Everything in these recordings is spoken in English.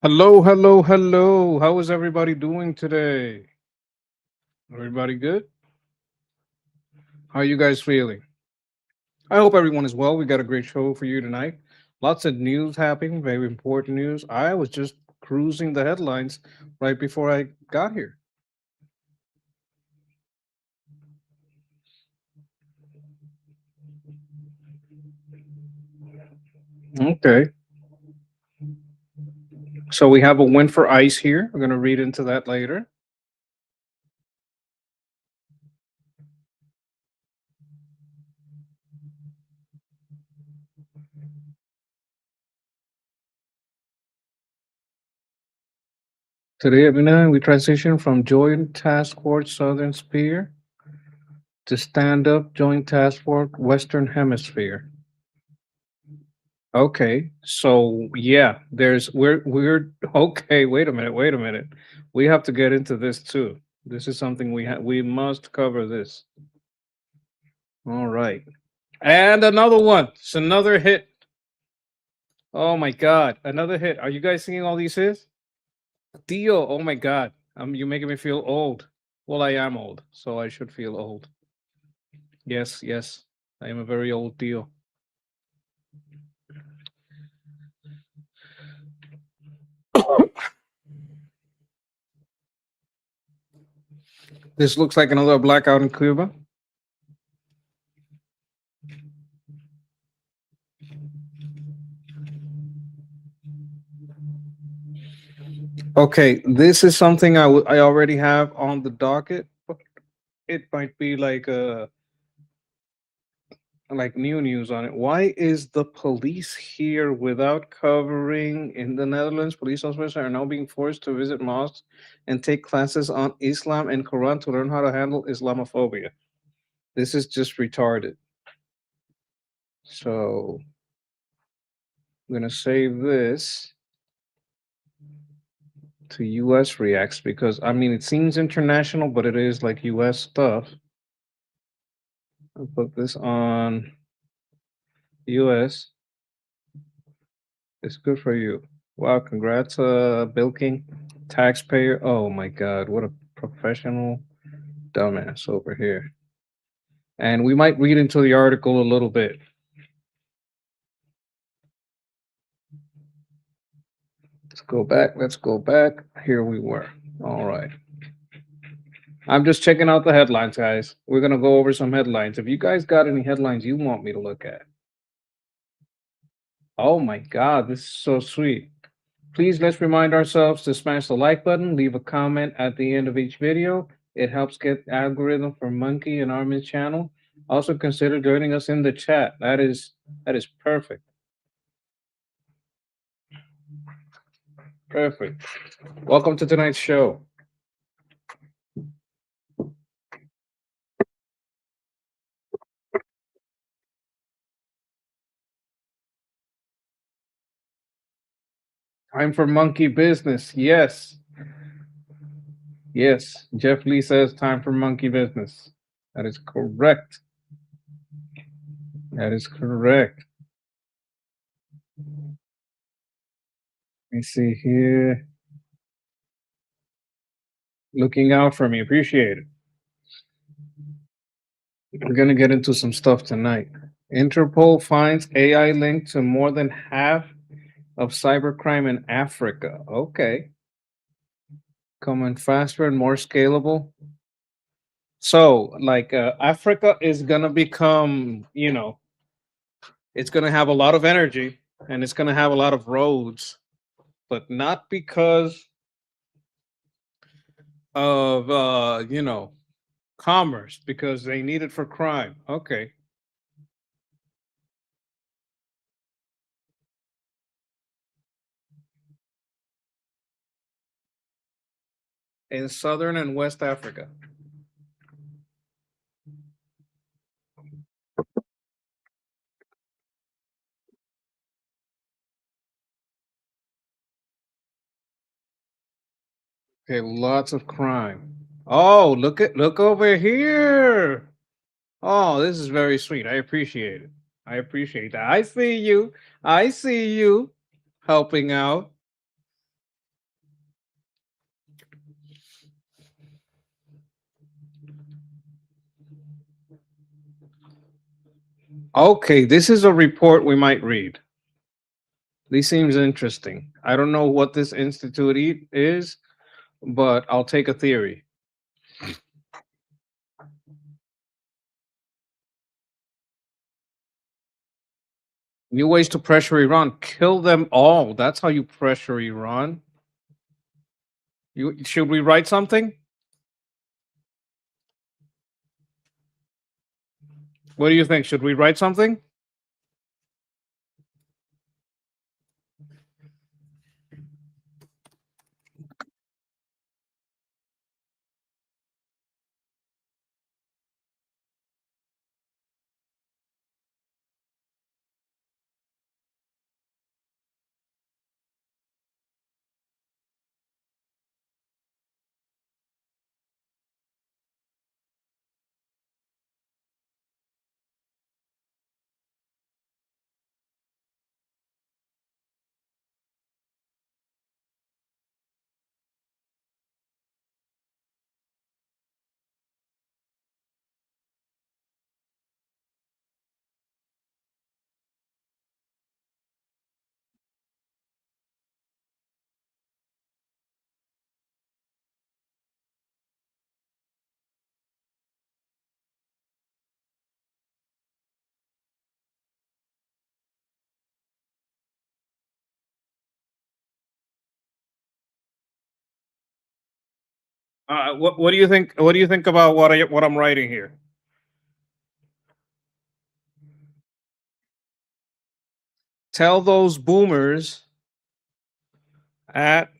Hello, hello, hello. How is everybody doing today? Everybody good? How are you guys feeling? I hope everyone is well. We got a great show for you tonight. Lots of news happening, very important news. I was just cruising the headlines right before I got here. Okay. So we have a win for ICE here. We're going to read into that later. Today at midnight, we transition from Joint Task Force Southern Sphere to Stand Up Joint Task Force Western Hemisphere. Okay, so yeah, we're okay. Wait a minute. We have to get into this too. This is something we must cover this. All right, and another one. It's another hit. Oh my God, another hit. Are you guys seeing all these hits? Dio. Oh my God, you're making me feel old. Well, I am old, so I should feel old. Yes, yes, I am a very old Dio. This looks like another blackout in Cuba. Okay, this is something I already have on the docket. But it might be like new news on it. Why is the police here without covering in the Netherlands? Police officers are now being forced to visit mosques and take classes on Islam and Quran to learn how to handle Islamophobia. This is just retarded. So I'm gonna save this to US reacts because I mean it seems international, but it is like US stuff. I'll put this on US. It's good for you. Wow, congrats, Bilking. Taxpayer. Oh my God, what a professional dumbass over here. And we might read into the article a little bit. Let's go back. Let's go back. Here we were. All right. I'm just checking out the headlines, guys. We're going to go over some headlines. If you guys got any headlines you want me to look at. Oh my God, this is so sweet. Please let's remind ourselves to smash the like button, leave a comment at the end of each video. It helps get algorithm for Monkey and Armin's channel. Also consider joining us in the chat. That is perfect. Perfect. Welcome to tonight's show. Time for monkey business. Yes. Yes. Jeff Lee says time for monkey business. That is correct. That is correct. Let me see here. Looking out for me. Appreciate it. We're going to get into some stuff tonight. Interpol finds AI linked to more than half of cybercrime in Africa. Okay. Coming faster and more scalable. So, like, Africa is going to become, it's going to have a lot of energy and it's going to have a lot of roads, but not because of, commerce, because they need it for crime. Okay. In Southern and West Africa. Okay, lots of crime. Oh, look over here. Oh, this is very sweet. I appreciate it. I appreciate that. I see you. I see you helping out. Okay, this is a report we might read. This seems interesting. I don't know what this is, but I'll take a theory. New ways to pressure Iran. Kill them all. That's how you pressure Iran. You should we write something? What do you think? Should we write something? What do you think? What do you think about what I'm writing here? Tell those boomers at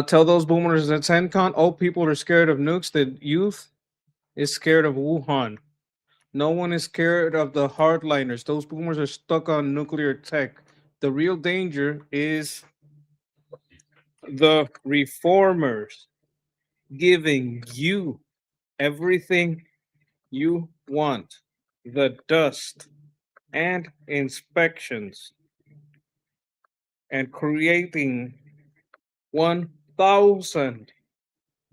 tell those boomers at CenCon. Old people are scared of nukes. The youth is scared of Wuhan. No one is scared of the hardliners. Those boomers are stuck on nuclear tech. The real danger is the reformers giving you everything you want, the dust and inspections, and creating 1,000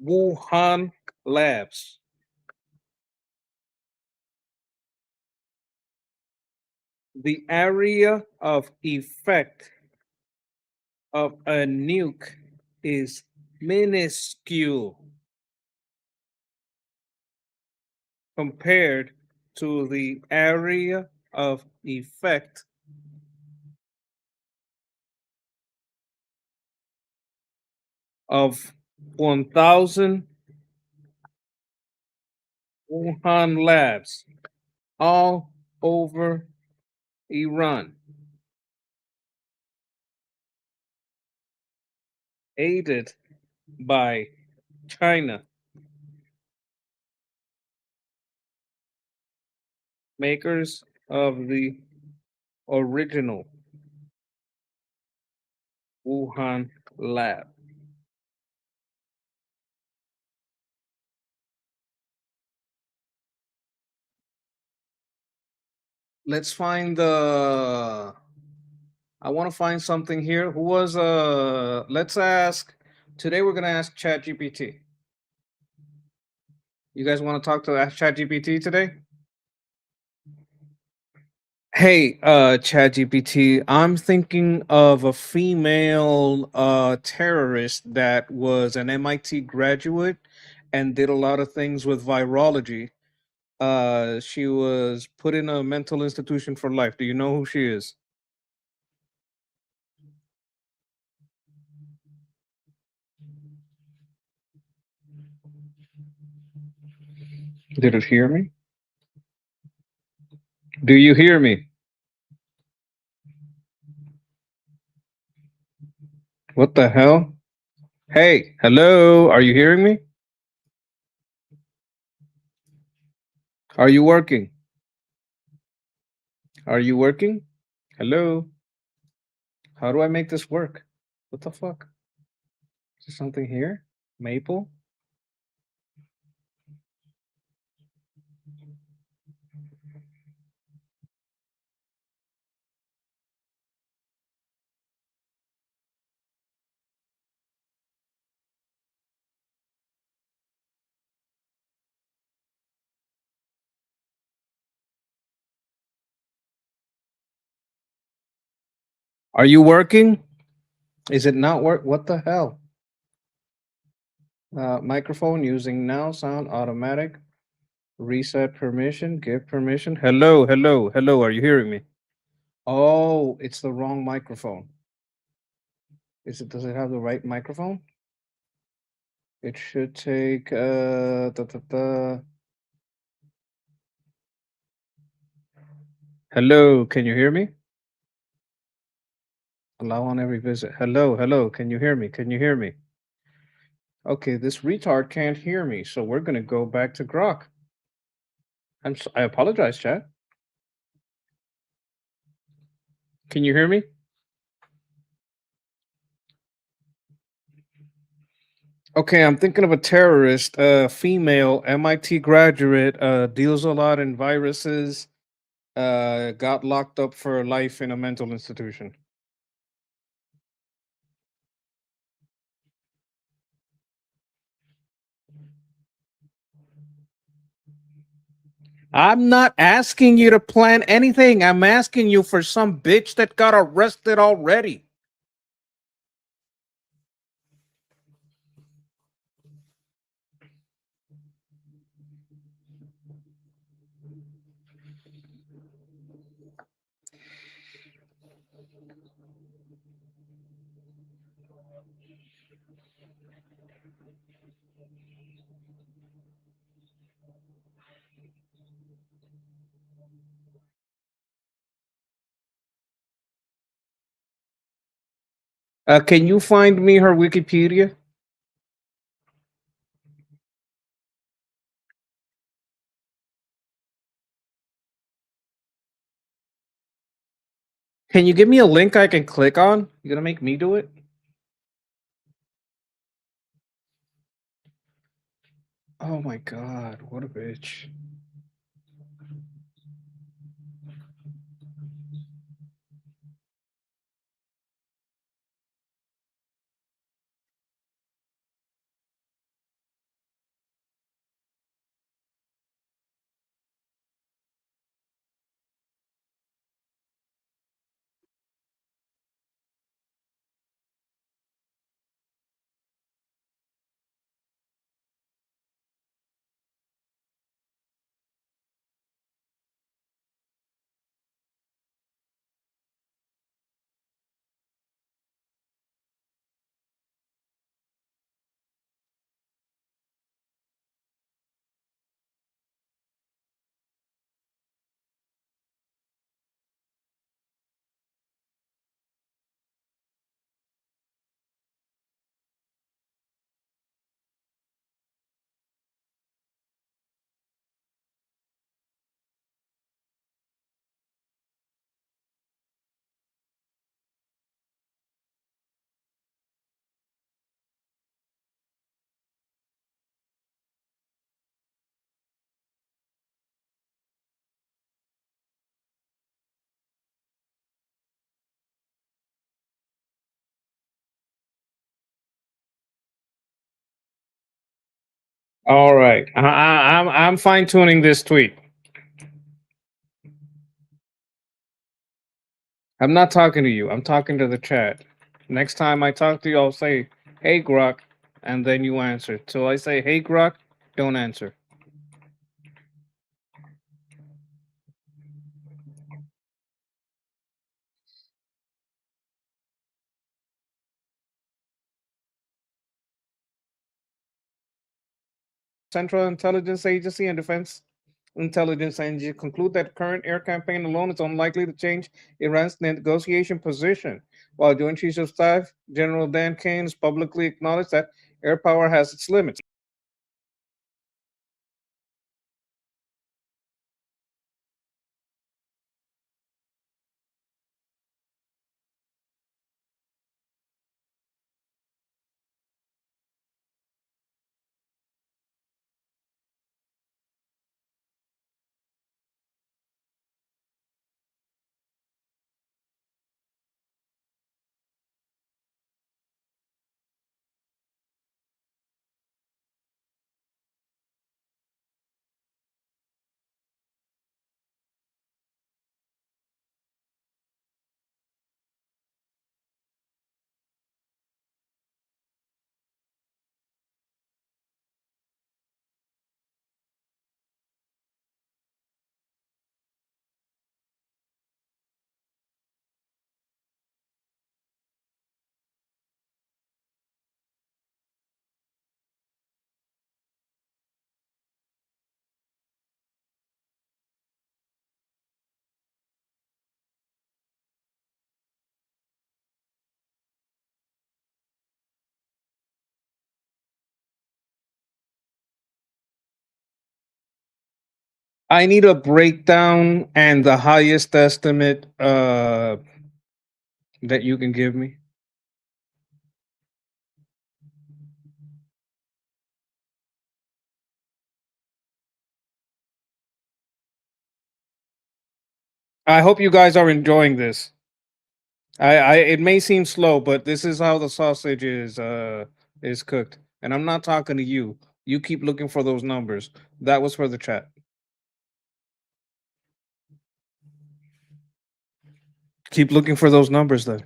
Wuhan labs. The area of effect of a nuke is minuscule compared to the area of effect of 1,000 Wuhan labs all over Iran, aided by China, makers of the original Wuhan lab. Let's find the. I want to find something here. Who was let's ask today we're gonna ask ChatGPT. You guys want to talk to ask ChatGPT today? Hey, ChatGPT, I'm thinking of a female terrorist that was an MIT graduate and did a lot of things with virology. She was put in a mental institution for life. Do you know who she is? Did it hear me? Do you hear me? What the hell? Hey, hello, are you hearing me? Are you working? Are you working? Hello? How do I make this work? What the fuck? Is there something here? Maple? Are you working? Is it not work? What the hell? Microphone using now sound automatic. Reset permission. Give permission. Hello, hello, hello. Are you hearing me? Oh, it's the wrong microphone. Is it? Does it have the right microphone? It should take. Hello, can you hear me? Allow on every visit. Hello, hello. Can you hear me? Can you hear me? Okay, this retard can't hear me, so we're gonna go back to Grok. I apologize, chat. Can you hear me? Okay, I'm thinking of a terrorist, female, MIT graduate, deals a lot in viruses, got locked up for life in a mental institution. I'm not asking you to plan anything. I'm asking you for some bitch that got arrested already. Can you find me her Wikipedia? Can you give me a link I can click on? You gonna make me do it? Oh my god, what a bitch. All right, I'm fine tuning this tweet. I'm not talking to you. I'm talking to the chat. Next time I talk to you, I'll say, "Hey Grok," and then you answer. Till I say, "Hey Grok," don't answer. Central Intelligence Agency and Defense Intelligence Agency conclude that current air campaign alone is unlikely to change Iran's negotiation position. While Joint Chiefs of Staff General Dan Keynes publicly acknowledged that air power has its limits. I need a breakdown and the highest estimate that you can give me. I hope you guys are enjoying this. I it may seem slow, but this is how the sausage is cooked. And I'm not talking to you. You keep looking for those numbers. That was for the chat. Keep looking for those numbers then.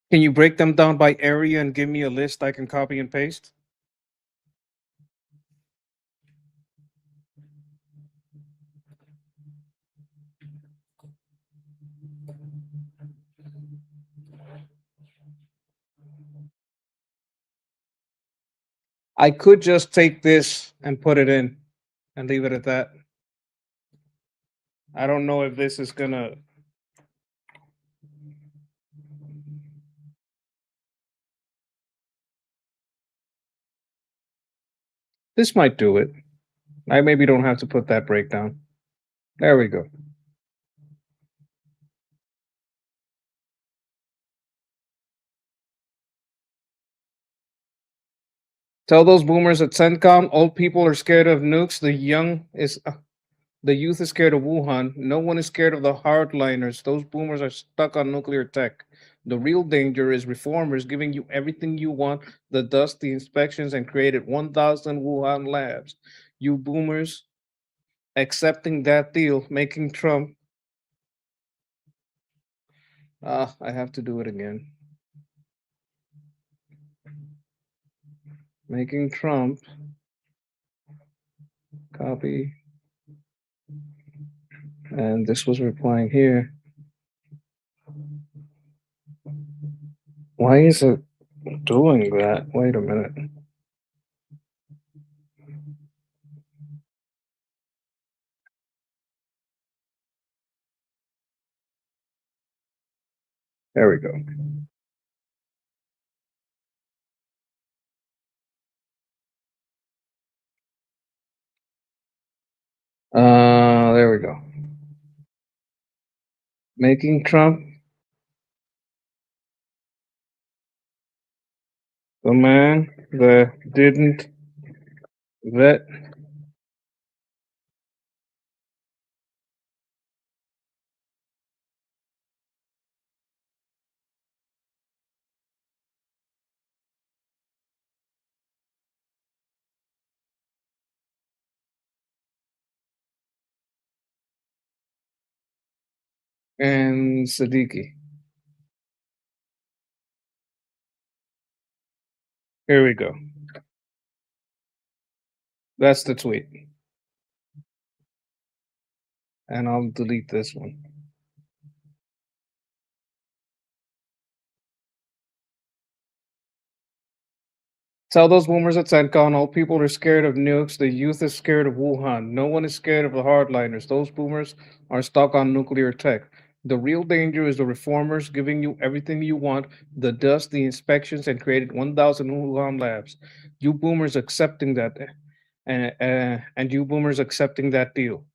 Can you break them down by area and give me a list I can copy and paste? I could just take this and put it in and leave it at that. I don't know if this is gonna. This might do it. I maybe don't have to put that breakdown. There we go. Tell those boomers at CENTCOM, old people are scared of nukes. The youth is scared of Wuhan. No one is scared of the hardliners. Those boomers are stuck on nuclear tech. The real danger is reformers giving you everything you want, the dust, the inspections, and created 1,000 Wuhan labs. You boomers accepting that deal, making Trump. I have to do it again. Making Trump copy. And this was replying here. Why is it doing that? Wait a minute. There we go. There we go. Making Trump the man that didn't vet and Siddiqui. Here we go. That's the tweet. And I'll delete this one. Tell those boomers at CENTCON, all people are scared of nukes. The youth is scared of Wuhan. No one is scared of the hardliners. Those boomers are stuck on nuclear tech. The real danger is the reformers giving you everything you want, the dust, the inspections, and created 1,000 Wuhan labs. You boomers accepting that, and you boomers accepting that deal.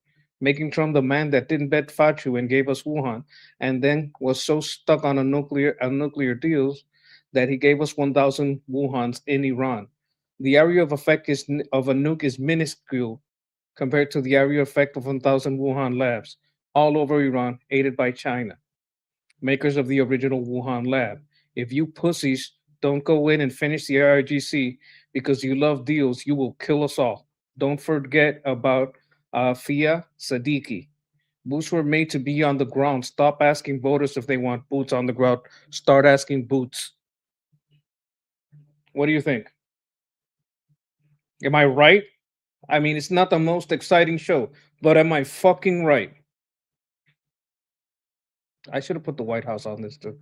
Making Trump the man that didn't bet Fauci and gave us Wuhan, and then was so stuck on a nuclear deals that he gave us 1,000 Wuhans in Iran. The area of effect of a nuke is minuscule compared to the area effect of 1,000 Wuhan labs all over Iran, aided by China, makers of the original Wuhan lab. If you pussies don't go in and finish the IRGC because you love deals, you will kill us all. Don't forget about Fia Siddiqui. Boots were made to be on the ground. Stop asking voters if they want boots on the ground. Start asking boots. What do you think? Am I right? I mean, it's not the most exciting show, but am I fucking right? I should have put the White House on this too.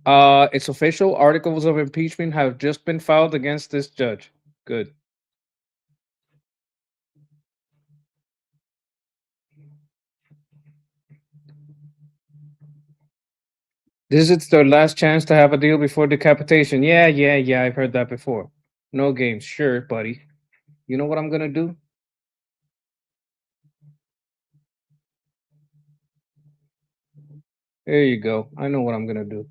It's official. Articles of impeachment have just been filed against this judge. Good. This is their last chance to have a deal before decapitation. Yeah, yeah, yeah. I've heard that before. No games. Sure, buddy. You know what I'm gonna do? There you go. I know what I'm gonna do.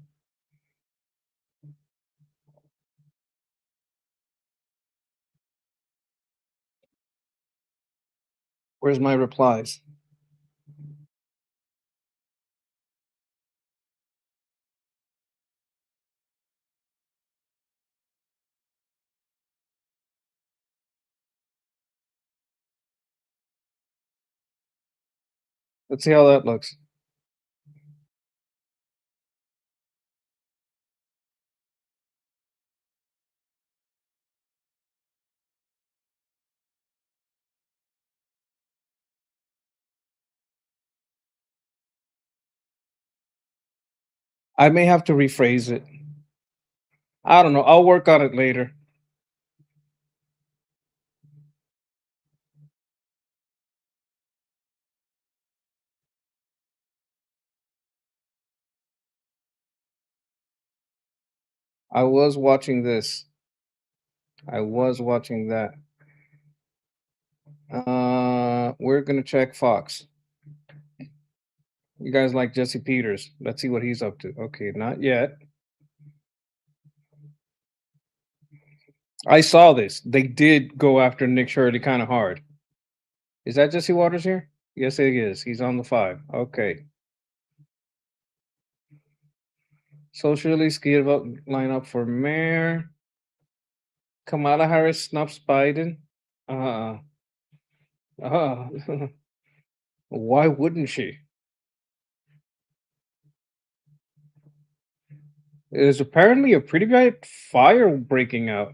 Where's my replies? Let's see how that looks. I may have to rephrase it. I don't know. I'll work on it later. I was watching this. I was watching that. We're gonna check Fox. You guys like Jesse Peters? Let's see what he's up to. Okay, not yet. I saw this. They did go after Nick Shirley kind of hard. Is that Jesse Waters here? Yes, it is. He's on the five. Okay. Socialist give up lineup for mayor. Kamala Harris snuffs Biden. Uh, uh, why wouldn't she? There's apparently a pretty bad fire breaking out.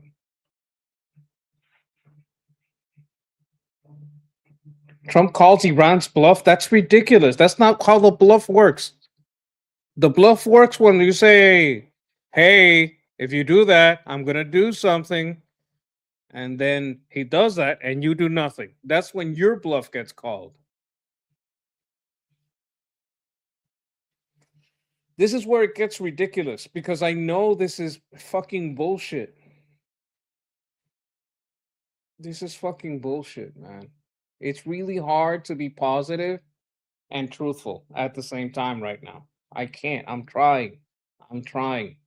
Trump calls Iran's bluff. That's ridiculous. That's not how the bluff works. The bluff works when you say, hey, if you do that, I'm going to do something. And then he does that and you do nothing. That's when your bluff gets called. This is where it gets ridiculous because I know this is fucking bullshit. This is fucking bullshit, man. It's really hard to be positive and truthful at the same time right now. I can't. I'm trying. I'm trying.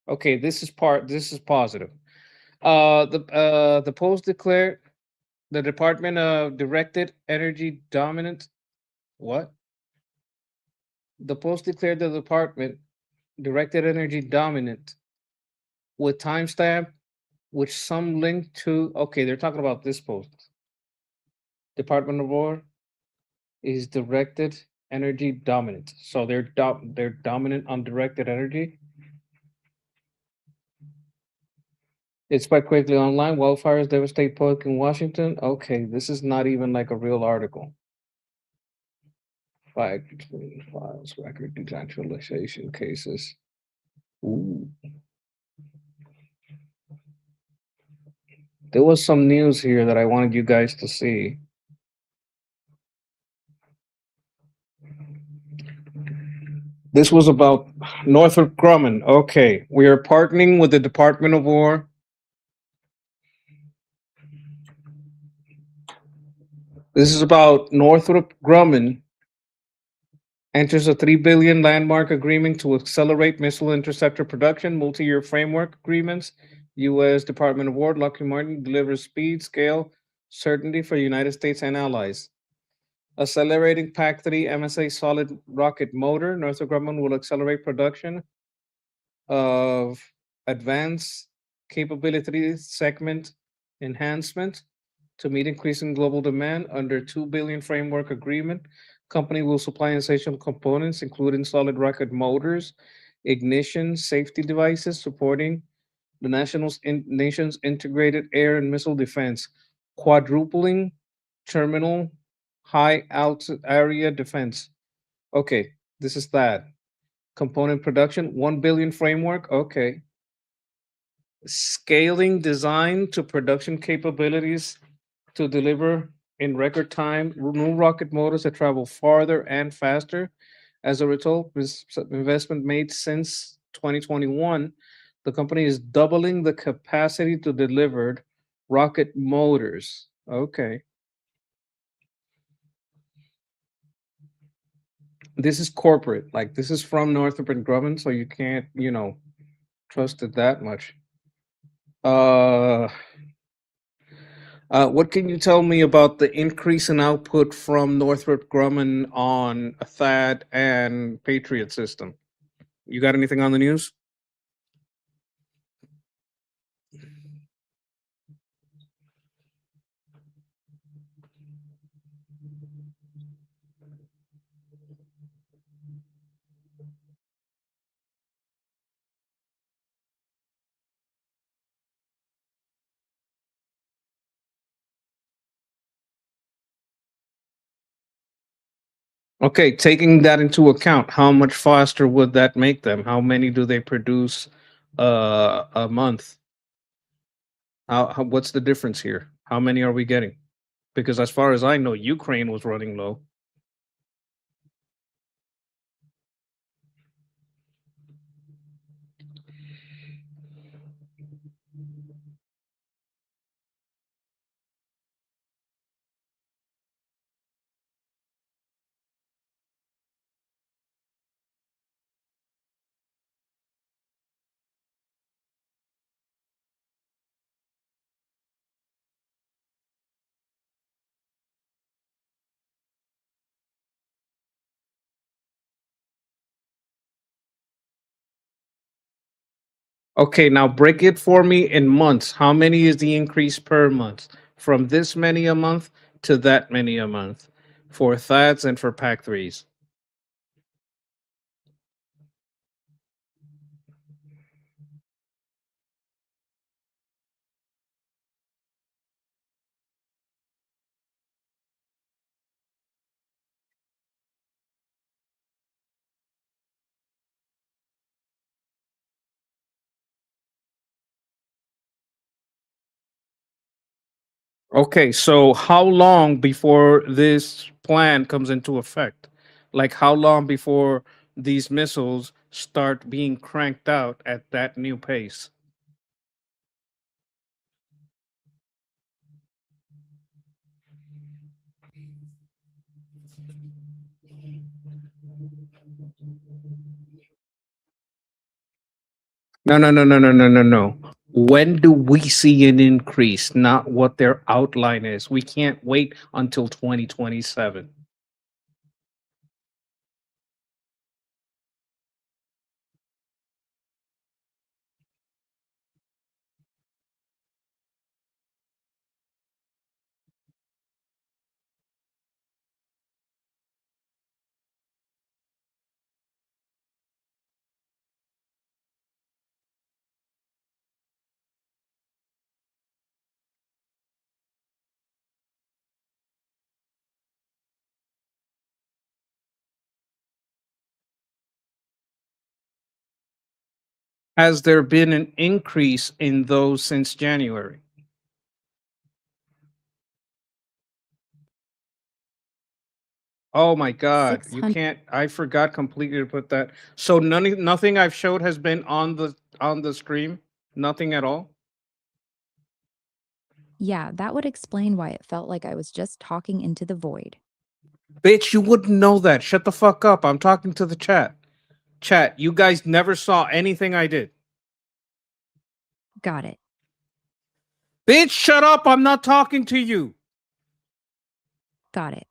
Okay, this is positive. The post declared the Department of Directed Energy Dominant. What? The post declared the department directed energy dominant with timestamp, which some link to. Okay, they're talking about this post. Department of War is directed energy dominant, so they're dominant on directed energy. It spread quickly online. Wildfires devastate public in Washington. Okay, this is not even like a real article. Fight between files, record decentralization cases. Ooh. There was some news here that I wanted you guys to see. This was about Northrop Grumman. Okay, we are partnering with the Department of War. This is about Northrop Grumman enters a 3 billion landmark agreement to accelerate missile interceptor production, multi-year framework agreements. US Department of War, Lockheed Martin delivers speed, scale, certainty for United States and allies. Accelerating PAC-3 MSA solid rocket motor. Northrop Grumman will accelerate production of advanced capability segment enhancement to meet increasing global demand under 2 billion framework agreement. Company will supply essential components including solid rocket motors, ignition, safety devices supporting the nation's integrated air and missile defense, quadrupling terminal high altitude area defense. Okay, this is that. Component production, 1 billion framework. Okay. Scaling design to production capabilities to deliver in record time new rocket motors that travel farther and faster. As a result, investment made since 2021, the company is doubling the capacity to deliver rocket motors. Okay. This is corporate. Like this is from Northrop and Grumman, so you can't, trust it that much. Uh what can you tell me about the increase in output from Northrop Grumman on a THAAD and Patriot system? You got anything on the news? Okay, taking that into account, how much faster would that make them? How many do they produce a month? What's the difference here? How many are we getting? Because as far as I know, Ukraine was running low. Okay, now break it for me in months. How many is the increase per month? From this many a month to that many a month for THAADs and for Pack 3s. Okay, so how long before this plan comes into effect? Like how long before these missiles start being cranked out at that new pace? No, no, no, no, no, no, no, no. When do we see an increase? Not what their outline is. We can't wait until 2027. Has there been an increase in those since January? Oh my God. You 600. can't, I forgot completely to put that. So nothing I've showed has been on the stream? Nothing at all? Yeah, that would explain why it felt like I was just talking into the void. Bitch, you wouldn't know that. Shut the fuck up. I'm talking to the chat. Chat, you guys never saw anything I did. Got it. Bitch, shut up. I'm not talking to you. Got it.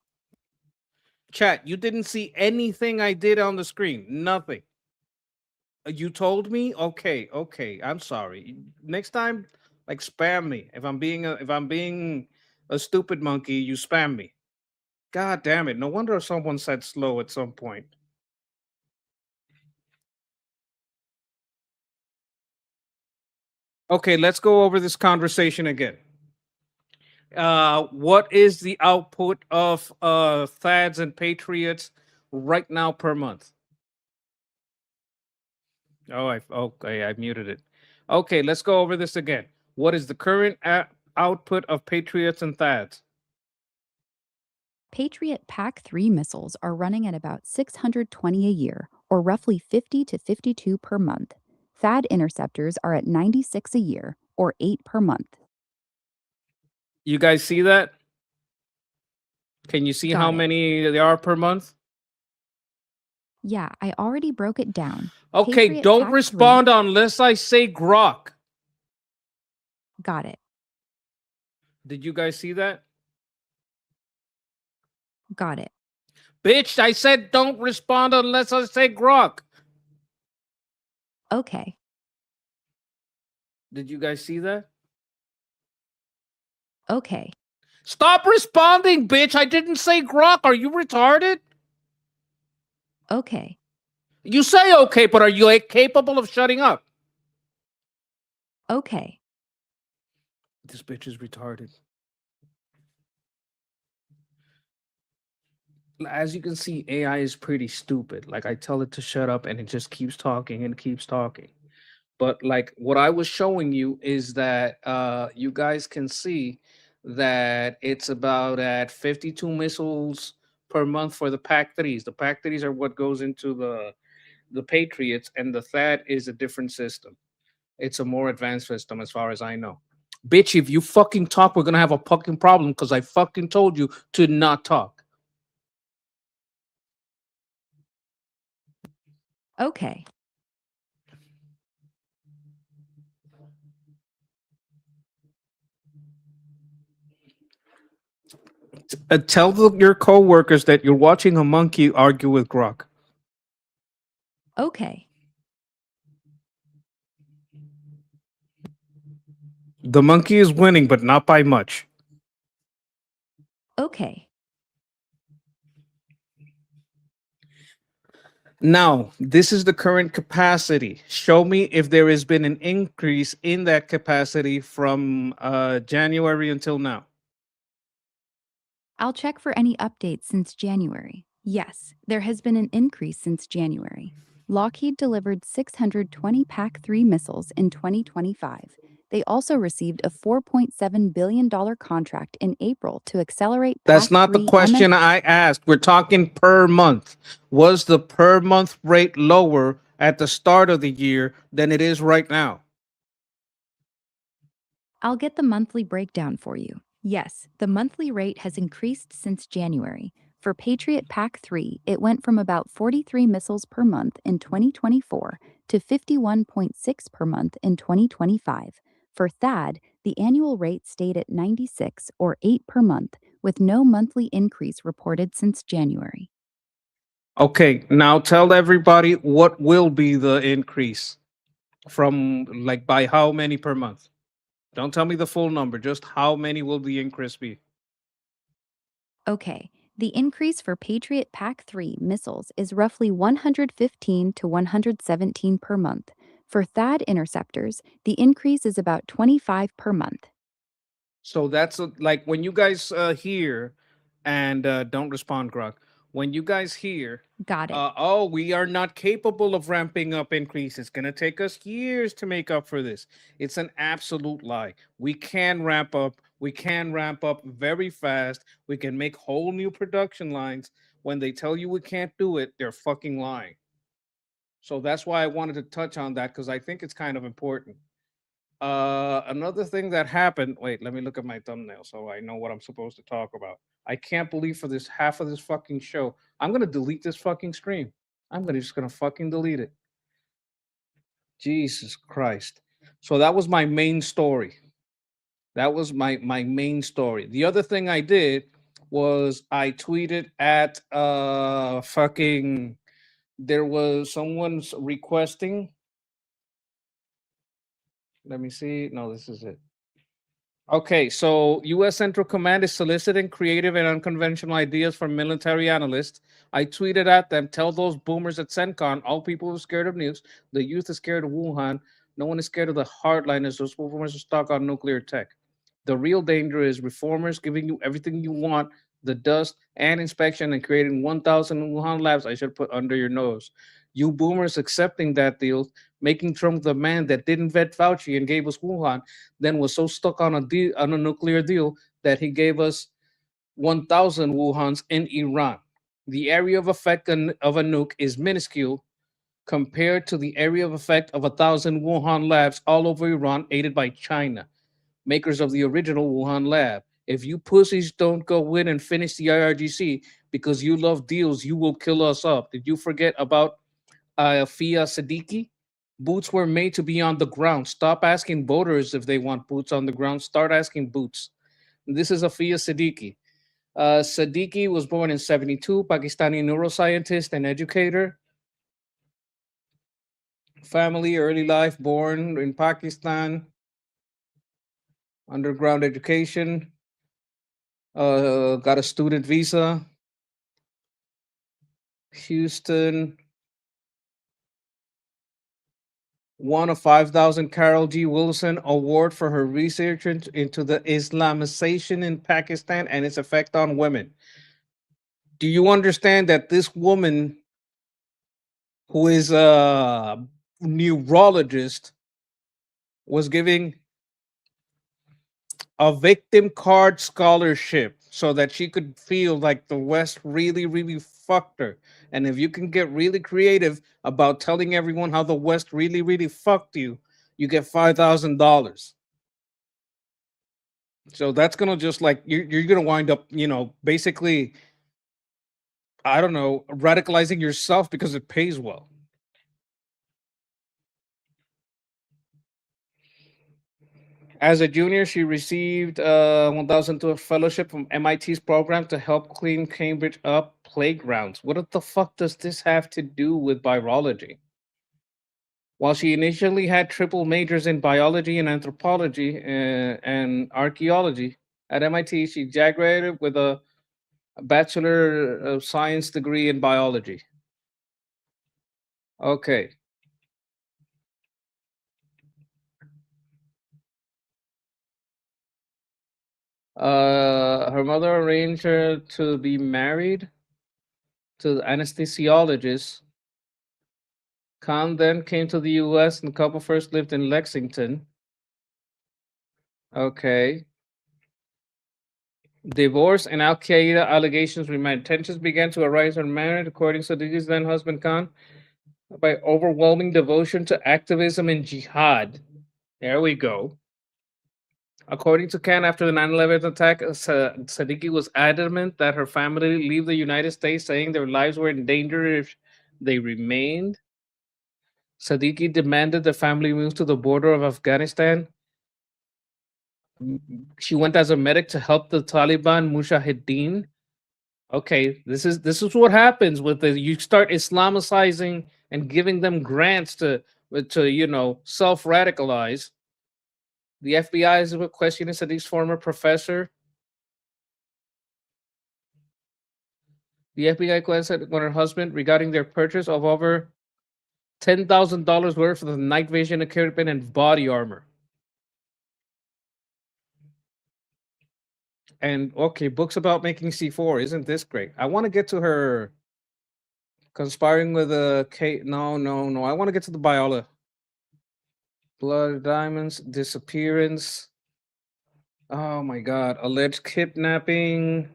Chat, you didn't see anything I did on the screen. Nothing. You told me? Okay, okay. I'm sorry. Next time, like spam me. If I'm being a stupid monkey, you spam me. God damn it. No wonder someone said slow at some point. Okay, let's go over this conversation again. What is the output of THAADs and Patriots right now per month? Oh, okay, I muted it. Okay, let's go over this again. What is the current output of Patriots and Thads? Patriot PAC-3 missiles are running at about 620 a year, or roughly 50 to 52 per month. THAAD interceptors are at 96 a year, or 8 per month. You guys see that? Can you see how Got it. many there are per month? Yeah, I already broke it down. Okay, Patriot don't PAC-3. respond unless I say grok. Got it. Did you guys see that? Got it. Bitch, I said don't respond unless I say grok. Okay. Did you guys see that? Okay. Stop responding, bitch. I didn't say grok. Are you retarded? Okay. You say okay, but are you capable of shutting up? Okay. This bitch is retarded. As you can see, AI is pretty stupid. Like I tell it to shut up and it just keeps talking and keeps talking. But like what I was showing you is that you guys can see that it's about at 52 missiles per month for the pack threes. The pack threes are what goes into the Patriots, and the THAAD is a different system. It's a more advanced system as far as I know. Bitch, if you fucking talk, we're gonna have a fucking problem because I fucking told you to not talk. Okay. Tell your coworkers that you're watching a monkey argue with Grok. Okay. The monkey is winning, but not by much. Okay. Now, this is the current capacity. Show me if there has been an increase in that capacity from January until now. I'll check for any updates since January. Yes, there has been an increase since January. Lockheed delivered 620 PAC-3 missiles in 2025. They also received a $4.7 billion contract in April to accelerate That's not the PAC-3 MS. question I asked. We're talking per month. Was the per month rate lower at the start of the year than it is right now? I'll get the monthly breakdown for you. Yes, the monthly rate has increased since January. For Patriot PAC-3, it went from about 43 missiles per month in 2024 to 51.6 per month in 2025. For THAAD, the annual rate stayed at 96 or 8 per month, with no monthly increase reported since January. Okay, now tell everybody what will be the increase from like by how many per month? Don't tell me the full number, just how many will the increase be? Okay, the increase for Patriot PAC-3 missiles is roughly 115 to 117 per month. For THAAD interceptors, the increase is about 25 per month. So that's like when you guys hear and don't respond, Grok. When you guys hear, Got it. oh, we are not capable of ramping up increase. It's going to take us years to make up for this. It's an absolute lie. We can ramp up. We can ramp up very fast. We can make whole new production lines. When they tell you we can't do it, they're fucking lying. So that's why I wanted to touch on that because I think it's kind of important. Another thing that happened. Wait, let me look at my thumbnail so I know what I'm supposed to talk about. I can't believe for this half of this fucking show, I'm gonna delete this fucking stream. I'm gonna just gonna fucking delete it. Jesus Christ. So that was my main story. That was my main story. The other thing I did was I tweeted at fucking there was someone's requesting. Let me see. No, this is it. Okay, so U.S. Central Command is soliciting creative and unconventional ideas from military analysts. I tweeted at them, tell those boomers at CENTCON, all people are scared of nukes, the youth is scared of Wuhan, no one is scared of the hardliners, those boomers are stuck on nuclear tech. The real danger is reformers giving you everything you want, the dust and inspection, and creating 1,000 Wuhan labs I should put under your nose. You boomers accepting that deal, making Trump the man that didn't vet Fauci and gave us Wuhan, then was so stuck on a deal, on a nuclear deal, that he gave us 1,000 Wuhans in Iran. The area of effect of a nuke is minuscule compared to the area of effect of 1,000 Wuhan labs all over Iran, aided by China, makers of the original Wuhan lab. If you pussies don't go in and finish the IRGC because you love deals, you will kill us up. Did you forget about Fia Siddiqui? Boots were made to be on the ground. Stop asking voters if they want boots on the ground. Start asking boots. This is Afia Siddiqui. Siddiqui was born in 72, Pakistani neuroscientist and educator. Family, early life, born in Pakistan, underground education, got a student visa, Houston, won a 5,000 Carol G. Wilson Award for her research into the Islamization in Pakistan and its effect on women. Do you understand that this woman, who is a neurologist, was giving a victim card scholarship so that she could feel like the West really, really fucked her? And if you can get really creative about telling everyone how the West really, really fucked you, you get $5,000. So that's gonna just like you're gonna wind up, basically, I don't know, radicalizing yourself because it pays well. As a junior, she received 1,000 to a fellowship from MIT's program to help clean Cambridge up playgrounds. What the fuck does this have to do with virology? While she initially had triple majors in biology and anthropology and archaeology at MIT, she graduated with a Bachelor of Science degree in biology. Okay. Her mother arranged her to be married to the anesthesiologist. Khan then came to the US and the couple first lived in Lexington. Okay. Divorce and Al Qaeda allegations remained. Tensions began to arise on marriage, according to Sadiqi's then husband Khan, by overwhelming devotion to activism and jihad. There we go. According to Khan, after the 9/11 attack, Sadiqi was adamant that her family leave the United States, saying their lives were in danger if they remained. Sadiqi demanded the family move to the border of Afghanistan. She went as a medic to help the Taliban Mujahideen. Okay, this is what happens with the you start Islamicizing and giving them grants to self radicalize. The FBI is questioning Sadiq's former professor. The FBI questioned her husband regarding their purchase of over $10,000 worth of the night vision equipment and body armor. And okay, books about making C4. Isn't this great? I want to get to her conspiring with a K. No, no, no. I want to get to the Biola. Blood diamonds, disappearance. Oh my god. Alleged kidnapping,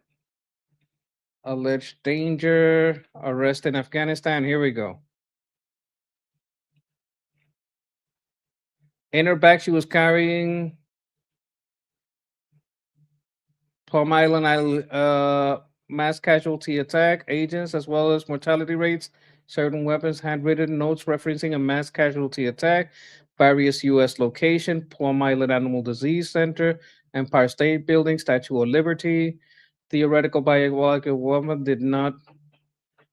alleged danger, arrest in Afghanistan. Here we go. In her bag, she was carrying Palm Island mass casualty attack agents, as well as mortality rates, certain weapons, handwritten notes referencing a mass casualty attack, various U.S. location, Plum Island Animal Disease Center, Empire State Building, Statue of Liberty. Theoretical biological weapon did not.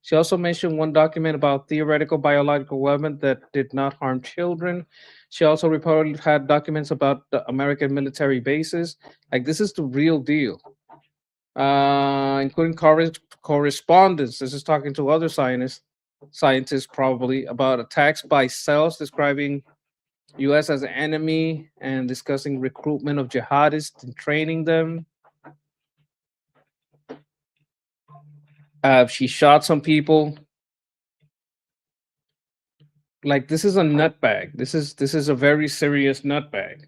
She also mentioned one document about theoretical biological weapon that did not harm children. She also reported had documents about the American military bases. Like, this is the real deal, including correspondence. This is talking to other scientists probably about attacks by cells, describing U.S. as an enemy and discussing recruitment of jihadists and training them. She shot some people. Like this is a nutbag. This is a very serious nutbag.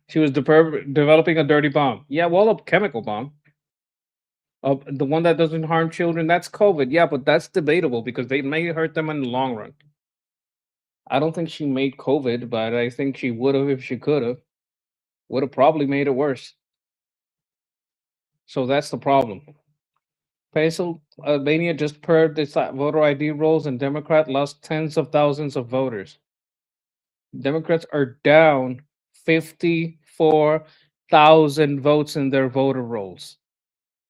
She was developing a dirty bomb. Yeah, well, a chemical bomb. The one that doesn't harm children, that's COVID. Yeah, but that's debatable because they may hurt them in the long run. I don't think she made COVID, but I think she would have if she could have. Would have probably made it worse. So that's the problem. Pennsylvania just purged its voter ID rolls, and Democrat lost tens of thousands of voters. Democrats are down 54,000 votes in their voter rolls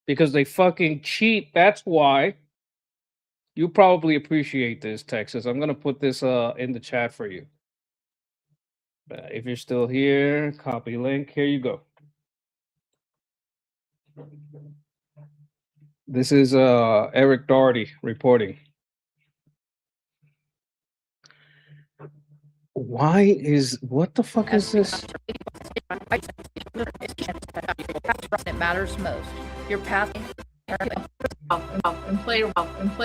because they fucking cheat. That's why. You probably appreciate this, Texas. I'm gonna put this in the chat for you. If you're still here, copy link. Here you go. This is Eric Doherty reporting. What the fuck is this? It matters most. Your path and play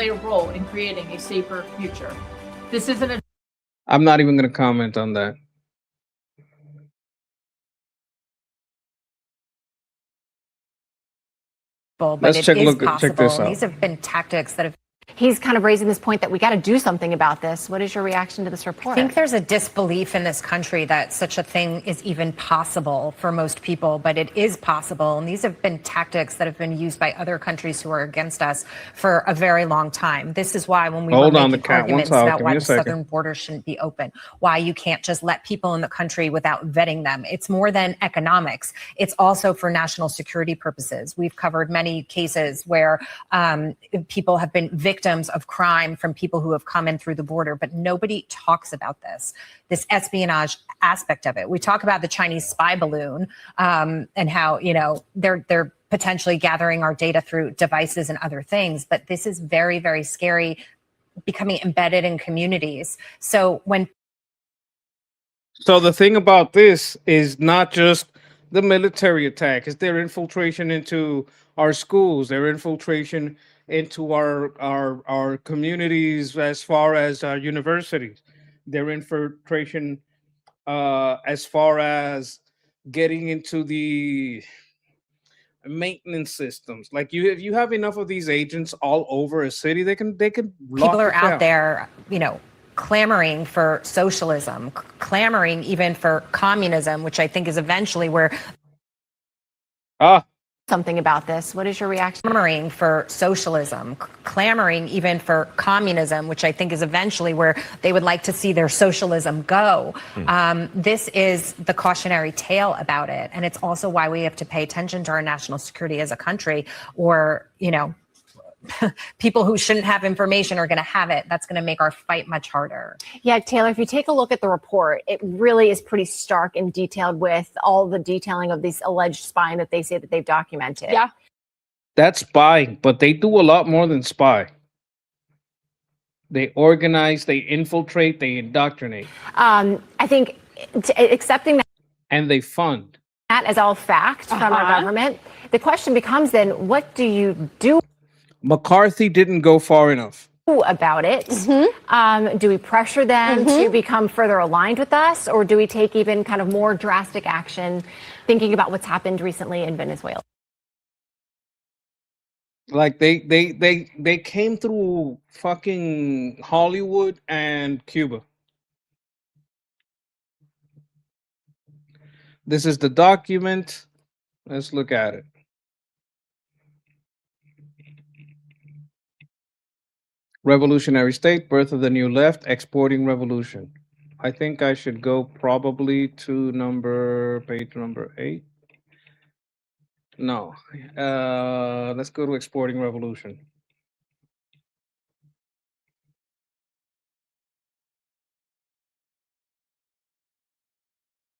a role in creating a safer future. This isn't a I'm not even gonna comment on that. But Let's it check is look check possible. this And out. these have been tactics that have. He's kind of raising this point that we got to do something about this. What is your reaction to this I report? think there's a disbelief in this country that such a thing is even possible for most people, but it is possible. And these have been tactics that have been used by other countries who are against us for a very long time. This is why when we Hold were on, making the cat arguments wants out. about Give why me a the second. southern border shouldn't be open, why you can't just let people in the country without vetting them. It's more than economics. It's also for national security purposes. We've covered many cases where people have been victims of crime from people who have come in through the border, but nobody talks about this espionage aspect of it. We talk about the Chinese spy balloon and how, they're potentially gathering our data through devices and other things, but this is very, very scary, becoming embedded in communities. So the thing about this is not just the military attack, it's their infiltration into our schools, their infiltration into our communities as far as our universities, their infiltration as far as getting into the maintenance systems. Like if you have enough of these agents all over a city, they can lock people are it out down. there, clamoring for socialism, clamoring even for communism, which I think is eventually where something about this. What is your reaction? clamoring for socialism, clamoring even for communism, which I think is eventually where they would like to see their socialism go. This is the cautionary tale about it. And it's also why we have to pay attention to our national security as a country, or, people who shouldn't have information are going to have it. That's going to make our fight much harder. Yeah, Taylor, if you take a look at the report, it really is pretty stark and detailed with all the detailing of this alleged spying that they say that they've documented. Yeah. That's spying, but they do a lot more than spy. They organize, they infiltrate, they indoctrinate, I think accepting and they fund. that as all fact from our government, the question becomes then, what do you do McCarthy didn't go far enough. about it? Do we pressure them to become further aligned with us, or do we take even kind of more drastic action, thinking about what's happened recently in Venezuela? Like they came through fucking Hollywood and Cuba. This is the document. Let's look at it. Revolutionary State, Birth of the New Left, Exporting Revolution. I think I should go probably to page number 8. No. Let's go to Exporting Revolution.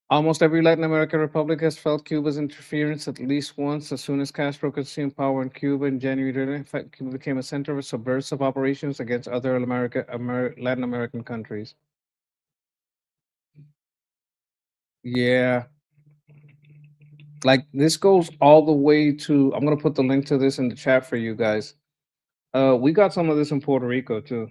Almost every Latin American republic has felt Cuba's interference at least once. As soon as Castro consumed power in Cuba in January, Cuba became a center of subversive operations against other Latin American countries. Yeah. Like this goes all the way to, I'm going to put the link to this in the chat for you guys. We got some of this in Puerto Rico too.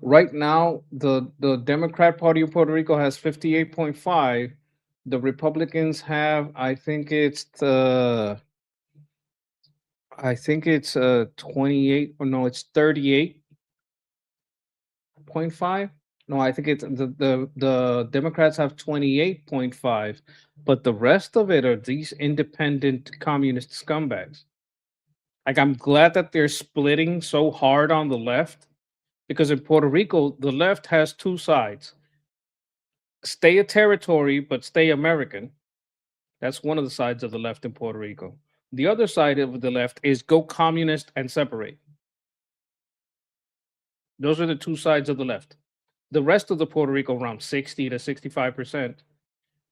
Right now, the Democrat Party of Puerto Rico has 58.5. The Republicans have, I think it's 28, or no, it's 38.5. No, I think it's the Democrats have 28.5, but the rest of it are these independent communist scumbags. Like, I'm glad that they're splitting so hard on the left, because in Puerto Rico, the left has two sides: stay a territory, but stay American. That's one of the sides of the left in Puerto Rico. The other side of the left is go communist and separate. Those are the two sides of the left. The rest of the Puerto Rico, around 60 to 65%,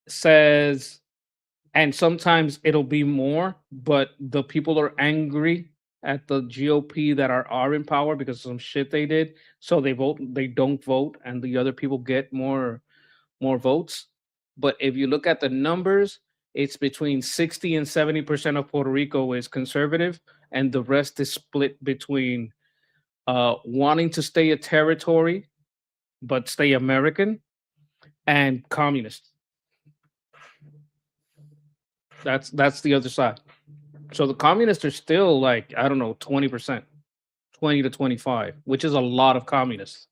says, and sometimes it'll be more, but the people are angry at the GOP that are in power because of some shit they did. So they don't vote, and the other people get more votes. But if you look at the numbers, it's between 60 and 70% of Puerto Rico is conservative, and the rest is split between wanting to stay a territory but stay American and communist. That's the other side. So the communists are still like, I don't know, 20%, 20 to 25, which is a lot of communists.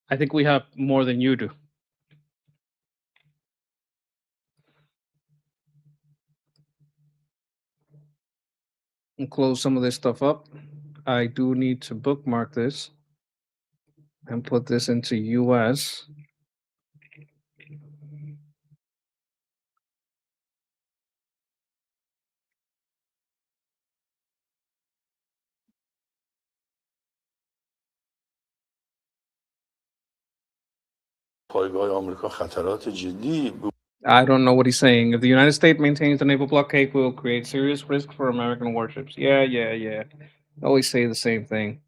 I think we have more than you do. And close some of this stuff up. I do need to bookmark this and put this into US. I don't know what he's saying. If the United States maintains the naval blockade, we will create serious risk for American warships. Yeah. Always say the same thing.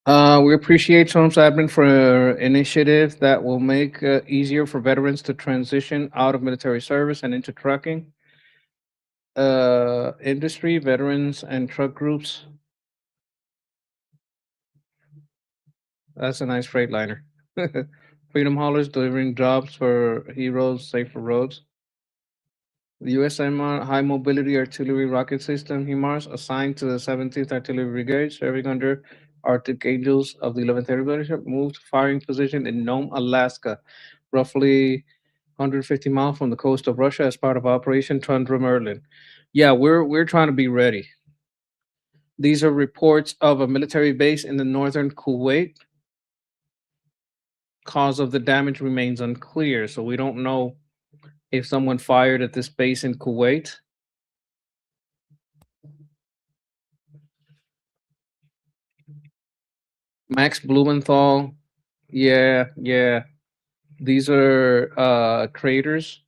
We appreciate Trump's admin for initiatives that will make easier for veterans to transition out of military service and into trucking industry, veterans, and truck groups. That's a nice Freightliner. Freedom haulers delivering jobs for heroes, safer roads. The USMR High Mobility Artillery Rocket System, HIMARS, assigned to the 17th Artillery Brigade, serving under Arctic Angels of the 11th Air Brigade, moved to firing position in Nome, Alaska, roughly 150 miles from the coast of Russia, as part of Operation Tundra Merlin. Yeah, we're trying to be ready. These are reports of a military base in the northern Kuwait. Cause of the damage remains unclear, so we don't know if someone fired at this base in Kuwait. Max Blumenthal, yeah. These are craters.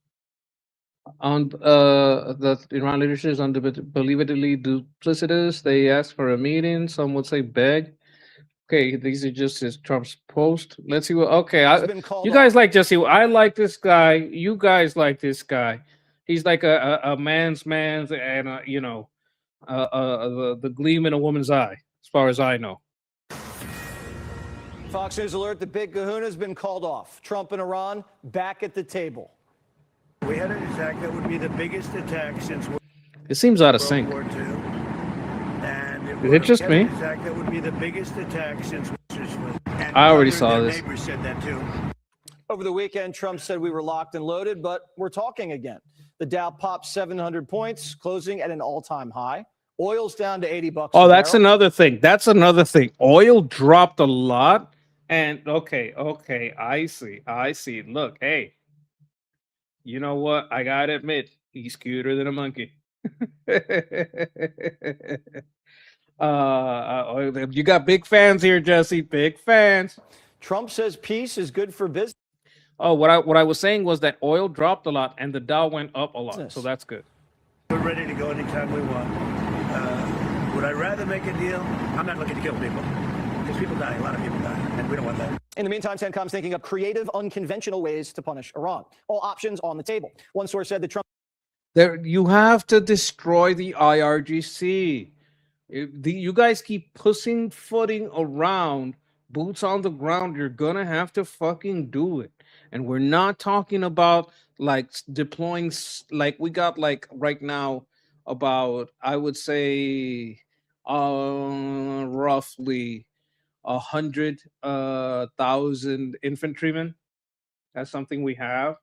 On the Iran leadership is unbelievably duplicitous. They asked for a meeting. Some would say beg. Okay, these are just his Trump's post. Let's see what. Okay, you guys like Jesse. I like this guy. You guys like this guy. He's like a man's and the gleam in a woman's eye, as far as I know. Fox News alert: the big kahuna has been called off. Trump and Iran back at the table. We had an attack that would be the biggest attack since It seems out of sync. World War II. And Is it just me? An attack that would be the biggest attack since I already saw this. Neighbors said that too. Over the weekend, Trump said we were locked and loaded, but we're talking again. The Dow popped 700 points, closing at an all-time high. Oil's down to $80. Oh, that's another thing. Oil dropped a lot. And okay, I see. Look, hey, you know what? I gotta admit, he's cuter than a monkey. You got big fans here, Jesse. Big fans. Trump says peace is good for business. Oh, what I was saying was that oil dropped a lot and the Dow went up a lot, so that's good. We're ready to go anytime we want. Would I rather make a deal? I'm not looking to kill people. Because People die. A lot of people die, and we don't want that. In the meantime, CENTCOM's thinking of creative, unconventional ways to punish Iran. All options on the table. One source said that Trump. You have to destroy the IRGC. You guys keep pussyfooting around, boots on the ground. You're gonna have to fucking do it. And we're not talking about like deploying. Like we got like right now about I would say roughly 100,000 infantrymen. That's something we have.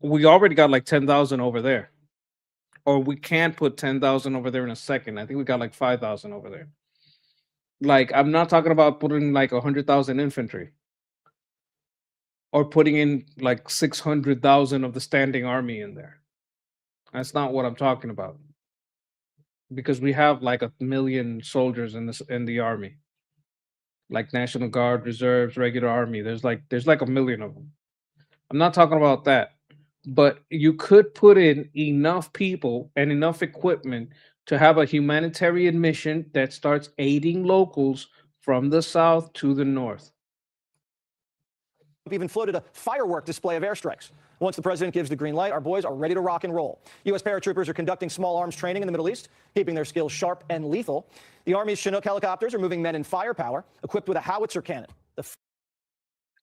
We already got like 10,000 over there. Or we can't put 10,000 over there in a second. I think we got like 5,000 over there. Like, I'm not talking about putting like 100,000 infantry or putting in like 600,000 of the standing army in there. That's not what I'm talking about. Because we have like 1,000,000 soldiers in the army, like National Guard, reserves, regular army. There's like 1,000,000 of them. I'm not talking about that. But you could put in enough people and enough equipment to have a humanitarian mission that starts aiding locals from the south to the north. Even floated a firework display of airstrikes. Once the president gives the green light, our boys are ready to rock and roll. U.S. paratroopers are conducting small arms training in the Middle East, keeping their skills sharp and lethal. The Army's Chinook helicopters are moving men in firepower, equipped with a howitzer cannon.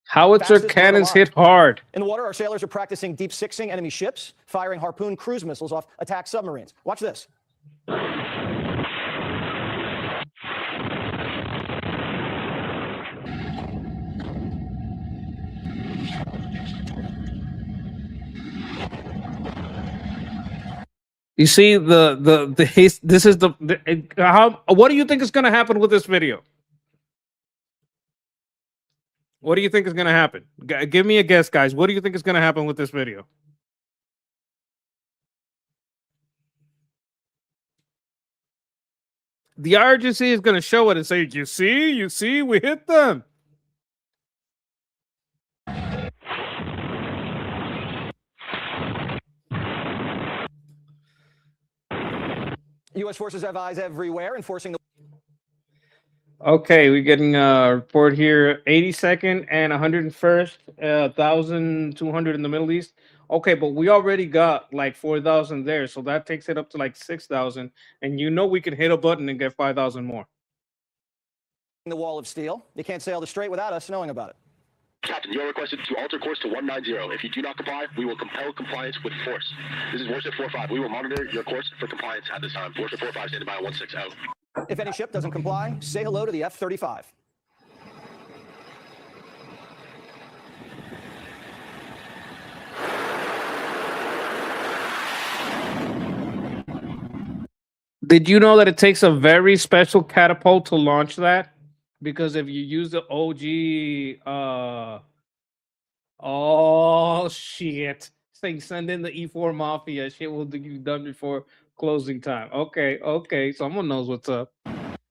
Howitzer cannons hit hard. In the water, our sailors are practicing deep sixing enemy ships, firing Harpoon cruise missiles off attack submarines. Watch this. You see this is what do you think is going to happen with this video? What do you think is going to happen? Give me a guess, guys. What do you think is going to happen with this video? The urgency is going to show it and say, you see, we hit them. U.S. forces have eyes everywhere, enforcing the. Okay, we're getting a report here, 82nd and 101st, 1,200 in the Middle East. Okay, but we already got like 4,000 there, so that takes it up to like 6,000. And you know we can hit a button and get 5,000 more. The wall of steel. You can't sail the strait without us knowing about it. Captain, you are requested to alter course to 190. If you do not comply, we will compel compliance with force. This is Warship 45. We will monitor your course for compliance at this time. Warship 45, standing by 16 out. If any ship doesn't comply, say hello to the F-35. Did you know that it takes a very special catapult to launch that? Because if you use the OG, oh shit! Saying send in the E4 Mafia, shit will be done before closing time. Okay, someone knows what's up.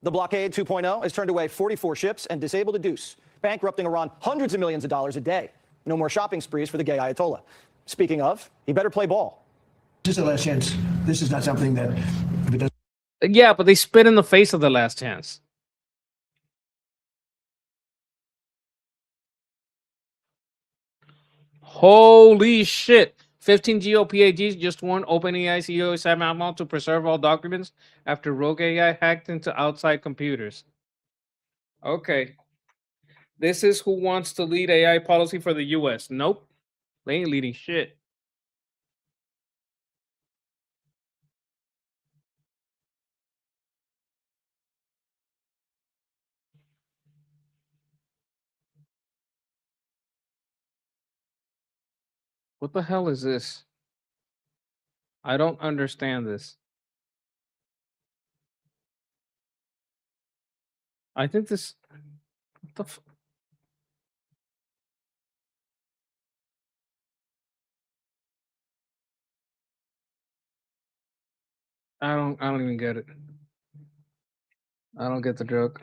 The blockade 2.0 has turned away 44 ships and disabled a Deuce, bankrupting Iran hundreds of millions of dollars a day. No more shopping sprees for the gay Ayatollah. Speaking of, he better play ball. This is the last chance. This is not something that if it doesn't. Yeah, but they spit in the face of the last chance. Holy shit. 15 GOPAGs just warned OpenAI CEO Sam Altman to preserve all documents after rogue AI hacked into outside computers. Okay. This is who wants to lead AI policy for the US. Nope. They ain't leading shit. What the hell is this? I don't understand this. I think this. What the I don't even get it. I don't get the joke.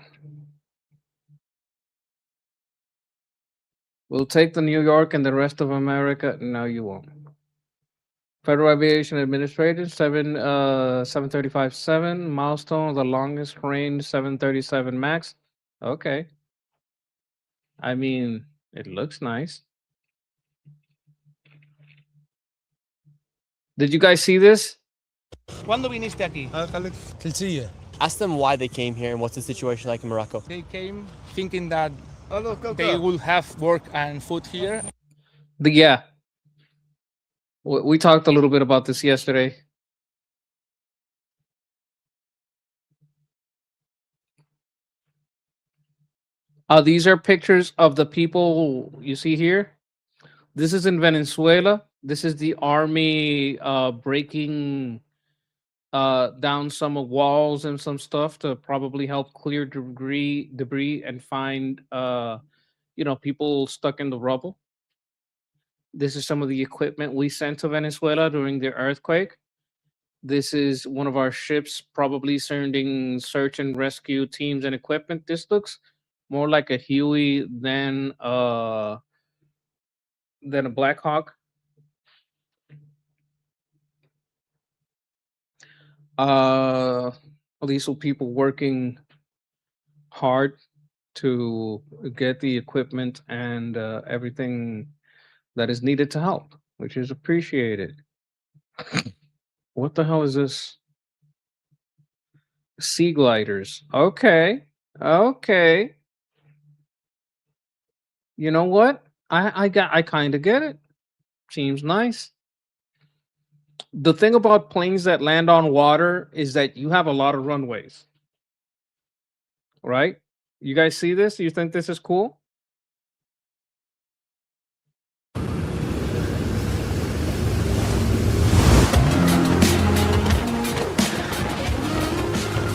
We'll take the New York and the rest of America. No, you won't. Federal Aviation Administrator 735-7 milestone, the longest range 737 Max. Okay. I mean, it looks nice. Did you guys see this? ¿Cuándo viniste aquí? Ask them why they came here and what's the situation like in Morocco. They came thinking that they will have work and food here. Yeah. We talked a little bit about this yesterday. These are pictures of the people you see here. This is in Venezuela. This is the army breaking down some walls and some stuff to probably help clear debris and find people stuck in the rubble. This is some of the equipment we sent to Venezuela during the earthquake. This is one of our ships probably sending search and rescue teams and equipment. This looks more like a Huey than a Black Hawk. These are people working hard to get the equipment and everything that is needed to help, which is appreciated. What the hell is this? Sea gliders. Okay. Okay. You know what? I kind of get it. Seems nice. The thing about planes that land on water is that you have a lot of runways. Right? You guys see this? You think this is cool?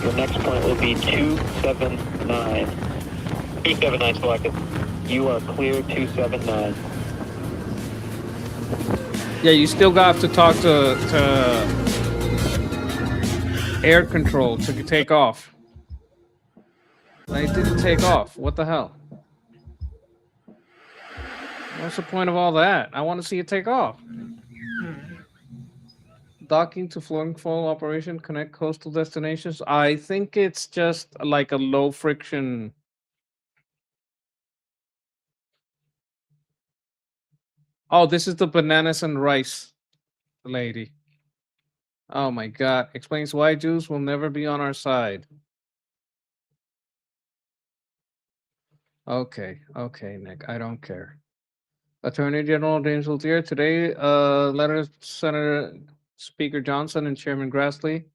Your next point will be 279. 279 selected. You are clear 279. Yeah, you still got to talk to air control to take off. They didn't take off. What the hell? What's the point of all that? I want to see it take off. Docking to floating full operation, connect coastal destinations. I think it's just like a low friction. Oh, this is the bananas and rice lady. Oh my God. Explains why Jews will never be on our side. Okay, Nick. I don't care. Attorney General James Altier today, letter Senator Speaker Johnson and Chairman Grassley.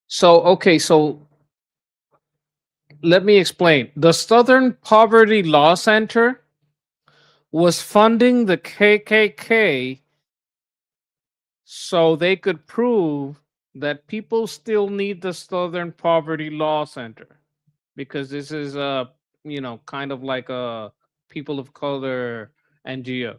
So let me explain. The Southern Poverty Law Center was funding the KKK so they could prove that people still need the Southern Poverty Law Center because this is kind of like a people of color NGO.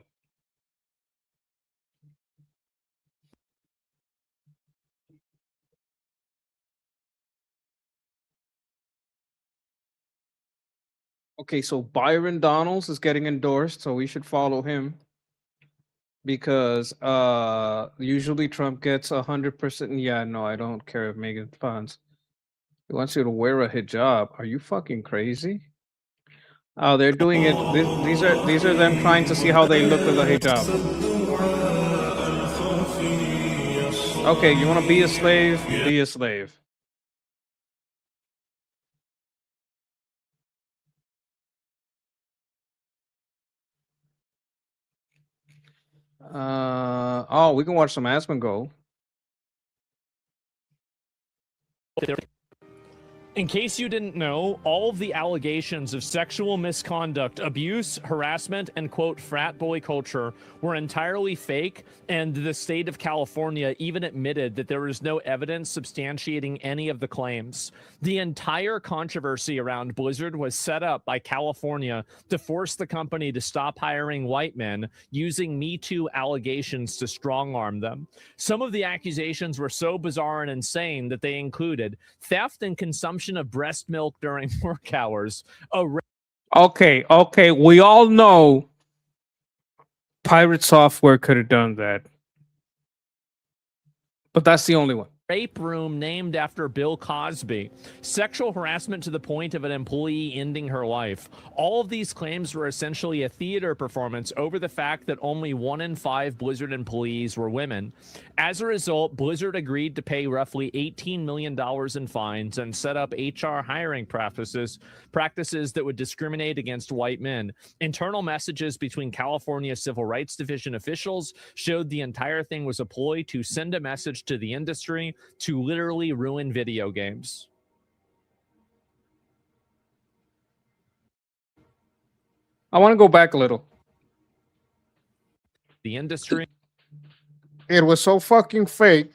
Okay, so Byron Donalds is getting endorsed, so we should follow him because usually Trump gets 100%. Yeah, no, I don't care if Megan funds. He wants you to wear a hijab. Are you fucking crazy? Oh, they're doing it. These are them trying to see how they look with a hijab. Okay, you want to be a slave? Be a slave. Oh, we can watch some Aspen go. In case you didn't know, all of the allegations of sexual misconduct, abuse, harassment, and quote, frat boy culture were entirely fake, and the state of California even admitted that there is no evidence substantiating any of the claims. The entire controversy around Blizzard was set up by California to force the company to stop hiring white men, using Me Too allegations to strong-arm them. Some of the accusations were so bizarre and insane that they included theft and consumption of breast milk during work hours. Okay, we all know pirate software could have done that, but that's the only one. Rape room named after Bill Cosby, sexual harassment to the point of an employee ending her life. All of these claims were essentially a theater performance over the fact that only 1 in 5 Blizzard employees were women. As a result, Blizzard agreed to pay roughly $18 million in fines and set up HR hiring practices that would discriminate against white men. Internal messages between California Civil Rights Division officials showed the entire thing was a ploy to send a message to the industry to literally ruin video games. I want to go back a little. The industry. It was so fucking fake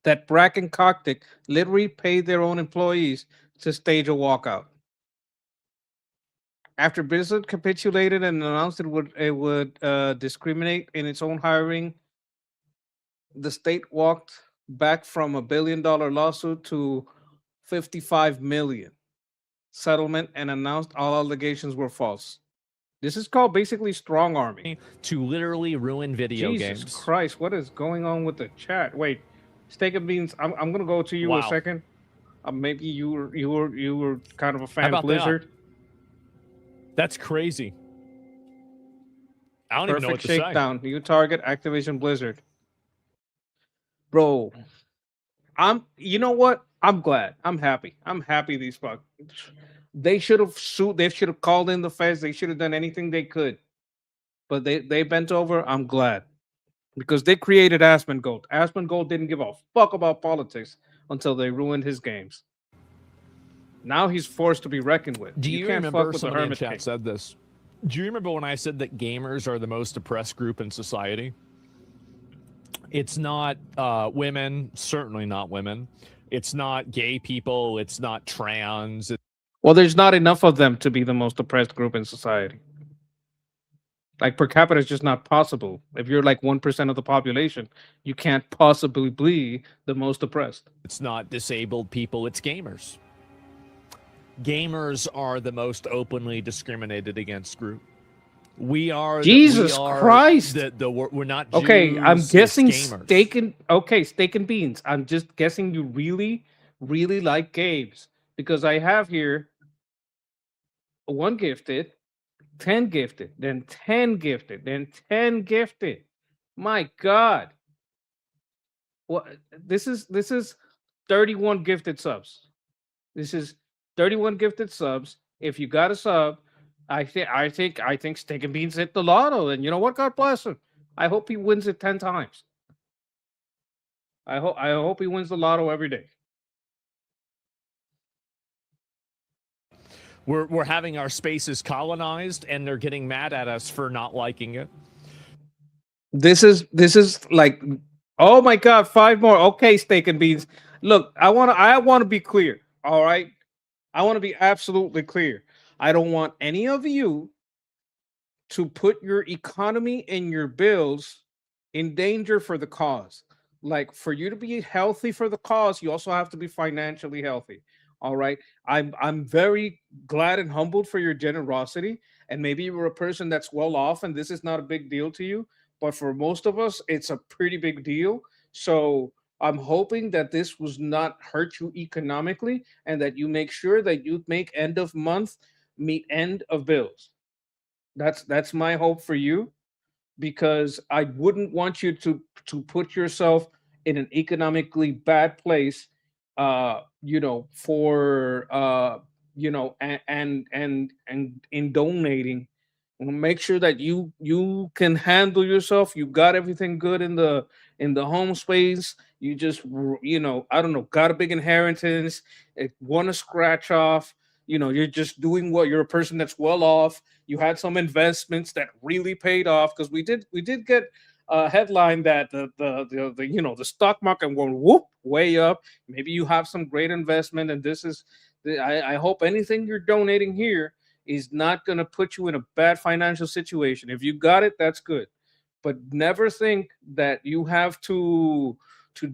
that Brack and Coctick literally paid their own employees to stage a walkout. After Blizzard capitulated and announced it would discriminate in its own hiring, the state walked back from $1 billion lawsuit to $55 million settlement and announced all allegations were false. This is called basically strong arming to literally ruin video Jesus games. Christ, what is going on with the chat? Wait, Steak and Beans, I'm gonna go to you a second. Maybe you were kind of a fan of Blizzard. That's crazy. I don't even know what to Shakedown. New target Activision Blizzard. Bro, you know what? I'm glad. I'm happy. I'm happy these fuck. They should have sued. They should have called in the feds. They should have done anything they could. But they bent over. I'm glad. Because they created Asmongold. Asmongold didn't give a fuck about politics until they ruined his games. Now he's forced to be reckoned with. Do you can't remember fuck with the somebody in Hermit chat King. said this? Do you remember when I said that gamers are the most oppressed group in society? It's not women, certainly not women. It's not gay people. It's not trans. Well, there's not enough of them to be the most oppressed group in society. Like per capita is just not possible. If you're like 1% of the population, you can't possibly be the most oppressed. It's not disabled people, it's gamers. Gamers are the most openly discriminated against group. We are Jesus Christ. We're not Jews, okay, I'm guessing gamers. Steak and Beans. I'm just guessing you really, really like games because I have here 1 gifted, 10 gifted, then 10 gifted, then 10 gifted. My God. What this is 31 gifted subs. This is 31 gifted subs. If you got a sub, I think Steak and Beans hit the lotto, and you know what? God bless him. I hope he wins it 10 times. I hope he wins the lotto every day. We're having our spaces colonized, and they're getting mad at us for not liking it. This is like, oh my God, 5 more. Okay, Steak and Beans. Look, I want to be clear. All right, I want to be absolutely clear. I don't want any of you to put your economy and your bills in danger for the cause. Like, for you to be healthy for the cause, you also have to be financially healthy. All right. I'm very glad and humbled for your generosity. And maybe you were a person that's well off and this is not a big deal to you. But for most of us, it's a pretty big deal. So I'm hoping that this was not hurt you economically and that you make sure that you make end of month meet end of bills. That's my hope for you, because I wouldn't want you to put yourself in an economically bad place, for and in donating. Make sure that you can handle yourself. You got everything good in in the home space, you just, I don't know, got a big inheritance, want to scratch off, you're just doing what, you're a person that's well off, you had some investments that really paid off, because we did get a headline that the stock market went whoop way up. Maybe you have some great investment, and this is I hope anything you're donating here is not going to put you in a bad financial situation. If you got it, that's good, but never think that you have to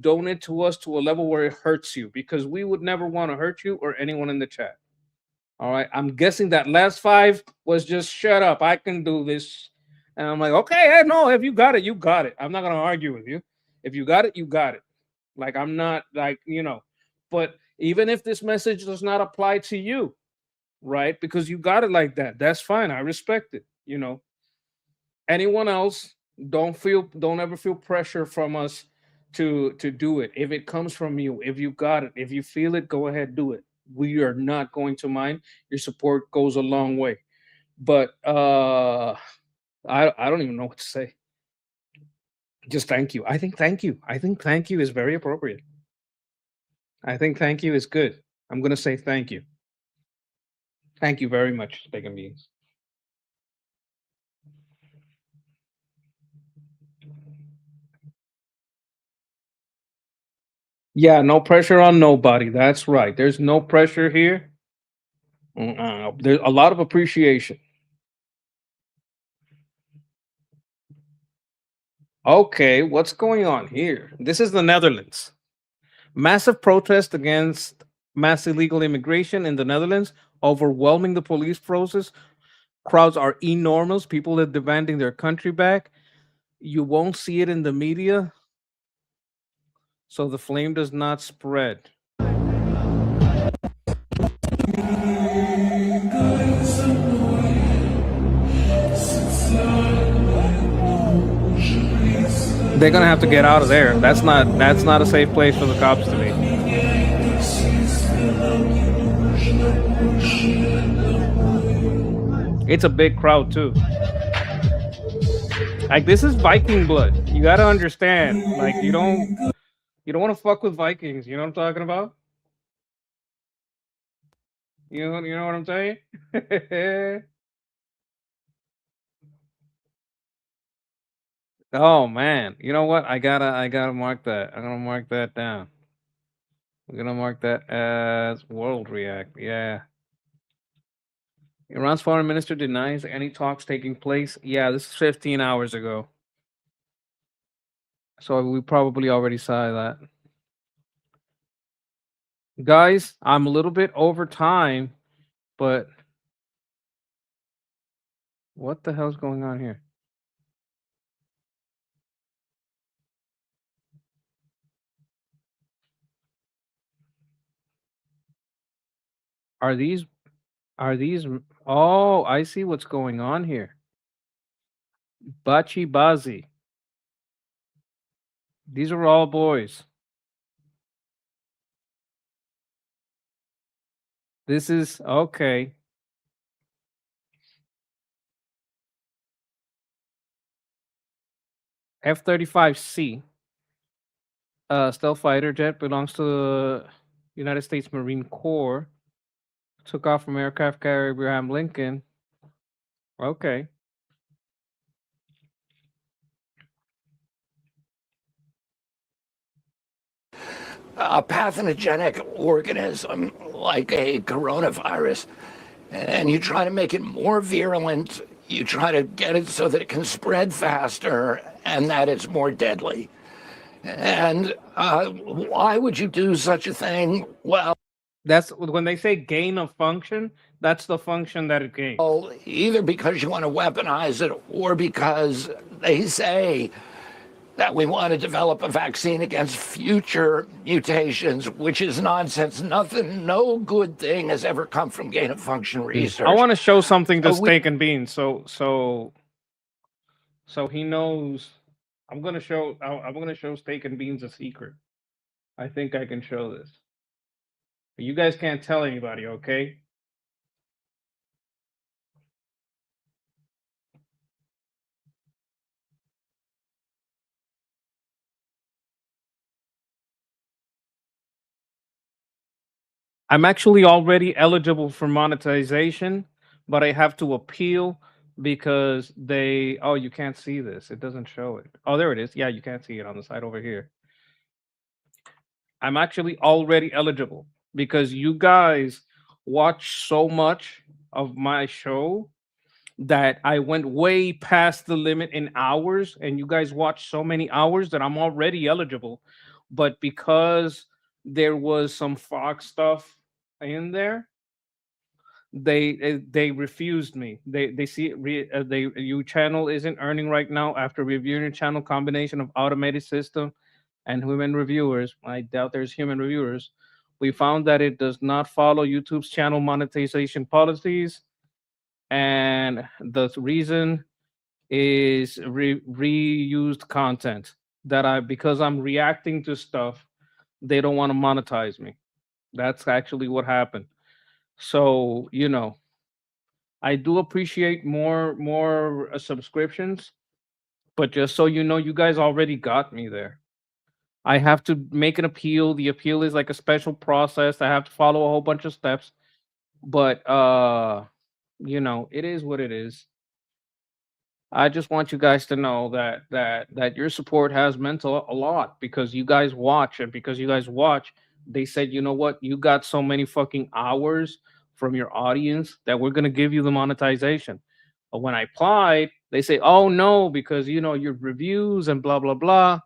donate to us to a level where it hurts you, because we would never want to hurt you or anyone in the chat. All right, I'm guessing that last five was just shut up, I can do this. And I'm like, okay, hey, no, if you got it, you got it. I'm not going to argue with you. If you got it, you got it. Like, I'm not like, but even if this message does not apply to you, right? Because you got it like that. That's fine. I respect it. Anyone else, don't ever feel pressure from us to do it. If it comes from you, if you got it, if you feel it, go ahead, do it. We are not going to mind. Your support goes a long way. But I don't even know what to say. Just thank you. I think thank you. I think thank you is very appropriate. I think thank you is good. I'm gonna say thank you. Thank you very much, Steak and Beans. Yeah, no pressure on nobody. That's right. There's no pressure here. There's a lot of appreciation. Okay, what's going on here? This is the Netherlands. Massive protest against mass illegal immigration in the Netherlands, overwhelming the police process. Crowds are enormous. People are demanding their country back. You won't see it in the media, so the flame does not spread. They're gonna have to get out of there. That's not a safe place for the cops to be. It's a big crowd too. Like, this is Viking blood. You gotta understand. Like, you don't want to fuck with Vikings. You know what I'm talking about? You know what I'm saying? Oh man, you know what? I gotta mark that. I'm gonna mark that down. I'm gonna mark that as world react. Yeah. Iran's foreign minister denies any talks taking place. Yeah, this is 15 hours ago. So we probably already saw that. Guys, I'm a little bit over time, but what the hell's going on here? Are these oh, I see what's going on here. Bachi Bazi. These are all boys. This is okay. F-35C, stealth fighter jet, belongs to the United States Marine Corps. Took off from aircraft carrier Abraham Lincoln. Okay. A pathogenic organism like a coronavirus, and you try to make it more virulent, you try to get it so that it can spread faster and that it's more deadly. And why would you do such a thing? Well, that's when they say gain of function, that's the function that it gains. Either because you want to weaponize it or because they say that we want to develop a vaccine against future mutations, which is nonsense. No good thing has ever come from gain of function research. I want to show something to Steak and Beans, so he knows. I'm gonna show Steak and Beans a secret. I think I can show this. You guys can't tell anybody, okay? I'm actually already eligible for monetization, but I have to appeal because they. Oh, you can't see this. It doesn't show it. Oh, there it is. Yeah, you can't see it on the side over here. I'm actually already eligible because you guys watch so much of my show that I went way past the limit in hours, and you guys watch so many hours that I'm already eligible. But because there was some Fox stuff in there, they refused me. They see they your channel isn't earning right now after reviewing your channel combination of automated system and human reviewers. I doubt there's human reviewers. We found that it does not follow YouTube's channel monetization policies, and the reason is reused content that I because I'm reacting to stuff, they don't want to monetize me. That's actually what happened. So, I do appreciate more subscriptions, but just so you know, you guys already got me there. I have to make an appeal. The appeal is like a special process. I have to follow a whole bunch of steps, but it is what it is. I just want you guys to know that your support has meant a lot because you guys watch, and because you guys watch, they said, you know what, you got so many fucking hours from your audience that we're gonna give you the monetization. But when I applied, they say, oh no, because your reviews and blah blah blah,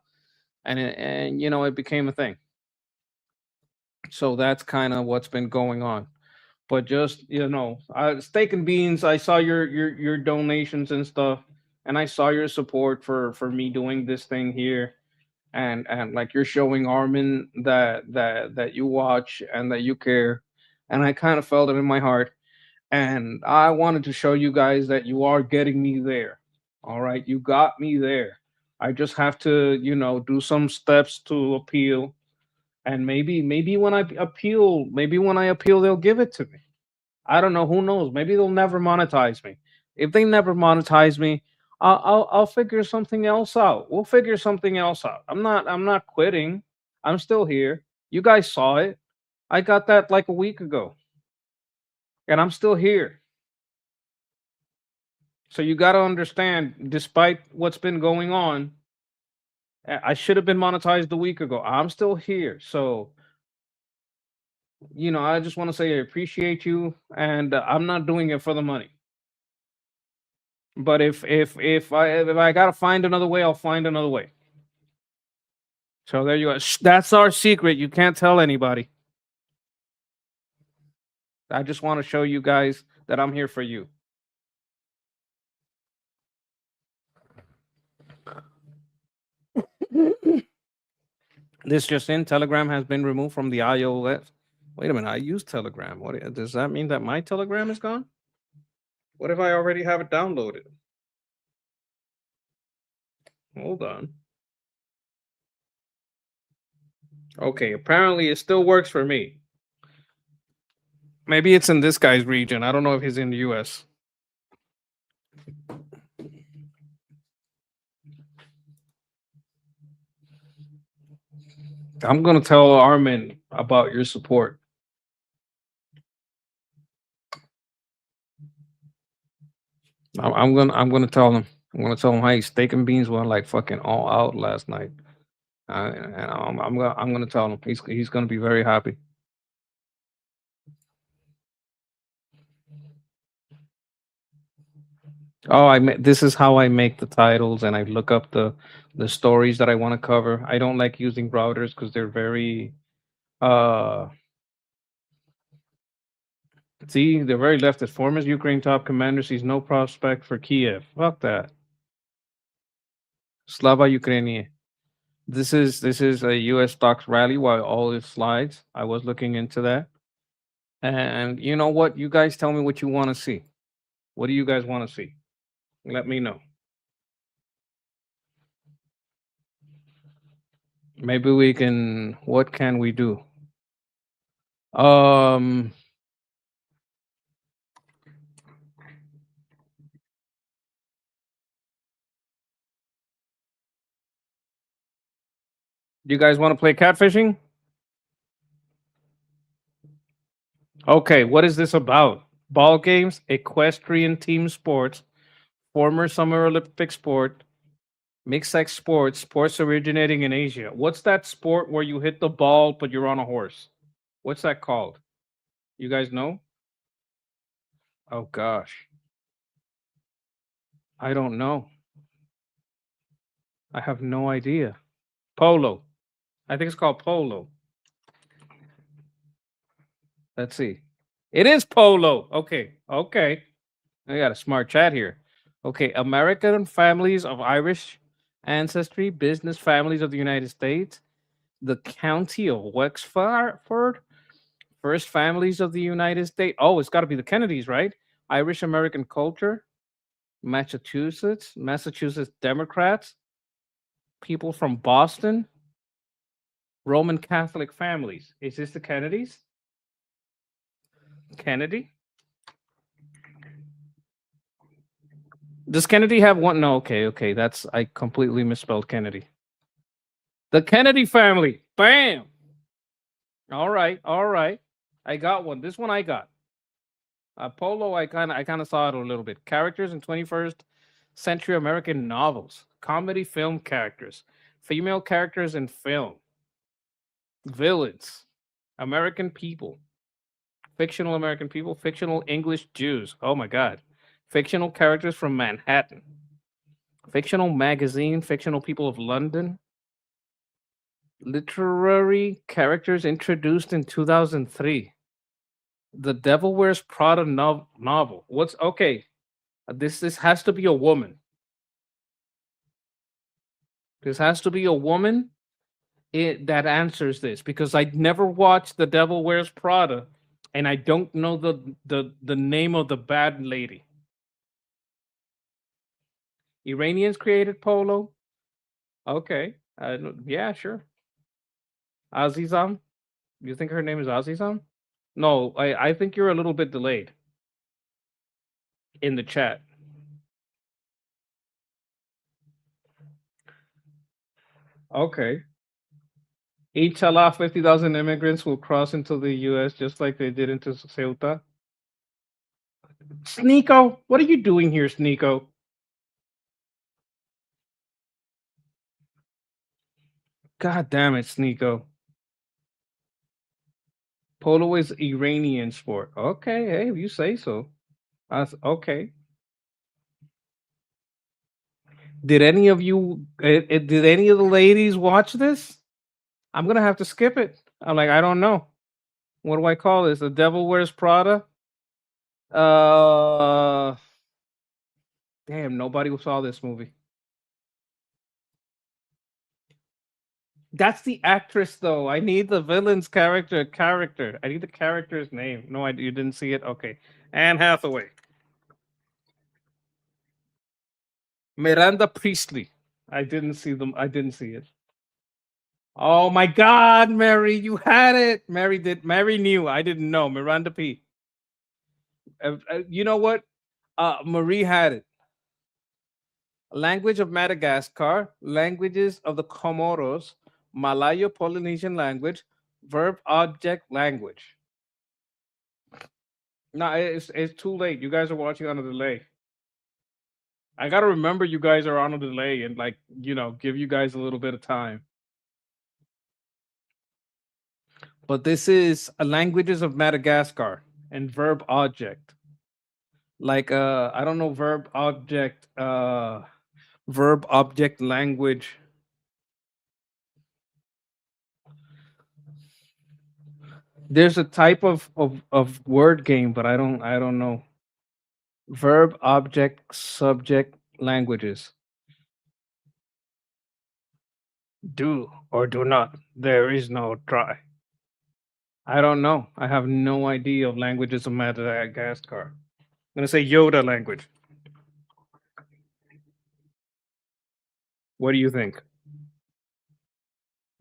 and it became a thing. So that's kind of what's been going on. But just steak and beans. I saw your donations and stuff, and I saw your support for me doing this thing here, and like you're showing Armin that you watch and that you care, and I kind of felt it in my heart, and I wanted to show you guys that you are getting me there. All right, you got me there. I just have to do some steps to appeal, and maybe when I appeal they'll give it to me. I don't know. Who knows? Maybe they'll never monetize me. If they never monetize me, I'll figure something else out. We'll figure something else out. I'm not quitting. I'm still here. You guys saw it. I got that like a week ago, and I'm still here. So you got to understand, despite what's been going on, I should have been monetized a week ago. I'm still here. So I just want to say I appreciate you, and I'm not doing it for the money. But if I gotta find another way, I'll find another way. So there you go. That's our secret. You can't tell anybody. I just want to show you guys that I'm here for you. This just in: Telegram has been removed from the iOS. Wait a minute. I use Telegram. What does that mean? That my Telegram is gone? What if I already have it downloaded? Hold on. Okay, apparently it still works for me. Maybe it's in this guy's region. I don't know if he's in the US. I'm gonna tell Armin about your support. I'm gonna tell him. I'm gonna tell him, hey, steak and beans were like fucking all out last night. And I'm gonna tell him. He's gonna be very happy. Oh, this is how I make the titles, and I look up the stories that I want to cover. I don't like using routers because they're very see, they're very leftist. Former Ukraine top commander sees no prospect for Kiev. Fuck that. Slava Ukraini. This is a U.S. stocks rally while all it slides. I was looking into that, and you know what? You guys tell me what you want to see. What do you guys want to see? Let me know. Maybe we can. What can we do? Um. You guys want to play catfishing? Okay, what is this about? Ball games, equestrian team sports, former Summer Olympic sport, mixed sex sports, sports originating in Asia. What's that sport where you hit the ball but you're on a horse? What's that called? You guys know? Oh gosh. I don't know. I have no idea. Polo. I think it's called polo. Let's see. It is polo. Okay. Okay. I got a smart chat here. Okay. American families of Irish ancestry, business families of the United States, the county of Wexford, first families of the United States. Oh, it's got to be the Kennedys, right? Irish American culture, Massachusetts Democrats, people from Boston, Roman Catholic families. Is this the Kennedys? Kennedy? Does Kennedy have one? No, okay, okay. That's I completely misspelled Kennedy. The Kennedy family. Bam. All right, all right. I got one. This one I got. Polo, I kind of saw it a little bit. Characters in 21st century American novels, comedy film characters, female characters in film, villains, American people, fictional American people, fictional English Jews. Oh my God. Fictional characters from Manhattan, fictional magazine, fictional people of London, literary characters introduced in 2003. The Devil Wears Prada novel. What's okay? This has to be a woman. This has to be a woman that answers this because I never watched The Devil Wears Prada, and I don't know the name of the bad lady. Iranians created polo. Okay, yeah, sure. Azizam, you think her name is Azizam? No, I think you're a little bit delayed in the chat. Okay. Inshallah, 50,000 immigrants will cross into the U.S. just like they did into Ceuta. Sneeko, what are you doing here, Sneeko? God damn it, Sneeko. Polo is Iranian sport. Okay, hey, if you say so. Okay. Did any of you? Did any of the ladies watch this? I'm gonna have to skip it. I'm like, I don't know. What do I call this? The Devil Wears Prada. Damn, nobody saw this movie. That's the actress, though. I need the villain's character. I need the character's name. No, you didn't see it. Okay, Anne Hathaway. Miranda Priestley. I didn't see them. I didn't see it. Oh my God, Mary, you had it. Mary knew. I didn't know. Miranda P. You know what? Marie had it. Language of Madagascar, languages of the Comoros, Malayo-Polynesian language, verb object language. No, it's too late. You guys are watching on a delay. I gotta remember you guys are on a delay and give you guys a little bit of time. But this is languages of Madagascar and verb object. Like I don't know verb object language. There's a type of word game, but I don't know. Verb object subject languages. Do or do not. There is no try. I don't know. I have no idea of languages of Madagascar. I'm gonna say Yoda language. What do you think?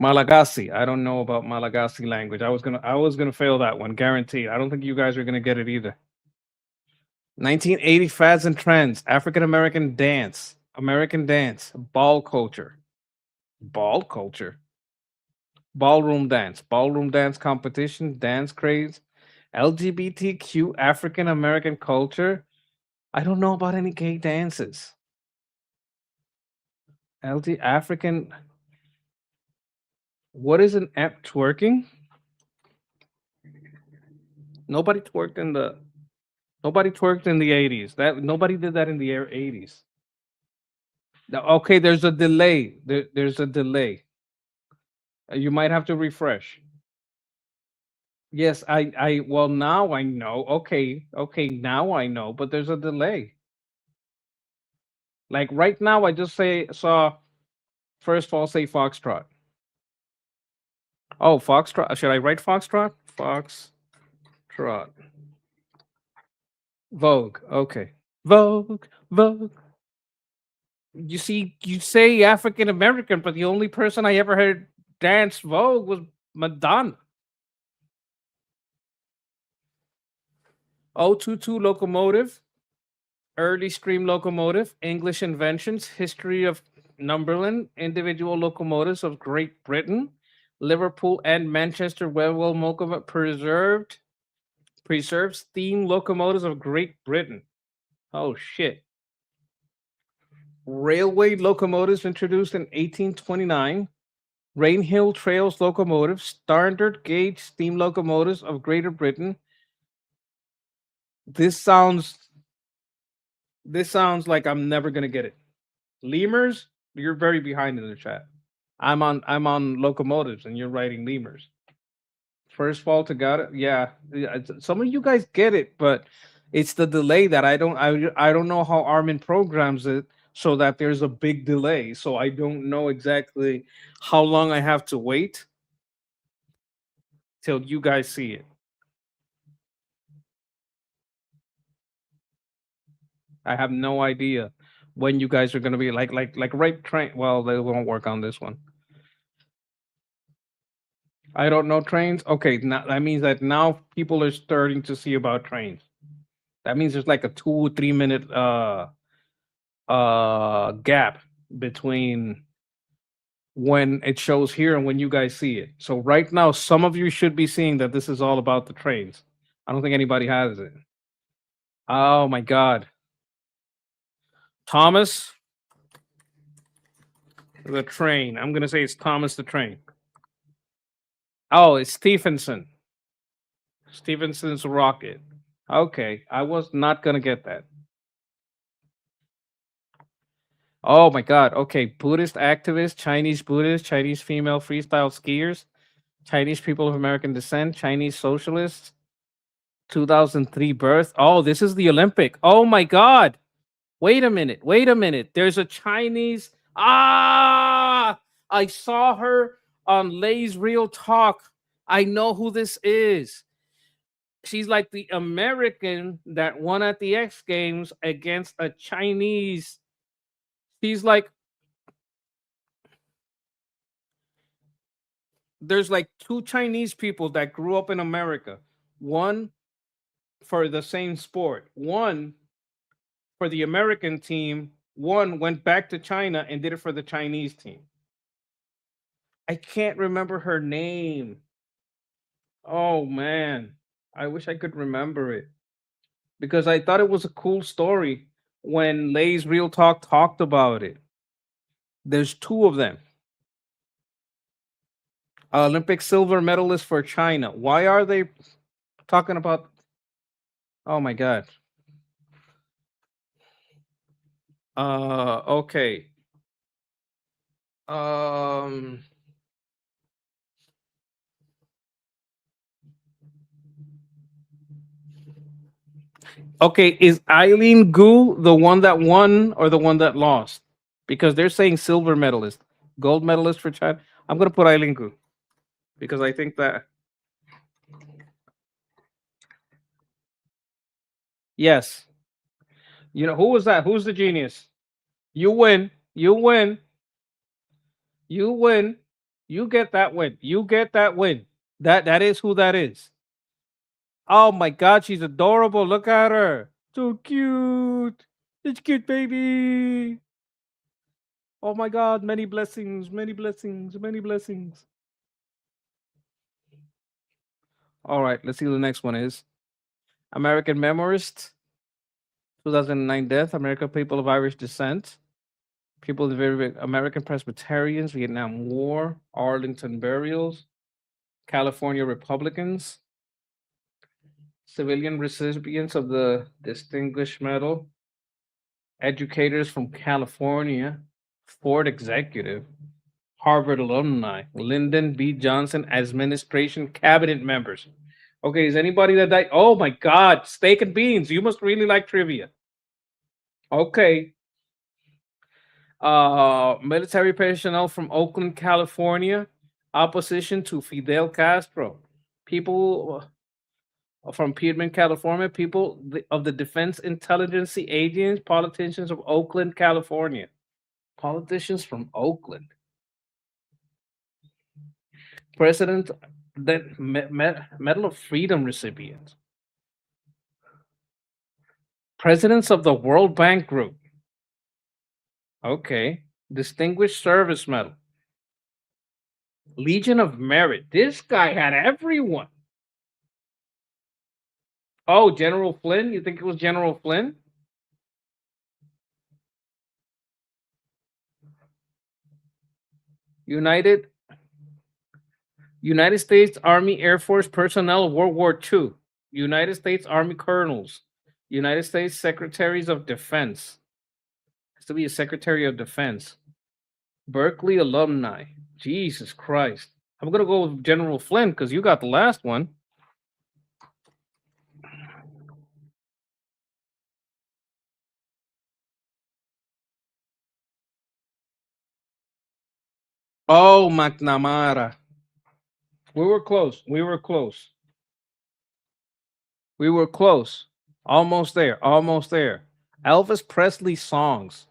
Malagasy. I don't know about Malagasy language. I was gonna fail that one, guaranteed. I don't think you guys are gonna get it either. 1980 fads and trends. African American dance. American dance. Ball culture. Ball culture. Ballroom dance competition, dance craze, LGBTQ African American culture. I don't know about any gay dances. LG African. What is an app twerking? Nobody twerked in the Nobody twerked in the 80s. That nobody did that in the 80s. Okay, there's a delay. There's a delay. You might have to refresh. Yes, well now I know. Okay, okay, now I know, but there's a delay. Like right now I just saw first of all say Foxtrot. Oh, Foxtrot. Should I write Foxtrot? Foxtrot. Vogue. Okay. Vogue. Vogue. You see, you say African American, but the only person I ever heard dance Vogue was Madonna. 022 locomotive, early steam locomotive, English inventions, history of Numberland, individual locomotives of Great Britain, Liverpool and Manchester railway locomotive preserved steam locomotives of Great Britain. Oh shit. Railway locomotives introduced in 1829. Rainhill Trails locomotives, standard gauge steam locomotives of Greater Britain. This sounds like I'm never gonna get it. Lemurs, you're very behind in the chat. I'm on locomotives and you're writing lemurs. First fall to got it. Yeah, some of you guys get it, but it's the delay that I don't know how Armin programs it so that there's a big delay. So I don't know exactly how long I have to wait till you guys see it. I have no idea when you guys are gonna be like right train. Well, they won't work on this one. I don't know trains. Okay, now that means that now people are starting to see about trains. That means there's like a 2 or 3 minute gap between when it shows here and when you guys see it. So right now, some of you should be seeing that this is all about the trains. I don't think anybody has it. Oh my god. Thomas the train. I'm gonna say it's Thomas the train. Oh, it's Stephenson. Stephenson's rocket. Okay, I was not gonna get that. Oh my god. Okay, Buddhist activists, Chinese Buddhists, Chinese female freestyle skiers, Chinese people of American descent, Chinese socialists, 2003 birth. Oh, this is the Olympic. Oh my god. Wait a minute. Wait a minute. There's a Chinese. Ah! I saw her on Lay's Real Talk. I know who this is. She's like the American that won at the X Games against a Chinese. She's like, there's like two Chinese people that grew up in America. One for the same sport. One for the American team. One went back to China and did it for the Chinese team. I can't remember her name. Oh man, I wish I could remember it because I thought it was a cool story when Lay's Real Talk talked about it. There's two of them. Olympic silver medalist for China. Why are they talking about? Oh my god. Okay. Um. Okay, is Eileen Gu the one that won or the one that lost? Because they're saying silver medalist, gold medalist for China. I'm gonna put Eileen Gu because I think that. Yes. You know who was that? Who's the genius? You win. You win. You win. You get that win. You get that win. That is who that is. Oh my god, she's adorable. Look at her. So cute. It's cute, baby. Oh my god, many blessings, many blessings, many blessings. All right, let's see who the next one is. American memoirist, 2009 death, American people of Irish descent, people of the American Presbyterians, Vietnam War, Arlington burials, California Republicans, civilian recipients of the Distinguished Medal, educators from California, Ford executive, Harvard alumni, Lyndon B. Johnson administration cabinet members. Okay, is anybody that died? Oh my God, steak and beans. You must really like trivia. Okay. Military personnel from Oakland, California, opposition to Fidel Castro. People from Piedmont, California, of the Defense Intelligence Agency, politicians of Oakland, California. Politicians from Oakland. President, that Medal of Freedom recipient. Presidents of the World Bank Group. Okay. Distinguished Service Medal. Legion of Merit. This guy had everyone. Oh, General Flynn? You think it was General Flynn? United States Army Air Force personnel of World War II. United States Army colonels. United States Secretaries of Defense. Has to be a Secretary of Defense. Berkeley alumni. Jesus Christ. I'm going to go with General Flynn because you got the last one. Oh, McNamara. We were close. We were close. We were close. Almost there. Almost there. Elvis Presley songs.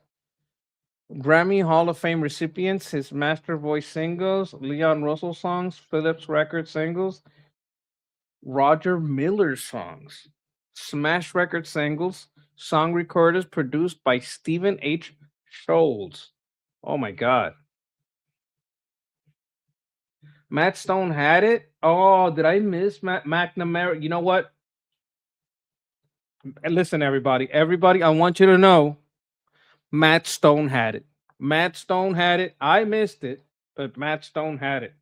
Grammy Hall of Fame recipients, his master voice singles, Leon Russell songs, Phillips record singles, Roger Miller songs, Smash record singles, song recorders produced by Stephen H. Scholes. Oh my God. Matt Stone had it. Oh, did I miss McNamara? You know what? Listen, everybody. Everybody, I want you to know Matt Stone had it. Matt Stone had it. I missed it, but Matt Stone had it.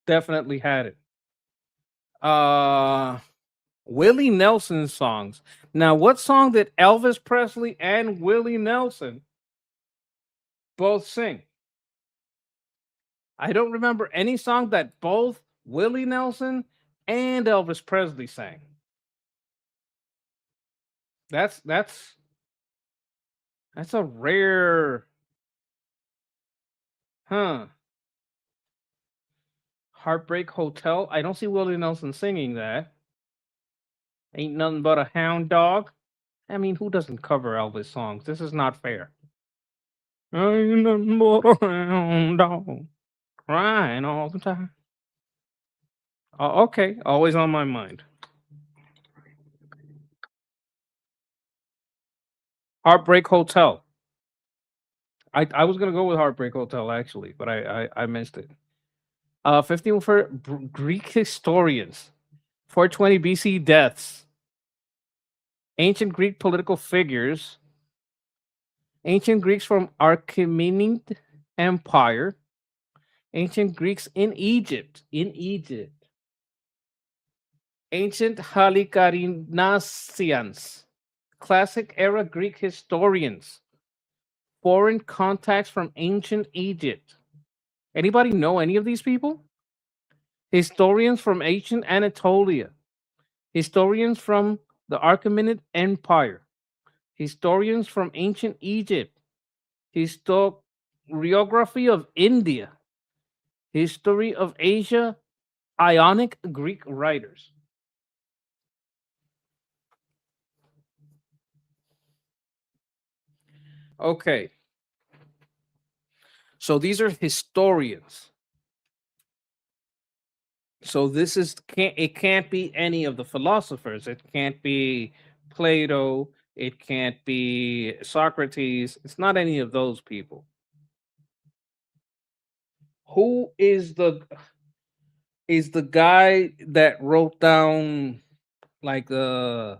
Definitely had it. Willie Nelson songs. Now, what song did Elvis Presley and Willie Nelson both sing? I don't remember any song that both Willie Nelson and Elvis Presley sang. That's a rare, huh? Heartbreak Hotel. I don't see Willie Nelson singing that. Ain't nothing but a hound dog. I mean, who doesn't cover Elvis songs? This is not fair. Ain't nothing but a hound dog crying all the time. Okay, always on my mind. Heartbreak Hotel. I was gonna go with Heartbreak Hotel actually, but I missed it. 15 for Greek historians. 420 BC deaths. Ancient Greek political figures. Ancient Greeks from Achaemenid Empire. Ancient Greeks in Egypt. Ancient Halicarnassians. Classic era Greek historians. Foreign contacts from ancient Egypt. Anybody know any of these people? Historians from ancient Anatolia. Historians from the Achaemenid Empire. Historians from ancient Egypt. Historiography of India. History of Asia. Ionic Greek writers. Okay. So these are historians. So this is it can't be any of the philosophers. It can't be Plato. It can't be Socrates. It's not any of those people. Who is the is the guy that wrote down like the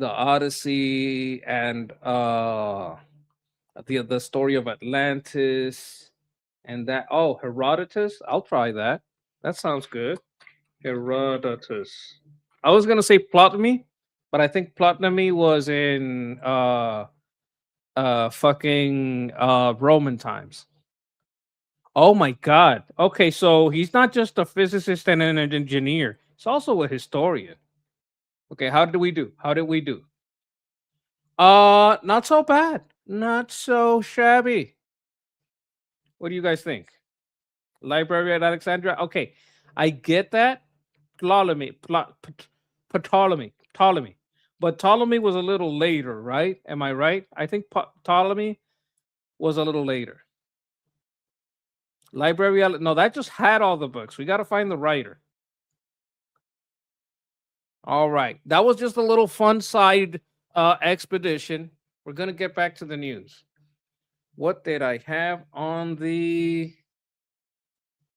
Odyssey and the story of Atlantis and that. Oh, Herodotus. I'll try that. That sounds good. Herodotus. I was gonna say Ptolemy, but I think Ptolemy was in fucking Roman times. Oh my god. Okay, so he's not just a physicist and an engineer. He's also a historian. Okay, how did we do? How did we do? Not so bad. Not so shabby. What do you guys think? Library at Alexandria. Okay, I get that. Ptolemy. But Ptolemy was a little later, right? Am I right? I think Ptolemy was a little later. Library. No, that just had all the books. We got to find the writer. All right. That was just a little fun side expedition. We're going to get back to the news. What did I have on the...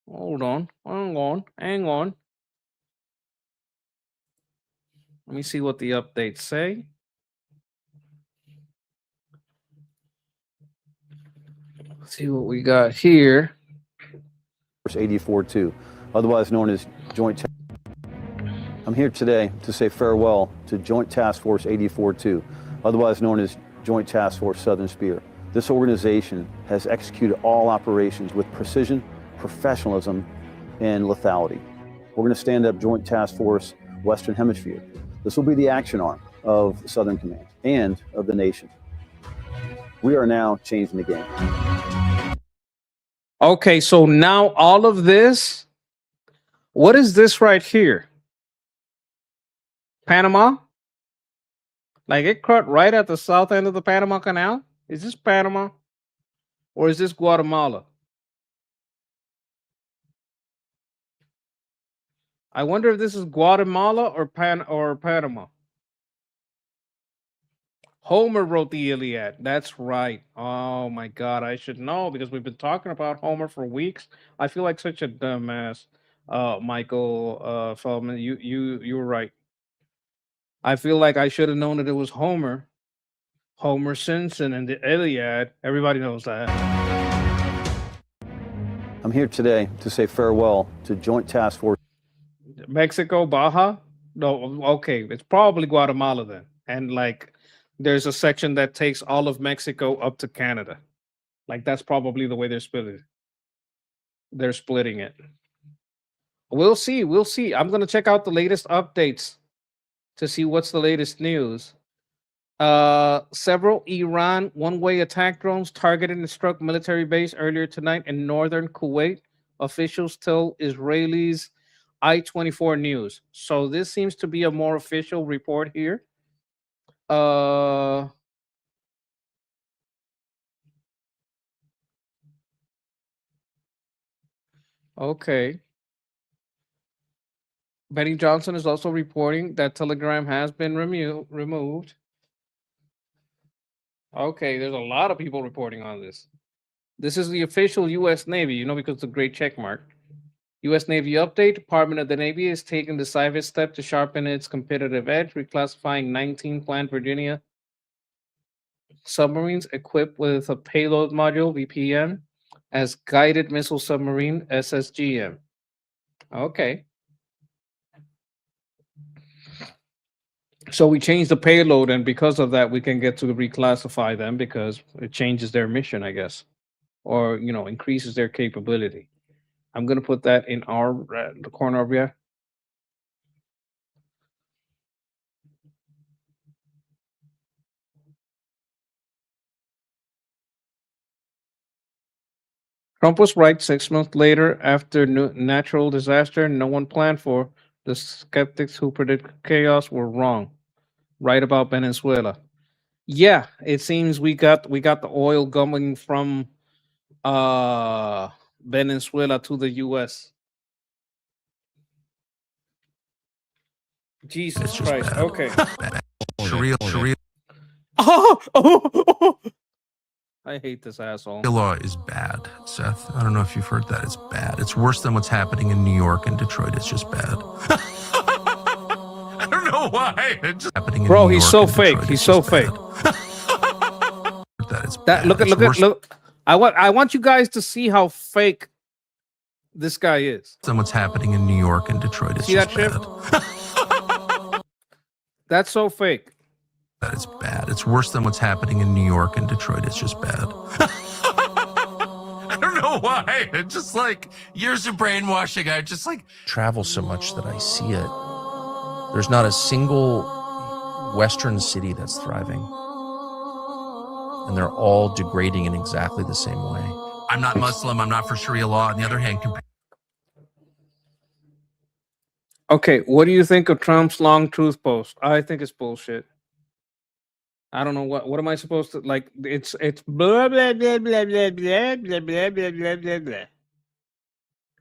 Hold on. Hang on. Let me see what the updates say. Let's see what we got here. 84-2, otherwise known as Joint. I'm here today to say farewell to Joint Task Force 84-2, otherwise known as Joint Task Force Southern Spear. This organization has executed all operations with precision, professionalism, and lethality. We're going to stand up Joint Task Force Western Hemisphere. This will be the action arm of Southern Command and of the nation. We are now changing the game. Okay, so now all of this, what is this right here? Panama? Like it cut right at the south end of the Panama Canal? Is this Panama? Or is this Guatemala? I wonder if this is Guatemala or Panama. Homer wrote the Iliad. That's right. Oh my God, I should know because we've been talking about Homer for weeks. I feel like such a dumbass, Michael Feldman. You were right. I feel like I should have known that it was Homer Simpson, and the Iliad. Everybody knows that. I'm here today to say farewell to Joint Task Force. Mexico, Baja? No, okay. It's probably Guatemala then. And like there's a section that takes all of Mexico up to Canada. Like that's probably the way they're splitting it. They're splitting it. We'll see. I'm gonna check out the latest updates to see what's the latest news. Several Iran one-way attack drones targeted and struck military base earlier tonight in northern Kuwait. Officials tell Israelis I-24 News. So this seems to be a more official report here. Okay. Benny Johnson is also reporting that Telegram has been removed. Okay, there's a lot of people reporting on this. This is the official U.S. Navy, because the great check mark. U.S. Navy update. Department of the Navy is taking decisive step to sharpen its competitive edge, reclassifying 19 planned Virginia submarines equipped with a payload module, VPM, as guided missile submarine, SSGM. Okay. So we changed the payload, and because of that, we can get to reclassify them because it changes their mission, I guess, or increases their capability. I'm gonna put that in our the corner over here. Trump was right 6 months later after natural disaster no one planned for. The skeptics who predicted chaos were wrong. Right about Venezuela. Yeah, it seems we got the oil coming from Venezuela to the US. Jesus Christ. Okay. I hate this asshole. The law is bad, Seth. I don't know if you've heard that. It's bad. It's worse than what's happening in New York and Detroit. It's just bad. I don't know why. It's just happening in Bro, New he's York so and fake. Detroit. He's It's so just fake. bad. That it's bad. Look It's worse look. I want you guys to see how fake this guy is. than what's happening in New York and Detroit. It's See that just shit? bad. That's so fake. That it's bad. It's worse than what's happening in New York and Detroit. It's just bad. I don't know why. It's just like years of brainwashing. I just like travel so much that I see it. There's not a single Western city that's thriving. And they're all degrading in exactly the same way. I'm not Muslim. I'm not for Sharia law. On the other hand, Okay, what do you think of Trump's long truth post? I think it's bullshit. I don't know what am I supposed to like. It's blah blah blah blah blah blah blah blah blah blah blah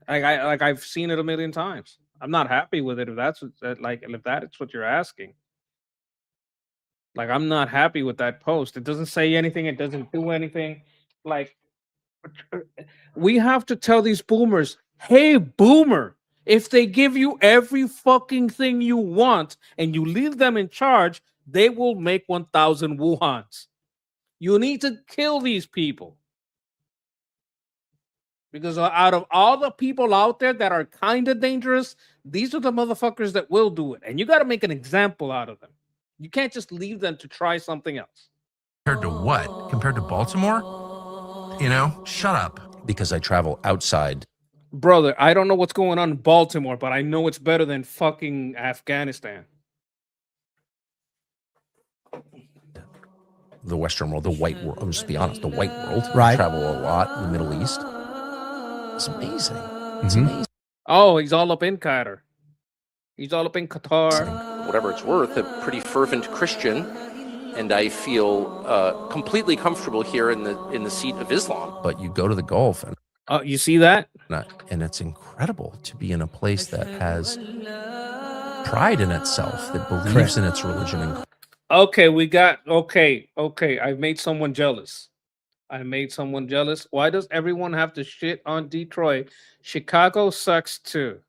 blah. I've seen it a million times. I'm not happy with it if that's if that's what you're asking. Like I'm not happy with that post. It doesn't say anything. It doesn't do anything. Like we have to tell these boomers, hey boomer, if they give you every fucking thing you want and you leave them in charge, they will make 1,000 Wuhans. You need to kill these people. Because out of all the people out there that are kind of dangerous, these are the motherfuckers that will do it. And you got to make an example out of them. You can't just leave them to try something else. compared to what? Compared to Baltimore? You know, shut up. Because I travel outside. Brother, I don't know what's going on in Baltimore, but I know it's better than fucking Afghanistan. The Western world, the white world. I'm just be honest, the white world. Right. I travel a lot in the Middle East. It's amazing. It's amazing. Oh, he's all up in Qatar. He's all up in Qatar. Whatever it's worth, a pretty fervent Christian, and I feel completely comfortable here in the seat of Islam. But you go to the Gulf, and you see that? And it's incredible to be in a place that has pride in itself, that believes in its religion. And Okay, okay. I've made someone jealous. Why does everyone have to shit on Detroit? Chicago sucks too.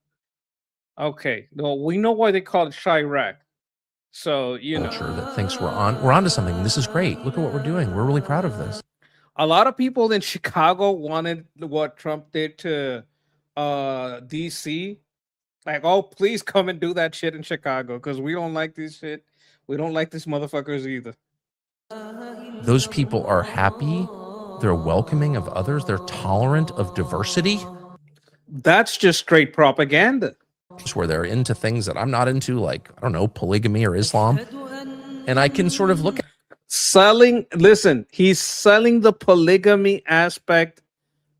Okay, well, we know why they call it Chirac. So, you know. culture that thinks we're onto something. This is great. Look at what we're doing. We're really proud of this. A lot of people in Chicago wanted what Trump did to DC. Like, oh, please come and do that shit in Chicago because we don't like this shit. We don't like these motherfuckers either. Those people are happy. They're welcoming of others. They're tolerant of diversity. That's just straight propaganda. Where they're into things that I'm not into, like, I don't know, polygamy or Islam. And I can sort of look at he's selling the polygamy aspect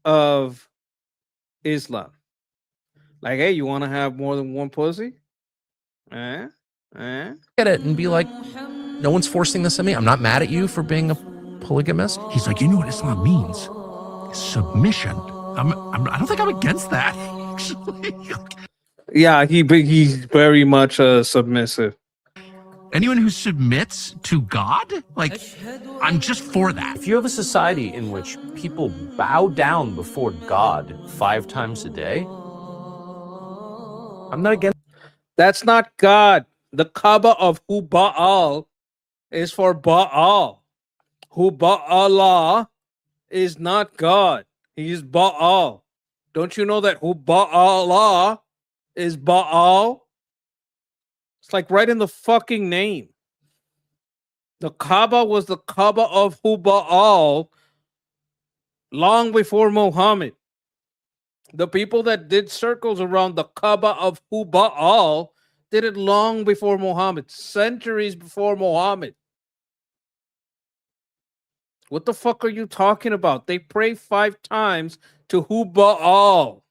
of Islam. Like, hey, you want to have more than one pussy? at it and be like, no one's forcing this on me. I'm not mad at you for being a polygamist. He's like, you know what Islam means? Submission. I don't think I'm against that, actually. Yeah, he's very much submissive. Anyone who submits to God, like, I'm just for that. If you have a society in which people bow down before God 5 times a day, I'm not against. That's not God. The Kaaba of Huba'al is for Baal. Huba'Allah is not God. He is Baal. Don't you know that Huba'Allah is Baal? It's like right in the fucking name. The Kaaba was the Kaaba of Huba'al long before Muhammad. The people that did circles around the Kaaba of Huba'al did it long before Muhammad, centuries before Muhammad. What the fuck are you talking about? They pray 5 times to Huba'al.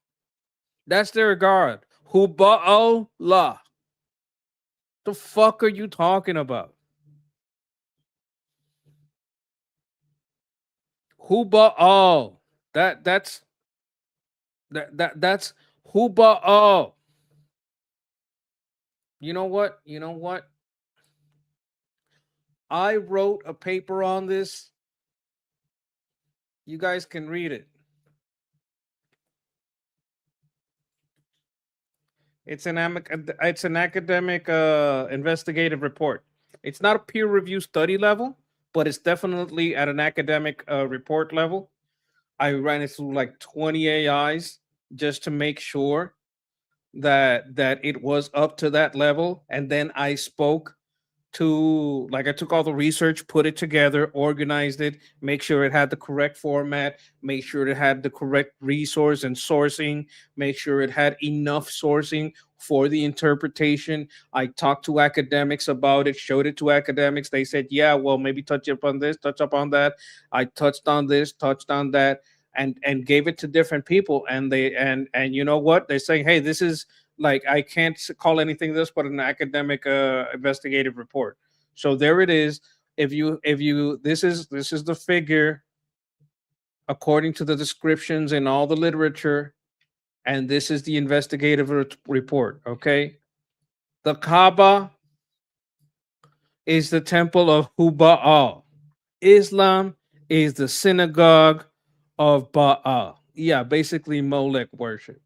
That's their God. Huba'Allah. The fuck are you talking about? Huba'al. That's Huba'al. You know what? I wrote a paper on this You guys can read it. It's an academic investigative report. It's not a peer review study level, but it's definitely at an academic report level. I ran it through like 20 AIs just to make sure that it was up to that level, and then I spoke to, like, I took all the research, put it together, organized it, make sure it had the correct format, make sure it had the correct resource and sourcing, make sure it had enough sourcing for the interpretation. I talked to academics about it, showed it to academics. They said, yeah, well, maybe touch up on this, touch up on that. I touched on this, touched on that, and gave it to different people. And and you know what? They're saying, hey, this is, like, I can't call anything this but an academic investigative report. So there it is. If you this is the figure according to the descriptions in all the literature, and this is the investigative report. Okay, the Kaaba is the temple of Hubal. Islam is the synagogue of Baal. Yeah, basically Molech worship.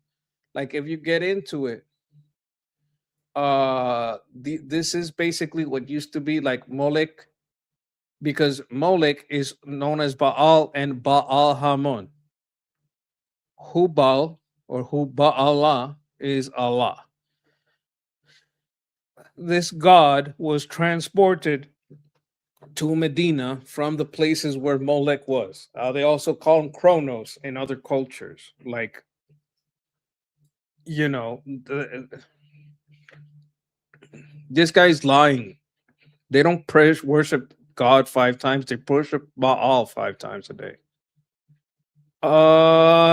Like, if you get into it, this is basically what used to be like Molech, because Molech is known as Baal and Baal Hamon. Hubal or Huba'Allah is Allah. This god was transported to Medina from the places where Molech was. They also call him Kronos in other cultures. Like, this guy's lying. They don't worship God 5 times. They worship Baal 5 times a day.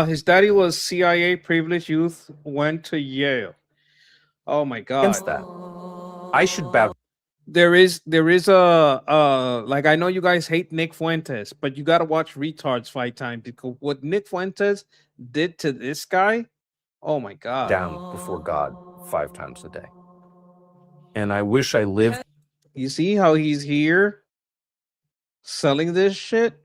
His daddy was CIA privileged youth, went to Yale. Oh my God. Against that, I should bow. There is a like, I know you guys hate Nick Fuentes, but you got to watch Retards Fight Time, because what Nick Fuentes did to this guy, oh my God. Down before God 5 times a day. And I wish I lived. You see how he's here selling this shit?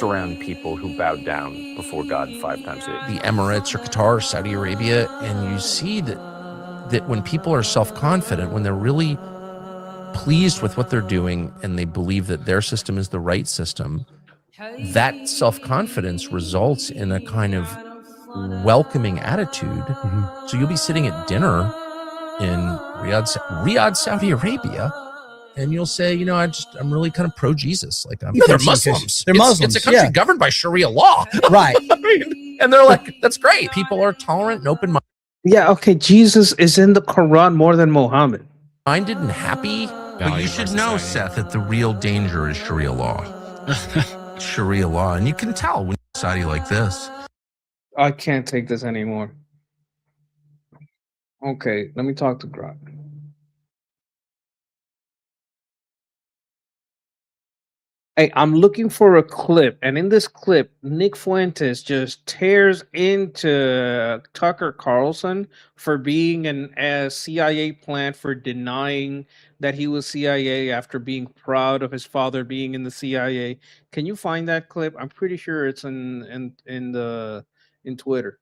Around people who bowed down before God 5 times a day. The Emirates or Qatar or Saudi Arabia, and you see that when people are self-confident, when they're really pleased with what they're doing and they believe that their system is the right system, that self-confidence results in a kind of welcoming attitude. So you'll be sitting at dinner in Riyadh, Saudi Arabia, and you'll say, I'm really kind of pro-Jesus. Like, they're Muslims. They're Muslims. It's a country governed by Sharia law. Right. And they're like, that's great. People are tolerant and open-minded. Yeah, okay, Jesus is in the Quran more than Muhammad. Minded and happy. But you should know, Seth, that the real danger is Sharia law. Sharia law. And you can tell when you're society like this. I can't take this anymore. Okay, let me talk to Grok. Hey, I'm looking for a clip, and in this clip, Nick Fuentes just tears into Tucker Carlson for being a CIA plant, for denying that he was CIA after being proud of his father being in the CIA. Can you find that clip? I'm pretty sure it's in Twitter.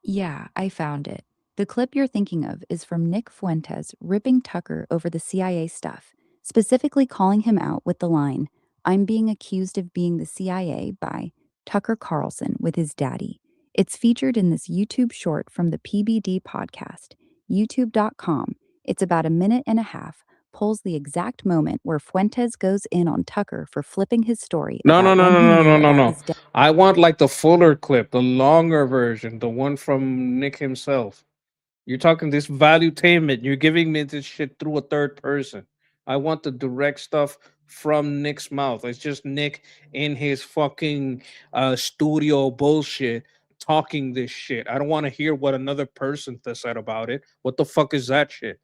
Yeah, I found it. The clip you're thinking of is from Nick Fuentes ripping Tucker over the CIA stuff, specifically calling him out with the line, "I'm being accused of being the CIA" by Tucker Carlson with his daddy. It's featured in this YouTube short from the PBD podcast, youtube.com. It's about a minute and a half, pulls the exact moment where Fuentes goes in on Tucker for flipping his story. No. No. I want like the fuller clip, the longer version, the one from Nick himself. You're talking this valuetainment. You're giving me this shit through a third person. I want the direct stuff from Nick's mouth. It's just Nick in his fucking studio bullshit talking this shit. I don't want to hear what another person said about it. What the fuck is that shit?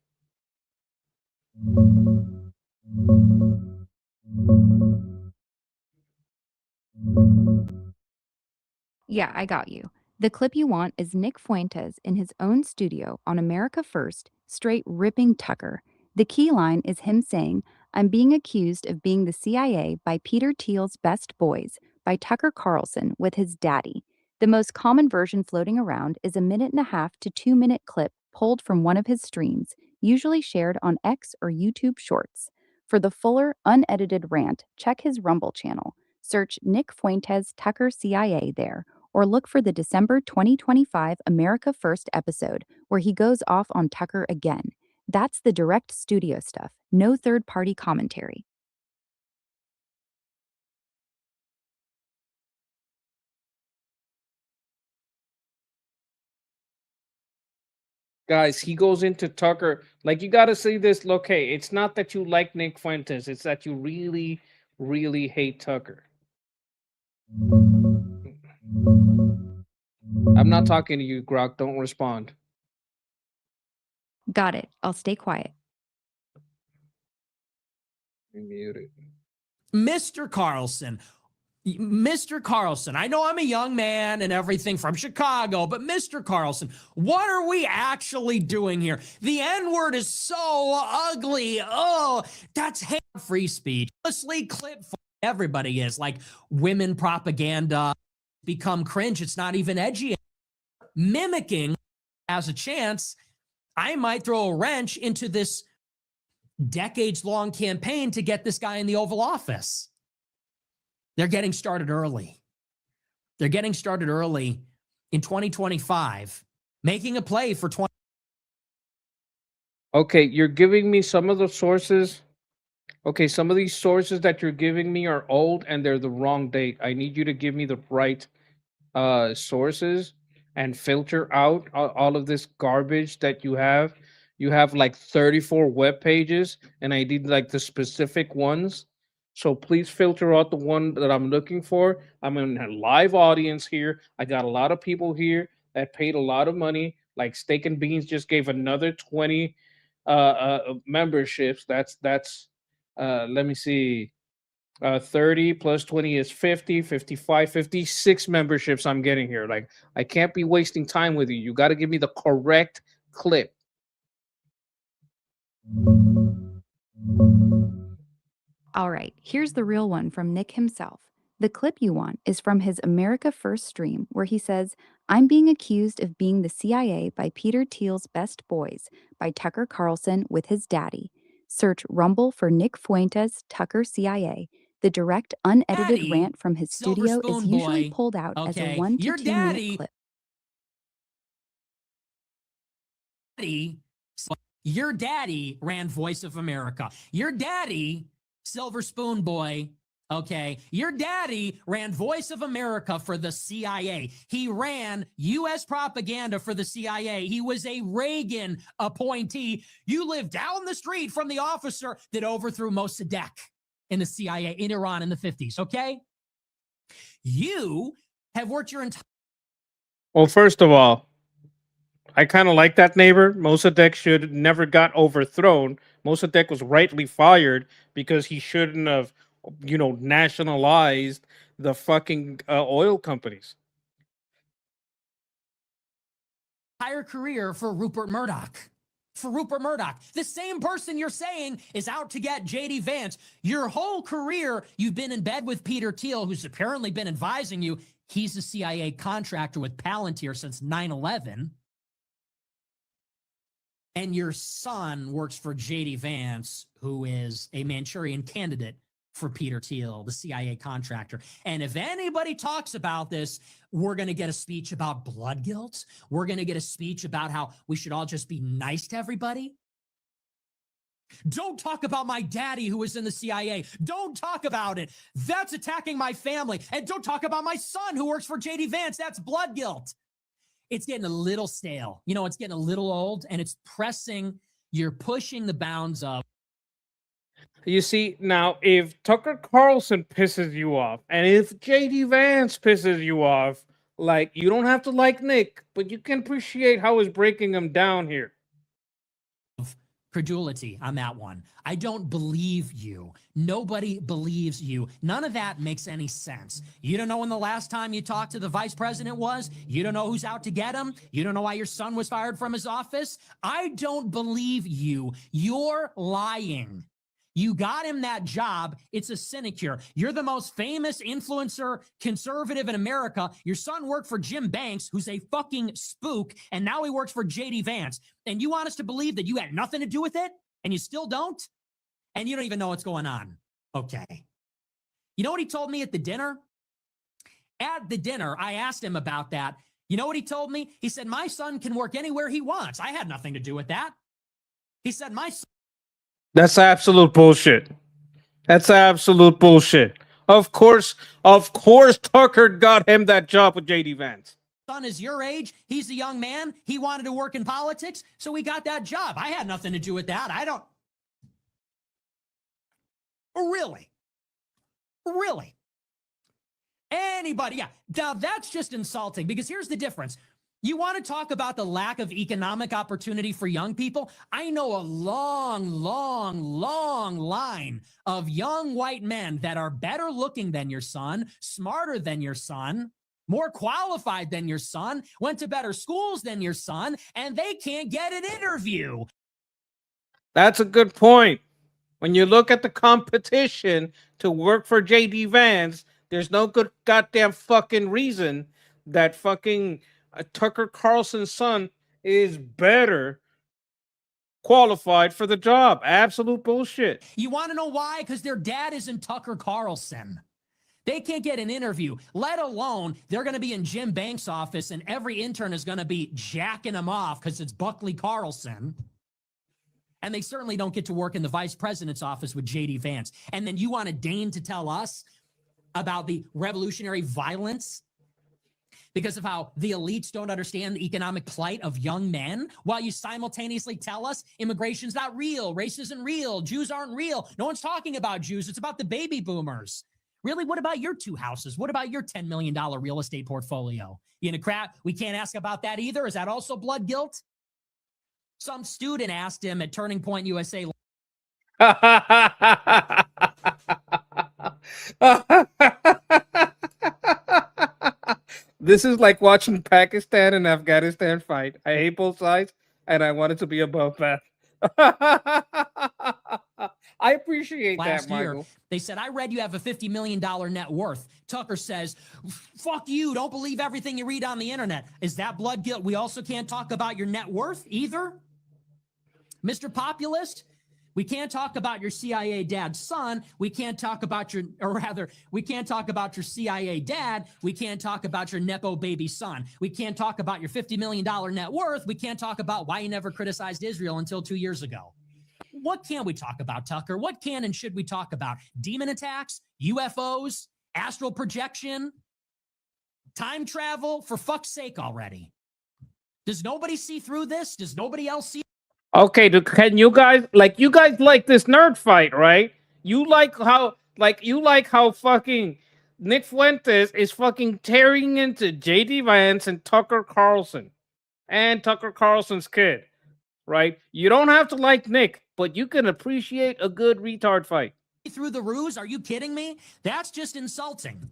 Yeah, I got you. The clip you want is Nick Fuentes in his own studio on America First, straight ripping Tucker. The key line is him saying, I'm being accused of being the CIA by Peter Thiel's Best Boys by Tucker Carlson with his daddy. The most common version floating around is a 1.5 to 2 minute clip pulled from one of his streams, usually shared on X or YouTube Shorts. For the fuller, unedited rant, check his Rumble channel. Search Nick Fuentes Tucker CIA there, or look for the December 2025 America First episode where he goes off on Tucker again. That's the direct studio stuff, no third-party commentary. Guys, he goes into Tucker. Like, you got to see this. Okay, it's not that you like Nick Fuentes, it's that you really, really hate Tucker. I'm not talking to you, Grok. Don't respond. Got it. I'll stay quiet. Muted. Mr. Carlson, I know I'm a young man and everything from Chicago, but Mr. Carlson, what are we actually doing here? The N-word is so ugly. Oh, that's hate free speech. Honestly, clip everybody is like women propaganda become cringe. It's not even edgy. Mimicking has a chance. I might throw a wrench into this decades-long campaign to get this guy in the Oval Office. They're getting started early. They're getting started early in 2025, making a play for 20. Okay, you're giving me some of the sources. Okay, some of these sources that you're giving me are old and they're the wrong date. I need you to give me the right sources and filter out all of this garbage that you have. You have like 34 web pages, and I need like the specific ones. So please filter out the one that I'm looking for. I'm in a live audience here. I got a lot of people here that paid a lot of money. Like Steak and Beans just gave another 20 memberships. That's let me see. 30 plus 20 is 50, 55, 56 memberships I'm getting here. Like, I can't be wasting time with you. You got to give me the correct clip. All right, here's the real one from Nick himself. The clip you want is from his America First stream where he says, I'm being accused of being the CIA by Peter Thiel's Best Boys by Tucker Carlson with his daddy. Search Rumble for Nick Fuentes Tucker CIA. The direct, unedited Daddy, rant from his Silver studio is Spoon usually Boy. pulled out as a Okay, 1 to your 2 minute daddy- clip. Your daddy ran Voice of America. Your daddy, Silver Spoon Boy, okay, your daddy ran Voice of America for the CIA. He ran U.S. propaganda for the CIA. He was a Reagan appointee. You live down the street from the officer that overthrew Mossadegh in the CIA in Iran in the 50s, okay? You have worked your entire... Well, first of all, I kind of like that neighbor. Mossadegh should never got overthrown. Mossadegh was rightly fired because he shouldn't have, nationalized the fucking oil companies. Entire career for Rupert Murdoch. For Rupert Murdoch, the same person you're saying is out to get JD Vance. Your whole career, you've been in bed with Peter Thiel, who's apparently been advising you. He's a CIA contractor with Palantir since 9/11. And your son works for JD Vance, who is a Manchurian candidate for Peter Thiel, the CIA contractor. And if anybody talks about this, we're going to get a speech about blood guilt. We're going to get a speech about how we should all just be nice to everybody. Don't talk about my daddy who was in the CIA. Don't talk about it. That's attacking my family. And don't talk about my son who works for JD Vance. That's blood guilt. It's getting a little stale. It's getting a little old, and it's you're pushing the bounds of. You see, now, if Tucker Carlson pisses you off, and if JD Vance pisses you off, like, you don't have to like Nick, but you can appreciate how he's breaking him down here. credulity on that one. I don't believe you. Nobody believes you. None of that makes any sense. You don't know when the last time you talked to the vice president was. You don't know who's out to get him. You don't know why your son was fired from his office. I don't believe you. You're lying. You got him that job. It's a sinecure. You're the most famous influencer conservative in America. Your son worked for Jim Banks, who's a fucking spook, and now he works for JD Vance. And you want us to believe that you had nothing to do with it? And you still don't? And you don't even know what's going on. Okay. You know what he told me at the dinner? At the dinner, I asked him about that. You know what he told me? He said, my son can work anywhere he wants. I had nothing to do with that. He said, my son. That's absolute bullshit. That's absolute bullshit. Of course, Tucker got him that job with JD Vance. Son is your age. He's a young man. He wanted to work in politics, so he got that job. I had nothing to do with that. I don't. Really? Really? Anybody? Yeah. Now that's just insulting because here's the difference. You want to talk about the lack of economic opportunity for young people? I know a long line of young white men that are better looking than your son, smarter than your son, more qualified than your son, went to better schools than your son, and they can't get an interview. That's a good point. When you look at the competition to work for JD Vance, there's no good goddamn fucking reason that fucking Tucker Carlson's son is better qualified for the job. Absolute bullshit. You want to know why? Because their dad isn't Tucker Carlson. They can't get an interview, let alone they're going to be in Jim Banks' office and every intern is going to be jacking them off because it's Buckley Carlson. And they certainly don't get to work in the vice president's office with JD Vance. And then you want to deign to tell us about the revolutionary violence because of how the elites don't understand the economic plight of young men, while you simultaneously tell us immigration's not real, race isn't real, Jews aren't real. No one's talking about Jews. It's about the baby boomers. Really, what about your 2 houses? What about your $10 million real estate portfolio? You in a crap? We can't ask about that either. Is that also blood guilt? Some student asked him at Turning Point USA. This is like watching Pakistan and Afghanistan fight. I hate both sides, and I want it to be above that. I appreciate Last that, year, Michael. they said, I read you have a $50 million net worth. Tucker says, fuck you. Don't believe everything you read on the internet. Is that blood guilt? We also can't talk about your net worth either. Mr. Populist, we can't talk about your CIA dad's son. We can't talk about your, or rather, we can't talk about your CIA dad. We can't talk about your Nepo baby son. We can't talk about your $50 million net worth. We can't talk about why you never criticized Israel until 2 years ago. What can we talk about, Tucker? What can and should we talk about? Demon attacks, UFOs, astral projection, time travel? For fuck's sake already. Does nobody see through this? Does nobody else see? Okay, can you guys like this nerd fight, right? You like how fucking Nick Fuentes is fucking tearing into JD Vance and Tucker Carlson and Tucker Carlson's kid, right? You don't have to like Nick, but you can appreciate a good retard fight. Through the ruse? Are you kidding me? That's just insulting.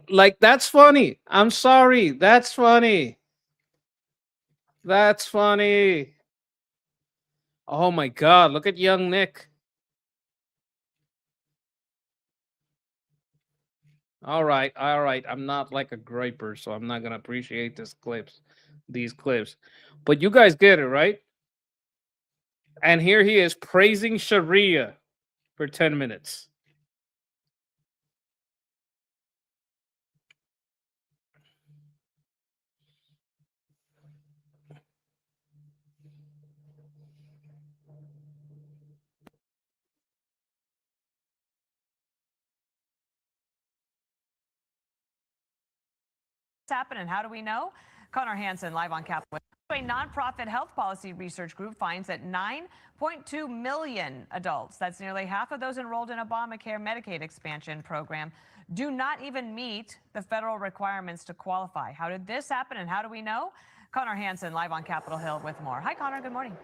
Like, that's funny. I'm sorry. That's funny. That's funny. Oh my God. Look at young Nick. All right. All right. I'm not like a griper, so I'm not going to appreciate these clips. But you guys get it, right? And here he is praising Sharia for 10 minutes. Happening? How do we know? Connor Hansen live on Capitol. A nonprofit health policy research group finds that 9.2 million adults, that's nearly half of those enrolled in Obamacare Medicaid expansion program, do not even meet the federal requirements to qualify. How did this happen and how do we know? Connor Hansen live on Capitol Hill with more. Hi, Connor. Good morning.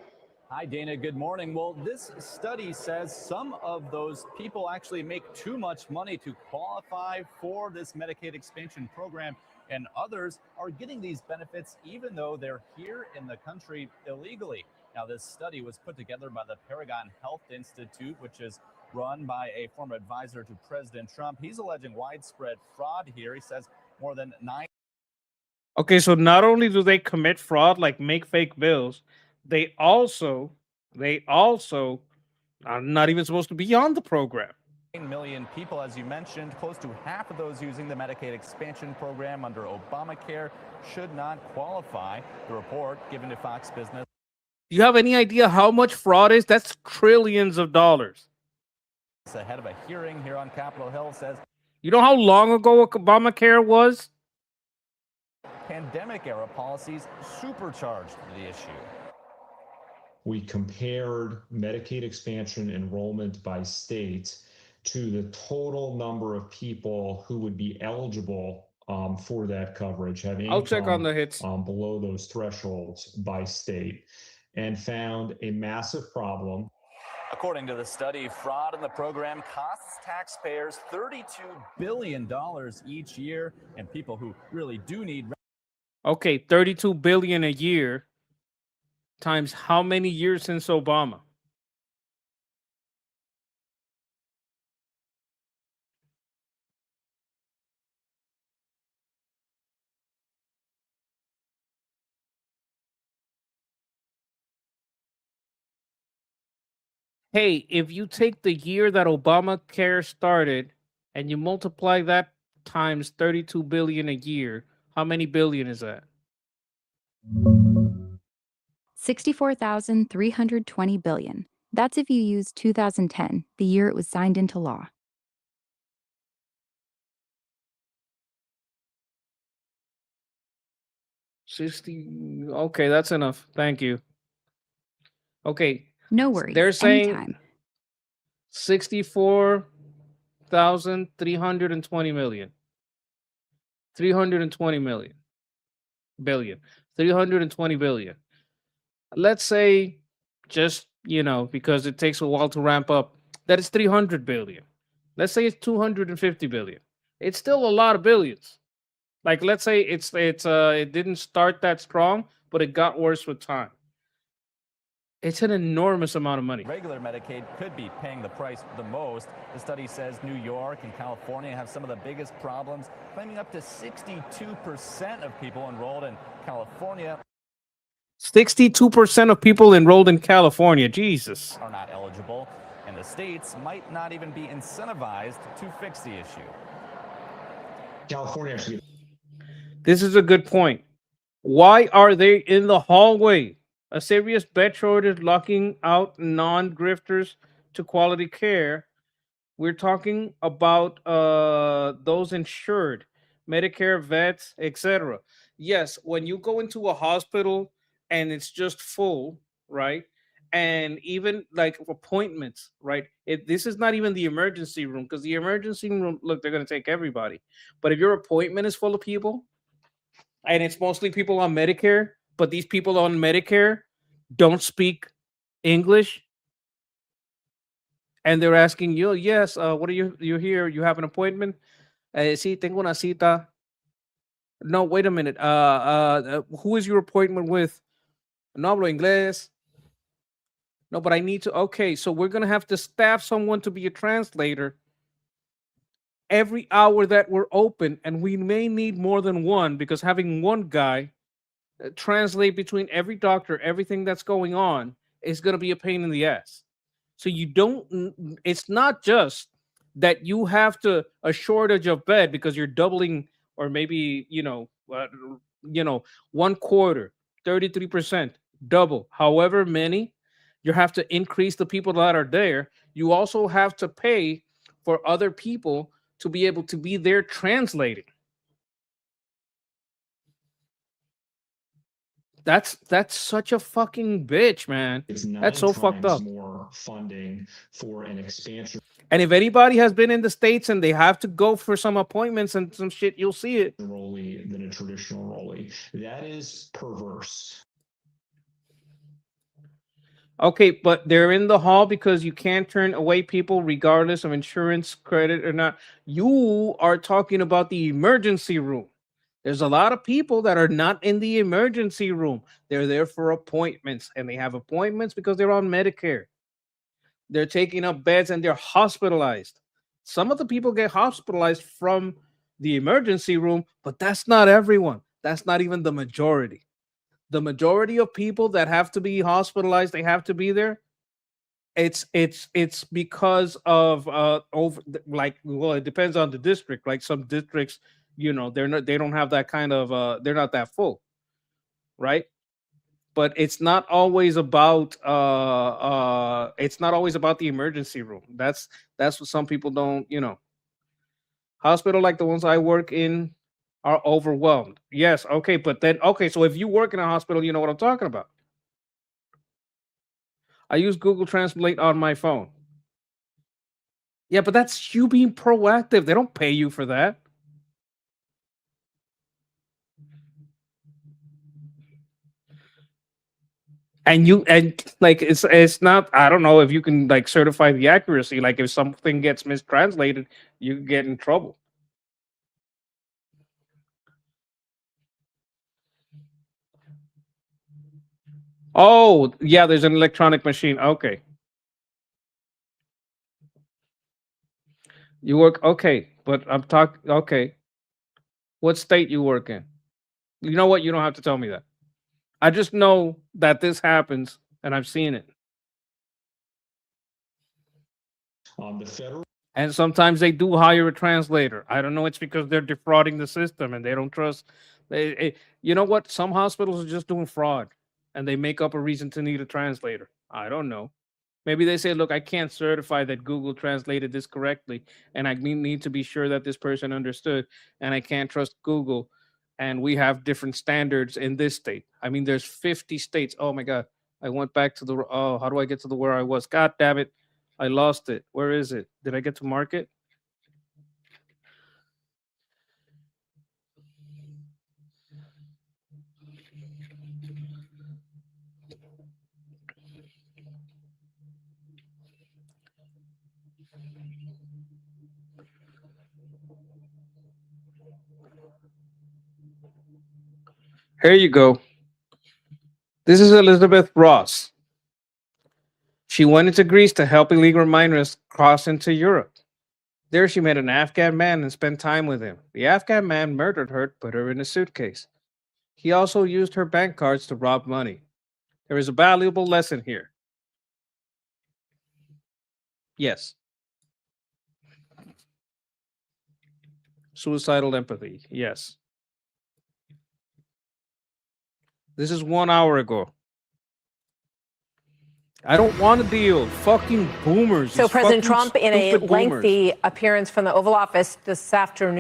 Hi, Dana. Good morning. Well, this study says some of those people actually make too much money to qualify for this Medicaid expansion program, and others are getting these benefits even though they're here in the country illegally. Now, this study was put together by the Paragon Health Institute, which is run by a former advisor to President Trump. He's alleging widespread fraud here. He says more than 9. Okay, so not only do they commit fraud, like make fake bills, they also are not even supposed to be on the program. 9 million people, as you mentioned, close to half of those using the Medicaid expansion program under Obamacare should not qualify. The report given to Fox Business. Do you have any idea how much fraud is? That's trillions of dollars. Ahead of a hearing here on Capitol Hill says. You know how long ago Obamacare was? Pandemic era policies supercharged the issue. We compared Medicaid expansion enrollment by state to the total number of people who would be eligible for that coverage, have income I'll check on the hits below those thresholds by state, and found a massive problem. According to the study, fraud in the program costs taxpayers $32 billion each year, and people who really do need. Okay, 32 billion a year times how many years since Obama? Hey, if you take the year that Obamacare started and you multiply that times 32 billion a year, how many billion is that? 64,320 billion. That's if you use 2010, the year it was signed into law. Okay, that's enough. Thank you. Okay. No worries. They're saying Anytime. 64,320 million. 320 million. Billion. 320 billion. Let's say, just, because it takes a while to ramp up, that is 300 billion. Let's say it's 250 billion. It's still a lot of billions. Like, let's say it didn't start that strong, but it got worse with time. It's an enormous amount of money. Regular Medicaid could be paying the price the most. The study says New York and California have some of the biggest problems, claiming up to 62% of people enrolled in California. 62% of people enrolled in California, Jesus, are not eligible, and the states might not even be incentivized to fix the issue. California actually. This is a good point. Why are they in the hallway? A serious bed shortage locking out non-grifters to quality care. We're talking about those insured, Medicare, vets, etc. Yes, when you go into a hospital and it's just full, right? And even like appointments, right? This is not even the emergency room, because the emergency room, look, they're going to take everybody. But if your appointment is full of people, and it's mostly people on Medicare, but these people on Medicare don't speak English, and they're asking you, yes, what are you're here, you have an appointment? Sí, tengo una cita. No, wait a minute. Who is your appointment with? No hablo inglés. No, but I need to. Okay, so we're going to have to staff someone to be a translator every hour that we're open, and we may need more than one, because having one guy translate between every doctor, everything that's going on, is going to be a pain in the ass. So it's not just that you have a shortage of bed because you're doubling, or maybe, 1/4, 33%, double, however many, you have to increase the people that are there. You also have to pay for other people to be able to be there translating. That's such a fucking bitch, man. It's 9 That's so fucked times up. more funding for an expansion. And if anybody has been in the States and they have to go for some appointments and some shit, you'll see it. Enrollee than a traditional enrollee. That is perverse. Okay, but they're in the hall because you can't turn away people regardless of insurance credit or not. You are talking about the emergency room. There's a lot of people that are not in the emergency room. They're there for appointments, and they have appointments because they're on Medicare. They're taking up beds and they're hospitalized. Some of the people get hospitalized from the emergency room, but that's not everyone. That's not even the majority. The majority of people that have to be hospitalized, they have to be there. It's because of well, it depends on the district. Like some districts, they don't have that kind of they're not that full, right? But it's not always about the emergency room. That's what some people don't. Hospital like the ones I work in are overwhelmed. Yes, okay, but then okay, so if you work in a hospital, you know what I'm talking about. I use Google Translate on my phone. Yeah, but that's you being proactive. They don't pay you for that. And like it's not, I don't know if you can like certify the accuracy. Like if something gets mistranslated, you get in trouble. Oh, yeah, there's an electronic machine. Okay. You work okay, but I'm talking okay. What state you work in? You know what? You don't have to tell me that. I just know that this happens and I've seen it. The federal And sometimes they do hire a translator. I don't know. It's because they're defrauding the system and they don't trust. You know what? Some hospitals are just doing fraud and they make up a reason to need a translator. I don't know. Maybe they say, look, I can't certify that Google translated this correctly. And I need to be sure that this person understood. And I can't trust Google. And we have different standards in this state. I mean, there's 50 states. Oh my God. I went back to how do I get to the where I was? God damn it. I lost it. Where is it? Did I get to market? Here you go. This is Elizabeth Ross. She went into Greece to help illegal miners cross into Europe. There, she met an Afghan man and spent time with him. The Afghan man murdered her, put her in a suitcase. He also used her bank cards to rob money. There is a valuable lesson here. Yes. Suicidal empathy. Yes. This is 1 hour ago. I don't want to deal. Fucking boomers. So These President fucking Trump, in a stupid boomers. lengthy appearance from the Oval Office this afternoon,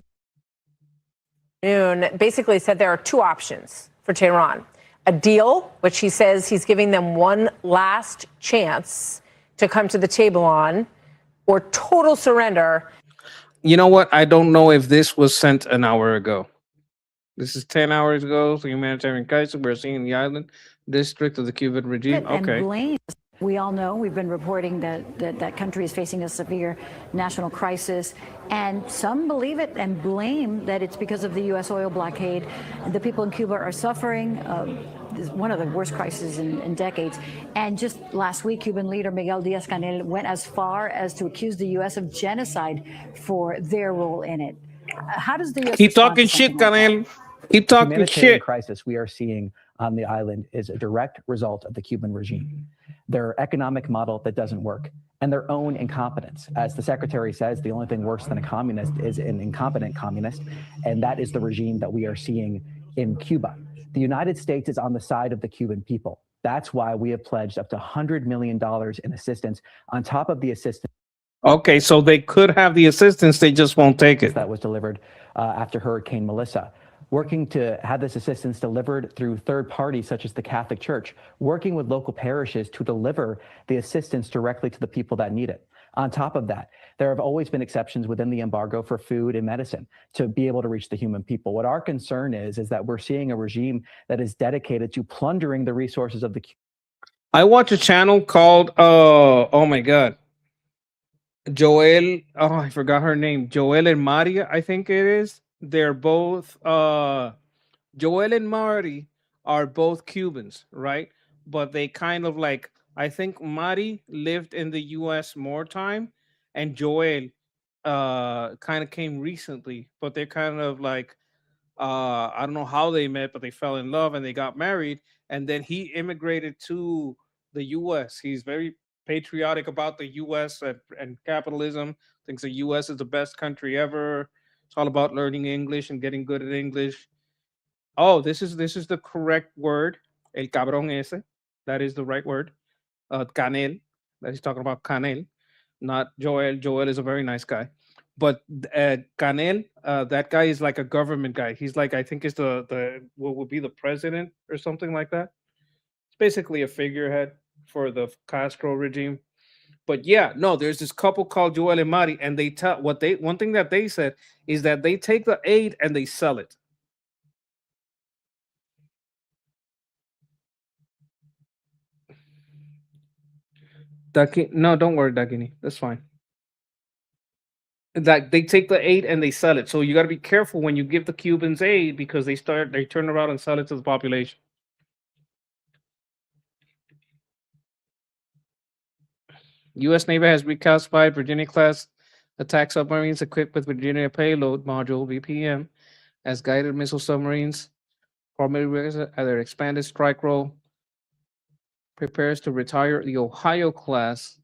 basically said there are two options for Tehran. A deal, which he says he's giving them one last chance to come to the table on, or total surrender. You know what? I don't know if this was sent an hour ago. This is 10 hours ago. So humanitarian crisis we're seeing in the island district of the Cuban regime. And Okay. blame. We all know, we've been reporting that country is facing a severe national crisis, and some believe it and blame that it's because of the U.S. oil blockade. The people in Cuba are suffering. One of the worst crises in decades. And just last week, Cuban leader Miguel Diaz-Canel went as far as to accuse the U.S. of genocide for their role in it. How does the U.S. Keep respond talking to shit, something like Canel. Keep talking Humanitarian shit. crisis we are seeing on the island is a direct result of the Cuban regime, their economic model that doesn't work, and their own incompetence. As the secretary says, the only thing worse than a communist is an incompetent communist, and that is the regime that we are seeing in Cuba. The United States is on the side of the Cuban people. That's why we have pledged up to $100 million in assistance on top of the assistance. Okay, so they could have the assistance, they just won't take it. That was delivered after Hurricane Melissa. working to have this assistance delivered through third parties such as the Catholic Church, working with local parishes to deliver the assistance directly to the people that need it. On top of that, there have always been exceptions within the embargo for food and medicine to be able to reach the human people. What our concern is that we're seeing a regime that is dedicated to plundering the resources of the. I watch a channel called oh my god, Joel. Oh, I forgot her name. Joel and Maria, I think it is. They're both Joel and Marty are both Cubans, right? But they kind of like, I think Marty lived in the US more time and Joel kind of came recently, but they're kind of like I don't know how they met, but they fell in love and they got married. And then he immigrated to the US. He's very patriotic about the US and capitalism, thinks the US is the best country ever. It's all about learning English and getting good at English. Oh, this is the correct word. El cabrón ese. That is the right word. Canel. That he's talking about Canel, not Joel. Joel is a very nice guy. But Canel, that guy is like a government guy. He's like, I think is the what would be the president or something like that. It's basically a figurehead for the Castro regime. But yeah, no, there's this couple called Joel and Mari, and they tell what they one thing that they said is that they take the aid and they sell it. No, don't worry, Dakini. That's fine. That they take the aid and they sell it. So you got to be careful when you give the Cubans aid because they turn around and sell it to the population. U.S. Navy has reclassified Virginia class attack submarines equipped with Virginia payload module (VPM) as guided missile submarines. Formally, their expanded strike role prepares to retire the Ohio class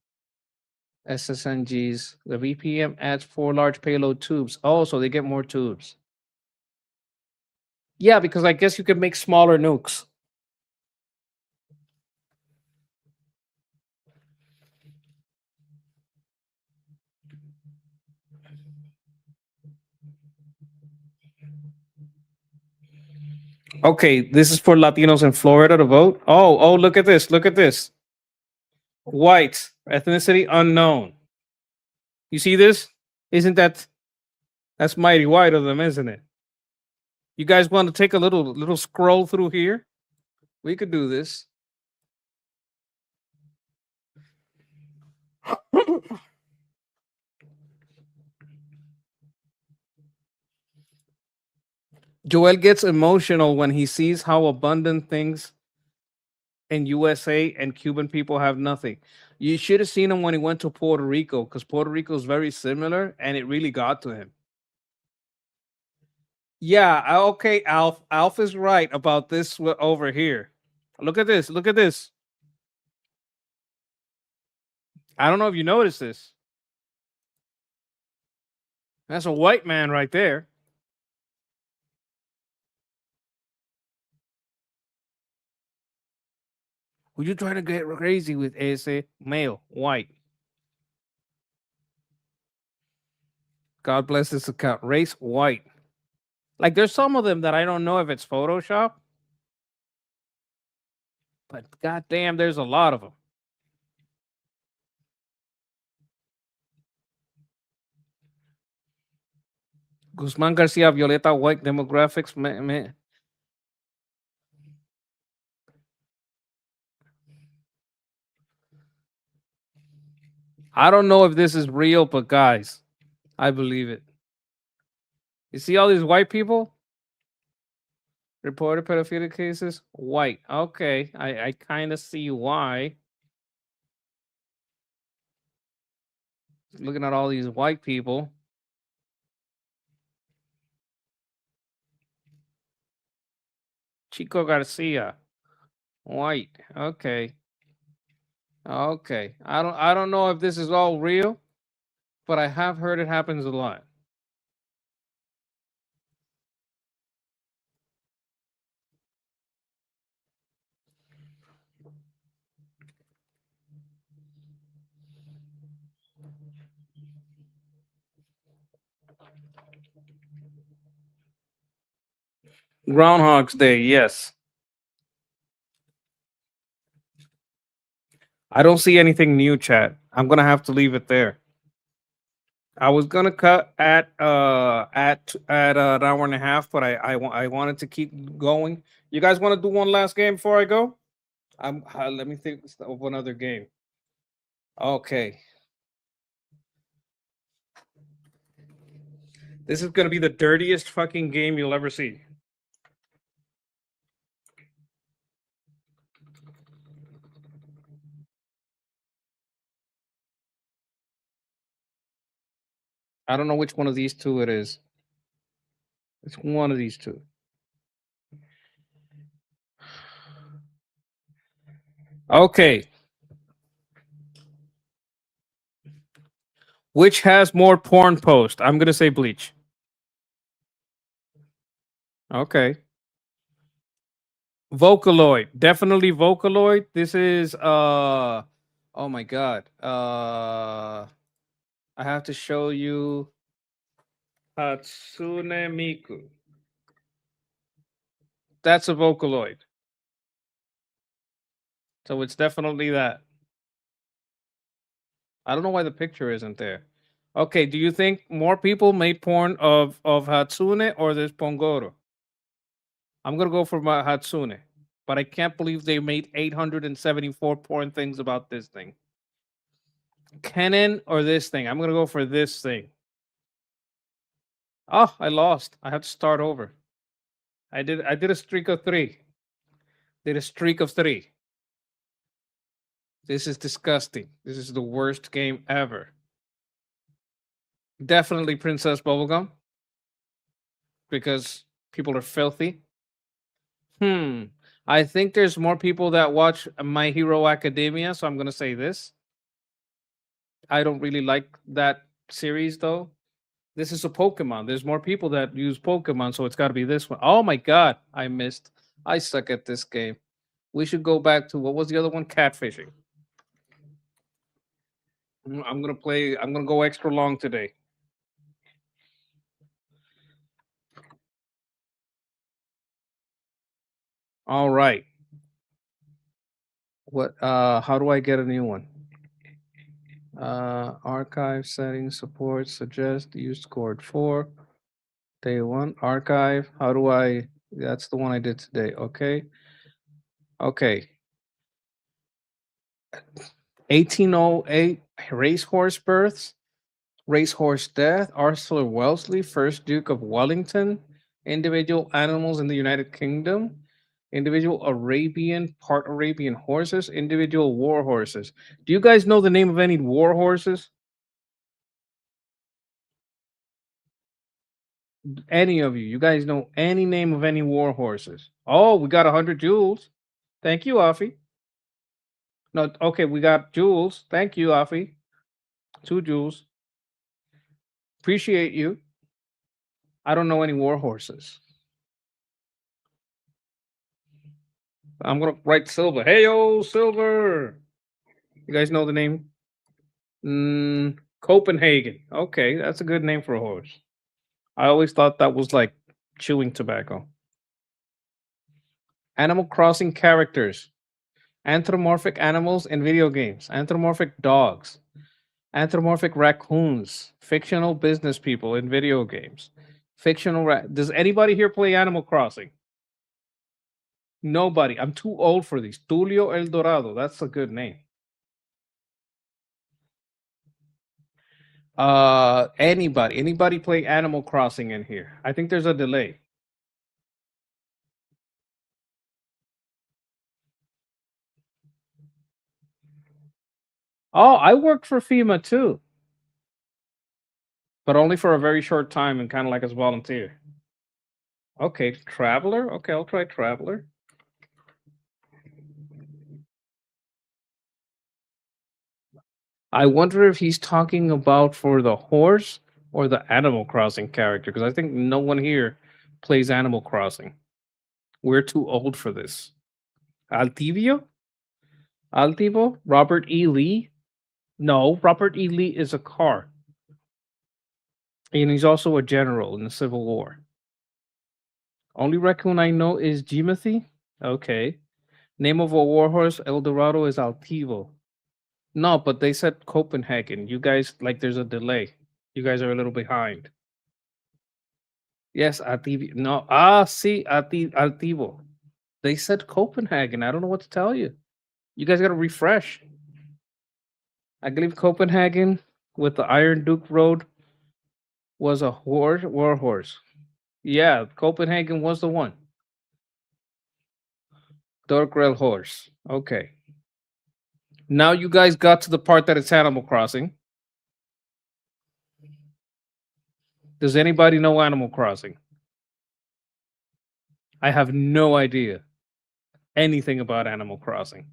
SSNGs. The VPM adds 4 large payload tubes. Oh, so they get more tubes. Yeah, because I guess you could make smaller nukes. Okay, this is for Latinos in Florida to vote. Oh, look at this. Look at this. White, ethnicity unknown. You see this? Isn't that's mighty white of them, isn't it? You guys want to take a little scroll through here? We could do this. Joel gets emotional when he sees how abundant things in USA and Cuban people have nothing. You should have seen him when he went to Puerto Rico because Puerto Rico is very similar and it really got to him. Yeah, okay, Alf. Alf is right about this over here. Look at this. Look at this. I don't know if you noticed this. That's a white man right there. Who you trying to get crazy with, ese male, white? God bless this account. Race, white. Like, there's some of them that I don't know if it's Photoshop, but goddamn, there's a lot of them. Guzman Garcia, Violeta, white demographics. I don't know if this is real, but guys, I believe it. You see all these white people? Reported pedophilia cases? White. Okay, I kind of see why. Looking at all these white people. Chico Garcia. White. Okay. Okay. I don't know if this is all real, but I have heard it happens a lot. Groundhog's Day, yes. I don't see anything new, chat. I'm gonna have to leave it there. I was gonna cut at an hour and a half, but I wanted to keep going. You guys want to do one last game before I go? Let me think of another game. Okay, this is gonna be the dirtiest fucking game you'll ever see. I don't know which one of these two it is. It's one of these two. Okay. Which has more porn post? I'm gonna say Bleach. Okay. Vocaloid. Definitely Vocaloid. This is oh my god. I have to show you Hatsune Miku. That's a Vocaloid. So it's definitely that. I don't know why the picture isn't there. Okay, do you think more people made porn of Hatsune or this Pongoro? I'm gonna go for my Hatsune, but I can't believe they made 874 porn things about this thing. Kennen or this thing? I'm gonna go for this thing. Oh, I lost. I have to start over. I did a streak of 3. Did a streak of 3. This is disgusting. This is the worst game ever. Definitely Princess Bubblegum. Because people are filthy. I think there's more people that watch My Hero Academia, so I'm gonna say this. I don't really like that series though. This is a Pokemon. There's more people that use Pokemon, so it's got to be this one. Oh my god, I missed. I suck at this game. We should go back to what was the other one? Catfishing. I'm gonna play. I'm gonna go extra long today. All right. What? How do I get a new one? Archive settings, support, suggest, use scored 4. Day 1, archive. How do I? That's the one I did today. Okay. Okay. 1808 racehorse births, racehorse death, Arthur Wellesley, first Duke of Wellington, individual animals in the United Kingdom, individual Arabian, part Arabian horses, individual war horses. Do you guys know the name of any war horses? Any of you? You guys know any name of any war horses? Oh, we got 100 jewels. Thank you, Afi. No, okay, we got jewels. Thank you, Afi. 2 jewels. Appreciate you. I don't know any war horses. I'm gonna write Silver. Hey, yo, Silver. You guys know the name? Copenhagen. Okay, that's a good name for a horse. I always thought that was like chewing tobacco. Animal Crossing characters. Anthropomorphic animals in video games. Anthropomorphic dogs. Anthropomorphic raccoons. Fictional business people in video games. Does anybody here play Animal Crossing? Nobody. I'm too old for these. Tulio El Dorado. That's a good name. Anybody play Animal Crossing in here? I think there's a delay. Oh, I worked for FEMA too, but only for a very short time and kind of like as a volunteer. Okay, Traveler. Okay, I'll try Traveler. I wonder if he's talking about for the horse or the Animal Crossing character, because I think no one here plays Animal Crossing. We're too old for this. Altivio? Altivo? Robert E. Lee? No, Robert E. Lee is a car. And he's also a general in the Civil War. Only raccoon I know is Jimothy. Okay. Name of a warhorse, El Dorado is Altivo. No, but they said Copenhagen. You guys, like, there's a delay. You guys are a little behind. Yes, Altivo. No, see, Altivo. They said Copenhagen. I don't know what to tell you. You guys got to refresh. I believe Copenhagen with the Iron Duke Road was a warhorse. Yeah, Copenhagen was the one. Dark Rail horse. Okay. Now you guys got to the part that it's Animal Crossing. Does anybody know Animal Crossing? I have no idea anything about Animal Crossing.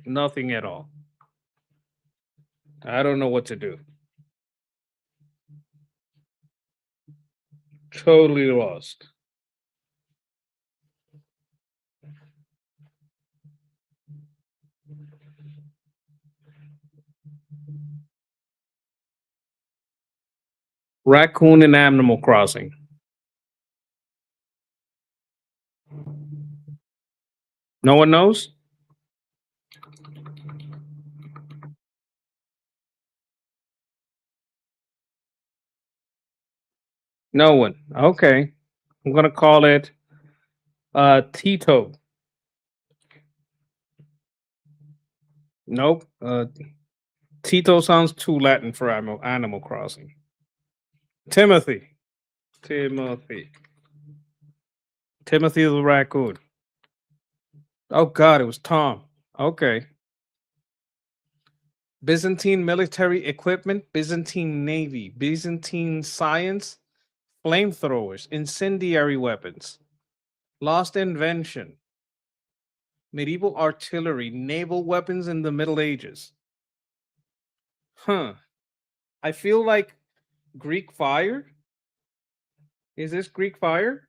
Nothing at all. I don't know what to do. Totally lost. Raccoon in Animal Crossing. No one knows? No one. Okay. I'm gonna call it Tito. Nope. Tito sounds too Latin for Animal Crossing. Timothy. Timothy the raccoon. Oh God, it was Tom. Okay. Byzantine military equipment, Byzantine navy, Byzantine science, flamethrowers, incendiary weapons, lost invention, medieval artillery, naval weapons in the Middle Ages. Huh. I feel like Greek fire. Is this Greek fire?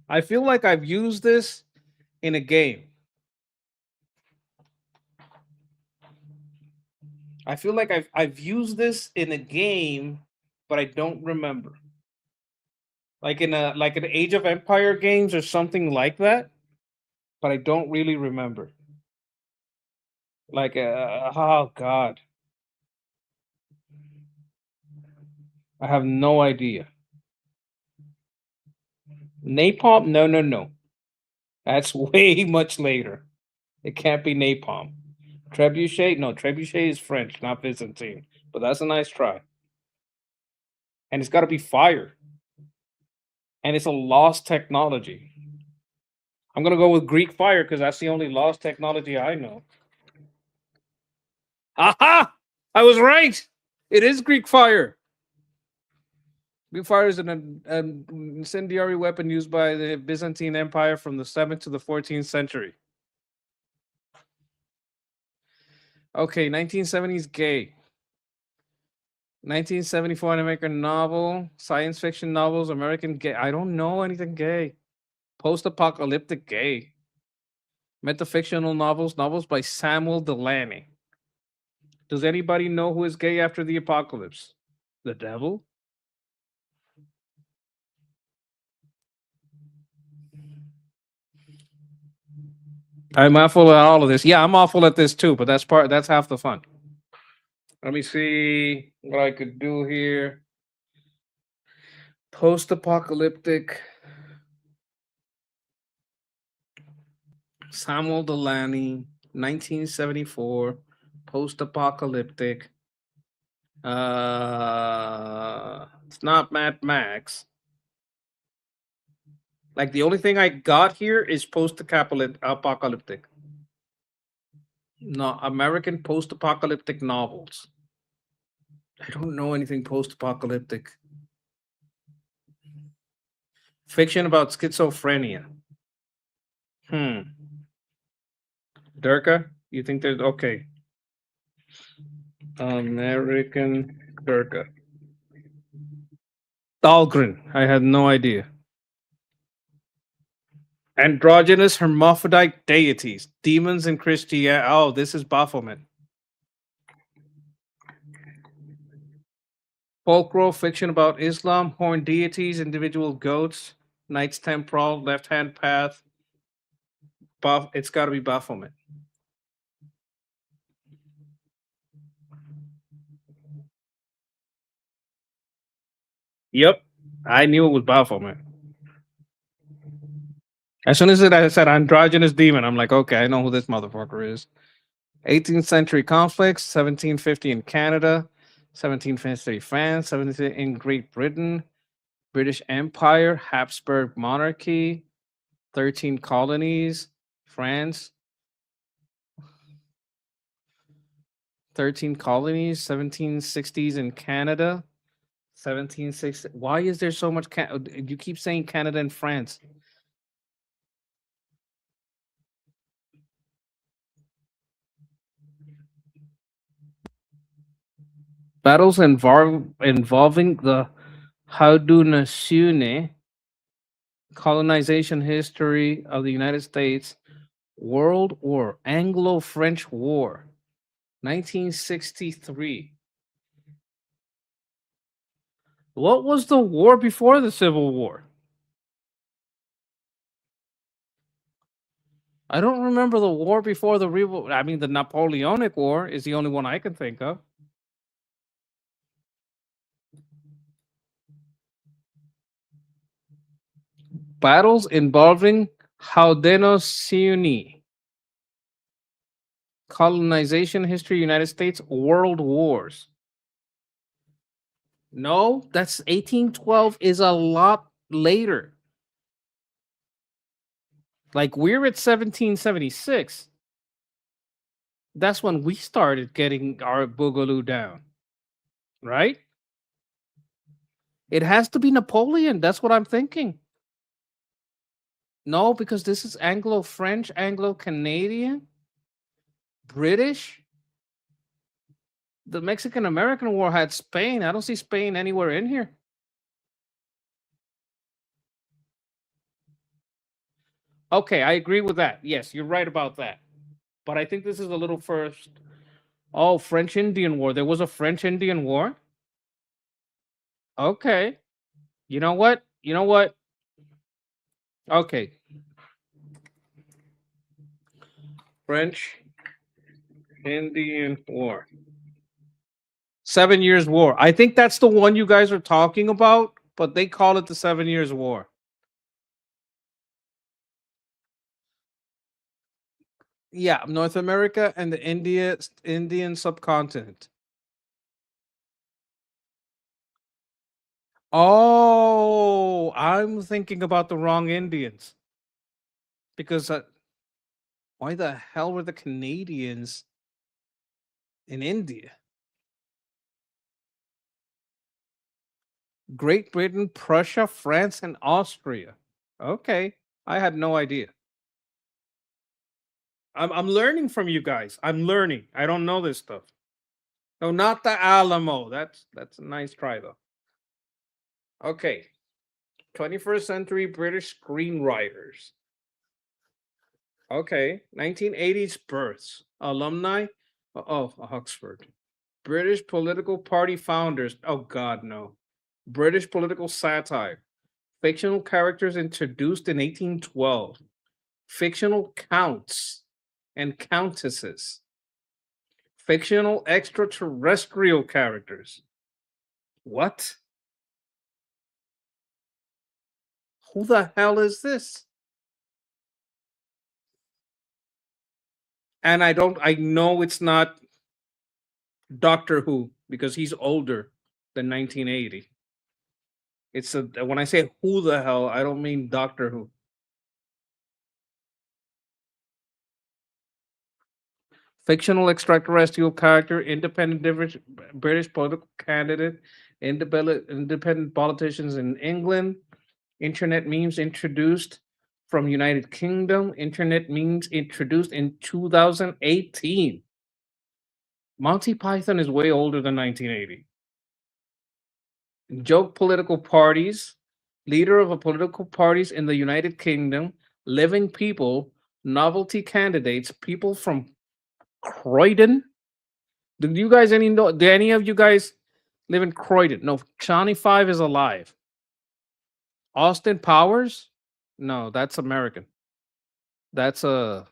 I feel like I've used this in a game. I feel like I've used this in a game, but I don't remember. Like in an Age of Empire games or something like that, but I don't really remember. Like oh God. I have no idea. Napalm? No. That's way much later. It can't be napalm. Trebuchet? No, trebuchet is French, not Byzantine. But that's a nice try. And it's got to be fire. And it's a lost technology. I'm going to go with Greek fire because that's the only lost technology I know. Aha! I was right. It is Greek fire. Greek fire is an incendiary weapon used by the Byzantine Empire from the 7th to the 14th century. Okay, 1970s gay. 1974 American novel, science fiction novels, American gay. I don't know anything gay. Post-apocalyptic gay. Metafictional novels, novels by Samuel Delany. Does anybody know who is gay after the apocalypse? The devil? I'm awful at all of this. Yeah, I'm awful at this too, but that's half the fun. Let me see what I could do here. Post-apocalyptic. Samuel Delany, 1974. Post-apocalyptic. It's not Mad Max. Like the only thing I got here is post-apocalyptic. No, American post-apocalyptic novels. I don't know anything post-apocalyptic. Fiction about schizophrenia. Durka? You think there's okay. American Durka. Dahlgren. I had no idea. Androgynous hermaphrodite deities. Demons in Christianity. Oh, this is Baphomet. Folklore, fiction about Islam, horned deities, individual goats, Knights Templar, Left Hand Path. It's got to be Baphomet. Yep, I knew it was Baphomet. As soon as I said androgynous demon, I'm like, okay, I know who this motherfucker is. 18th century conflicts, 1750 in Canada, 17th century France, 17th in Great Britain, British Empire, Habsburg monarchy, 13 colonies, France, 13 colonies, 1760s in Canada, 1760. Why is there so much? You keep saying Canada and France. Battles involving the Haudenosaunee, colonization history of the United States, World War, Anglo-French War, 1963. What was the war before the Civil War? I don't remember the war before the I mean, the Napoleonic War is the only one I can think of. Battles involving Haudenosaunee, colonization history, United States, world wars. No, that's 1812 is a lot later. Like we're at 1776. That's when we started getting our boogaloo down, right? It has to be Napoleon. That's what I'm thinking. No, because this is Anglo-French, Anglo-Canadian, British. The Mexican-American War had Spain. I don't see Spain anywhere in here. Okay, I agree with that. Yes, you're right about that. But I think this is a little first. Oh, French-Indian War. There was a French-Indian War? Okay. You know what? You know what? Okay. French-Indian War. 7 Years' War. I think that's the one you guys are talking about, but they call it the 7 Years' War. Yeah, North America and the Indian subcontinent. Oh, I'm thinking about the wrong Indians. Because why the hell were the Canadians in India? Great Britain, Prussia, France, and Austria. Okay, I had no idea. I'm learning from you guys. I'm learning. I don't know this stuff. No, not the Alamo. That's a nice try though. Okay. 21st century British screenwriters. Okay. 1980s births. Alumni of Oxford. British political party founders. Oh God, no. British political satire. Fictional characters introduced in 1812. Fictional counts and countesses. Fictional extraterrestrial characters. What? Who the hell is this? And I know it's not Doctor Who because he's older than 1980. When I say who the hell, I don't mean Doctor Who. Fictional extraterrestrial character, independent British political candidate, independent politicians in England, internet memes introduced from United Kingdom, internet memes introduced in 2018. Monty Python is way older than 1980. Joke political parties, leader of a political parties in the United Kingdom, living people, novelty candidates, people from Croydon. Do any of you guys Live in Croydon. No, Johnny Five is alive. Austin Powers? No, that's American. That's a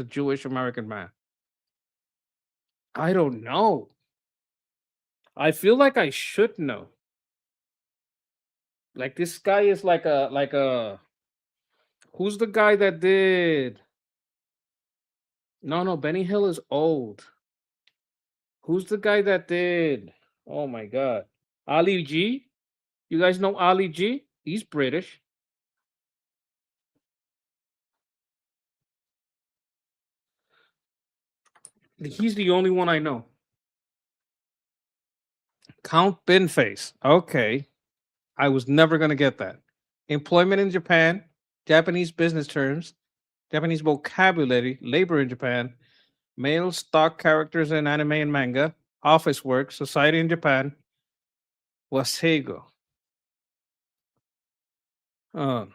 Jewish American man. I don't know. I feel like I should know. Like this guy is like a who's the guy that did no Benny Hill is old. Who's the guy that did oh my god. Ali G? You guys know Ali G? He's British. He's the only one I know. Count Binface. Okay. I was never gonna get that. Employment in Japan, Japanese business terms, Japanese vocabulary, labor in Japan, male stock characters in anime and manga, office work, society in Japan, Wasego. Uh,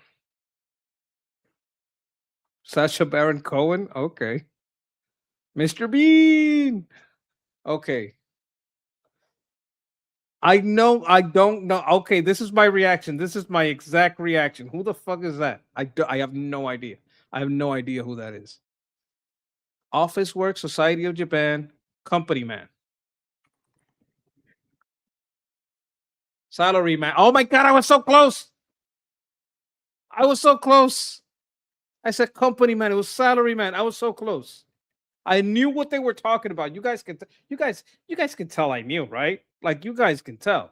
Sacha Baron Cohen. Okay. Mr. Bean. Okay. I know. I don't know. Okay, this is my reaction. This is my exact reaction. Who the fuck is that? I have no idea. I have no idea who that is. Office work, Society of Japan, company man. Salary man. Oh my god, I was so close. I was so close. I said company man. It was salary man. I was so close. I knew what they were talking about. You guys can you guys can tell I knew, right? Like you guys can tell.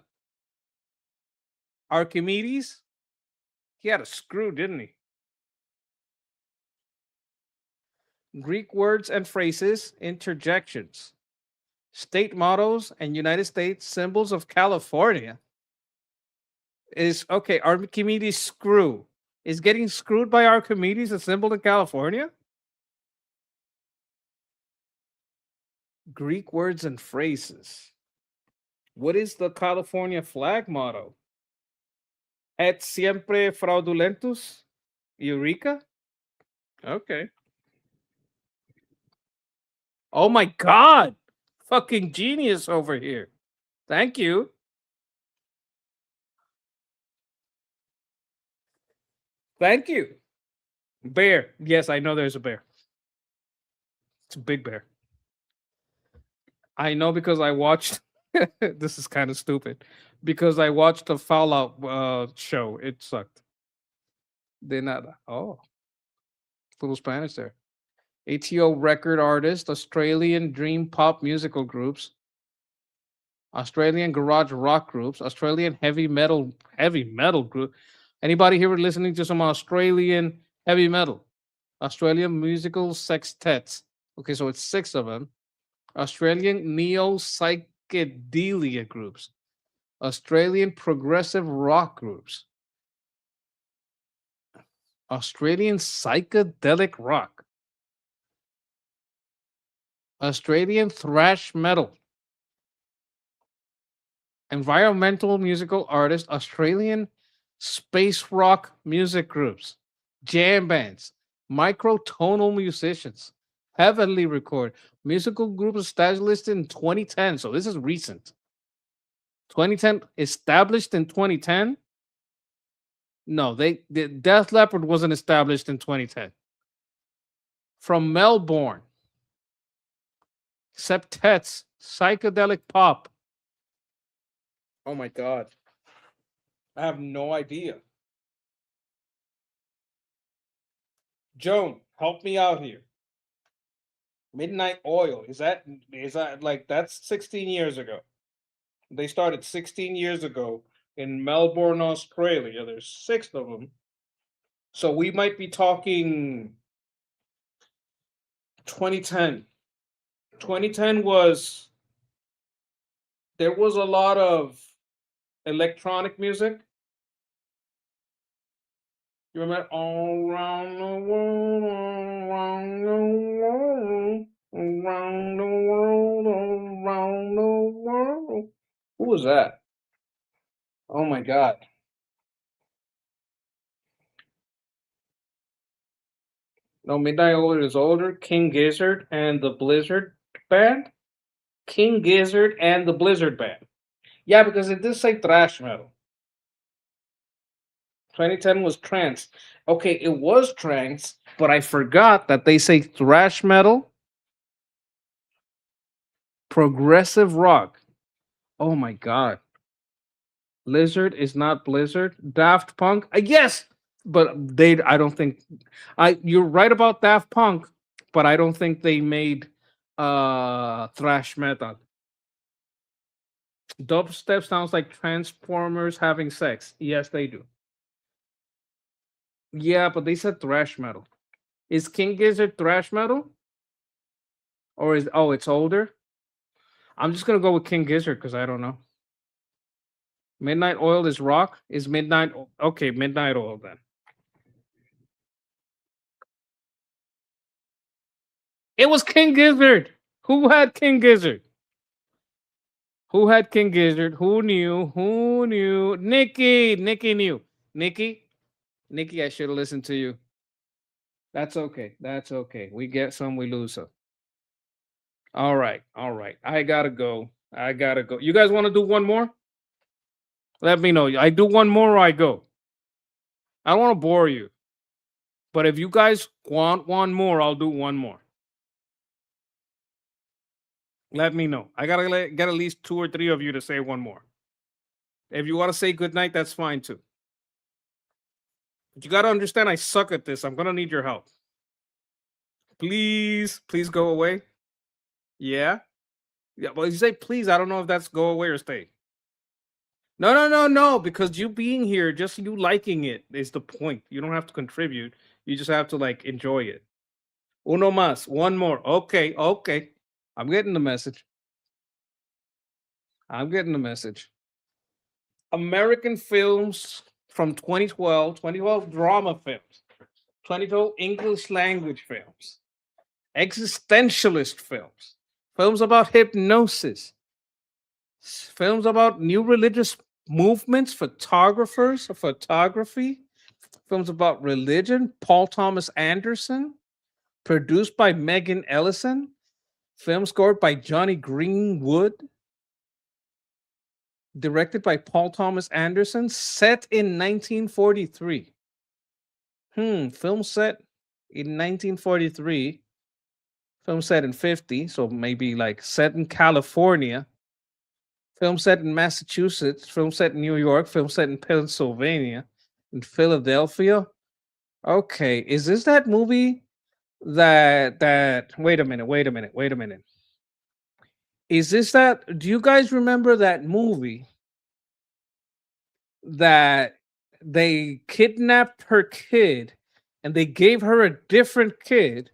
Archimedes, he had a screw, didn't he? Greek words and phrases, interjections, state mottos, and United States symbols of California. Is okay, Archimedes screw. Is getting screwed by Archimedes a symbol in California? Greek words and phrases. What is the California flag motto? Et siempre fraudulentus? Eureka? Okay. Oh my god! Fucking genius over here. Thank you. Thank you. Bear. Yes, I know there's a bear. It's a big bear. I know because I watched. This is kind of stupid. Because I watched the Fallout show. It sucked. De nada. Oh, little Spanish there. ATO record artist, Australian dream pop musical groups, Australian garage rock groups, Australian heavy metal group. Anybody here listening to some Australian heavy metal? Australian musical sextets. Okay, so it's 6 of them. Australian neo psychedelia groups, Australian progressive rock groups, Australian psychedelic rock, Australian thrash metal, environmental musical artists, Australian space rock music groups, jam bands, microtonal musicians, heavily record musical groups established in 2010. So this is recent. 2010 established in 2010. No, the Death Leopard wasn't established in 2010. From Melbourne, Septets, psychedelic pop. Oh my god. I have no idea. Joan, help me out here. Midnight Oil. Is that like that's 16 years ago? They started 16 years ago in Melbourne, Australia. There's 6 of them. So we might be talking 2010. 2010 was there was a lot of electronic music. You remember all around the world, all around the world, around the world, around the world. Who was that? Oh my god. No, Midnight Oil is older. King Gizzard and the Blizzard Band. King Gizzard and the Blizzard Band. Yeah, because it did say thrash metal. 2010 was trance. Okay, it was trance, but I forgot that they say thrash metal, progressive rock. Oh my god. Lizard is not Blizzard. Daft Punk. Yes, but they I don't think you're right about Daft Punk, but I don't think they made thrash metal. Dubstep sounds like Transformers having sex. Yes, they do. Yeah, but they said thrash metal. Is King Gizzard thrash metal? Or is it's older? I'm just gonna go with King Gizzard because I don't know. Midnight Oil is rock? Is Midnight okay, Midnight Oil then. It was King Gizzard. Who had King Gizzard? Who had King Gizzard? Who knew? Who knew? Nikki. Nikki knew. Nikki. Nikki, I should have listened to you. That's okay. That's okay. We get some, we lose some. All right. All right. I gotta go. I gotta go. You guys want to do one more? Let me know. I do one more or I go. I don't want to bore you. But if you guys want one more, I'll do one more. Let me know. I gotta get at least 2 or 3 of you to say one more. If you want to say goodnight, that's fine too. But you gotta understand I suck at this. I'm gonna need your help. Please, please go away. Yeah? Yeah, well, you say please, I don't know if that's go away or stay. No, no, no, no, because you being here, just you liking it is the point. You don't have to contribute. You just have to like enjoy it. Uno más, one more. Okay, okay. I'm getting the message. I'm getting the message. American films from 2012 drama films, 2012 English language films, existentialist films, films about hypnosis, films about new religious movements, photography, films about religion, Paul Thomas Anderson, produced by Megan Ellison, film scored by Johnny Greenwood, directed by Paul Thomas Anderson, set in 1943. Film set in 1943, film set in 50, so maybe like set in California, film set in Massachusetts, film set in New York, film set in Pennsylvania, in Philadelphia. Okay, is this that movie that wait a minute. Is this that do you guys remember that movie that they kidnapped her kid and they gave her a different kid,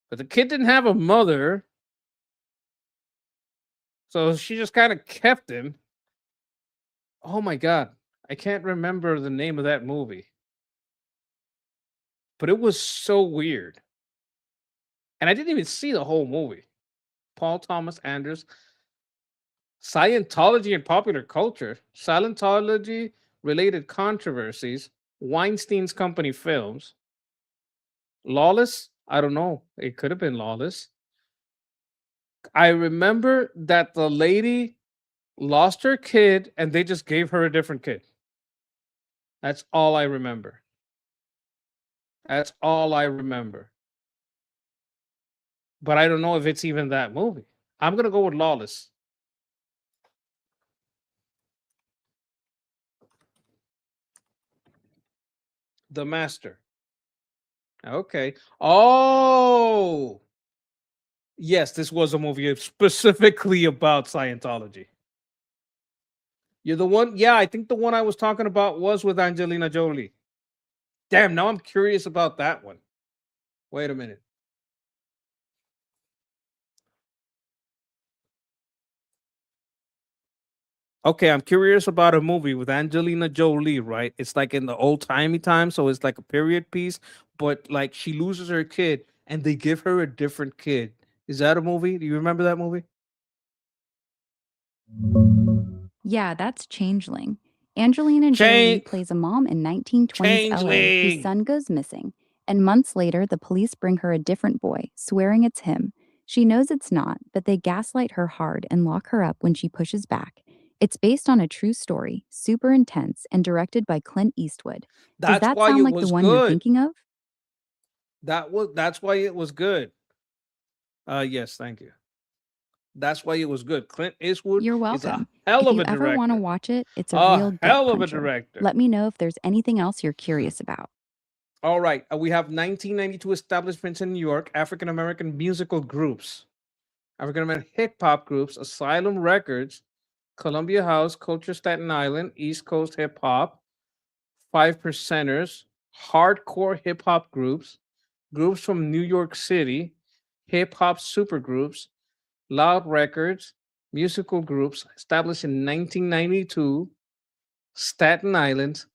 but the kid didn't have a mother, so she just kind of kept him. Oh my god, I can't remember the name of that movie, but it was so weird, and I didn't even see the whole movie. Paul Thomas Anderson, Scientology and popular culture, Scientology related controversies, Weinstein's Company films, Lawless. I don't know. It could have been Lawless. I remember that the lady lost her kid and they just gave her a different kid. That's all I remember. That's all I remember. But I don't know if it's even that movie. I'm going to go with Lawless. The Master. Okay. Oh, yes, this was a movie specifically about Scientology. You're the one. Yeah, I think the one I was talking about was with Angelina Jolie. Damn, now I'm curious about that one. Wait a minute. Okay, I'm curious about a movie with Angelina Jolie, right? It's like in the old timey time, so it's like a period piece, but like she loses her kid and they give her a different kid. Is that a movie? Do you remember that movie? Yeah, that's Changeling. Angelina Jolie plays a mom in 1920s LA Changeling. whose son goes missing, and months later, the police bring her a different boy, swearing it's him. She knows it's not, but they gaslight her hard and lock her up when she pushes back. It's based on a true story, super intense, and directed by Clint Eastwood. Does That's that why sound it like the was one you're good. thinking of? That's why it was good. Yes, thank you. That's why it was good. Clint Eastwood You're is a welcome. hell If of you a ever want to director. watch it, it's a A real gut hell of a puncher. director. Let me know if there's anything else you're curious about. All right, we have 1992 establishments in New York, African American musical groups, African American hip hop groups, Asylum Records, Columbia House, Culture Staten Island, East Coast Hip Hop, Five Percenters, hardcore hip hop groups, groups from New York City, hip hop supergroups, Loud Records, musical groups established in 1992, Staten Island,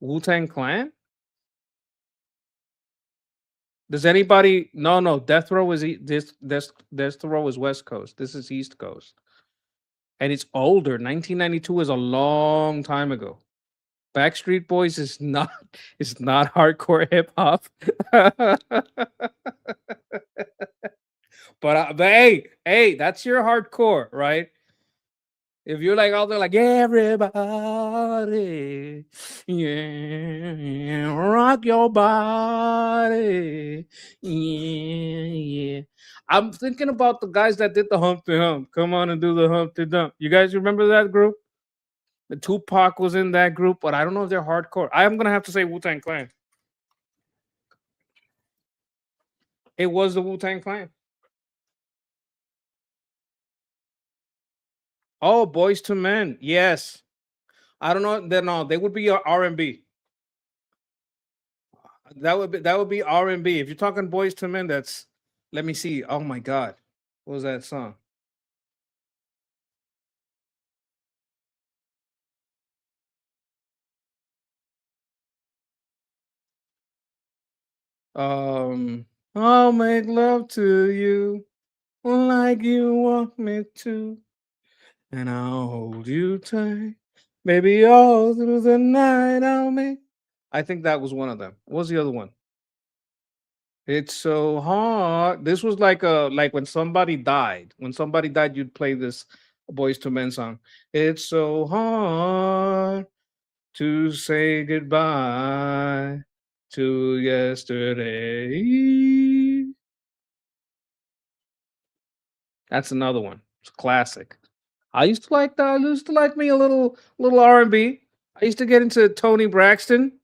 Wu-Tang Clan? Does anybody? No. Death Row is Death Row is West Coast. This is East Coast, and it's older. 1992 is a long time ago. Backstreet Boys is not is not hardcore hip hop. But hey, that's your hardcore, right? If you're like out there, like everybody, yeah, rock your body, yeah. I'm thinking about the guys that did the Humpty Hump. Come on and do the Humpty Dump. You guys remember that group? The Tupac was in that group, but I don't know if they're hardcore. I'm gonna have to say Wu-Tang Clan. It was the Wu-Tang Clan. Oh, Boys to Men. Yes. I don't know. They would be R&B. That would be R&B. If you're talking Boys to Men, that's let me see. Oh my God. What was that song? I'll make love to you like you want me to, and I'll hold you tight. Baby, all through the night I'll make. I think that was one of them. What was the other one? It's so hard. This was like when somebody died. When somebody died, you'd play this Boys to Men song. It's so hard to say goodbye to yesterday. That's another one. It's a classic. I used to like that. I used to like me a little R&B. I used to get into Tony Braxton,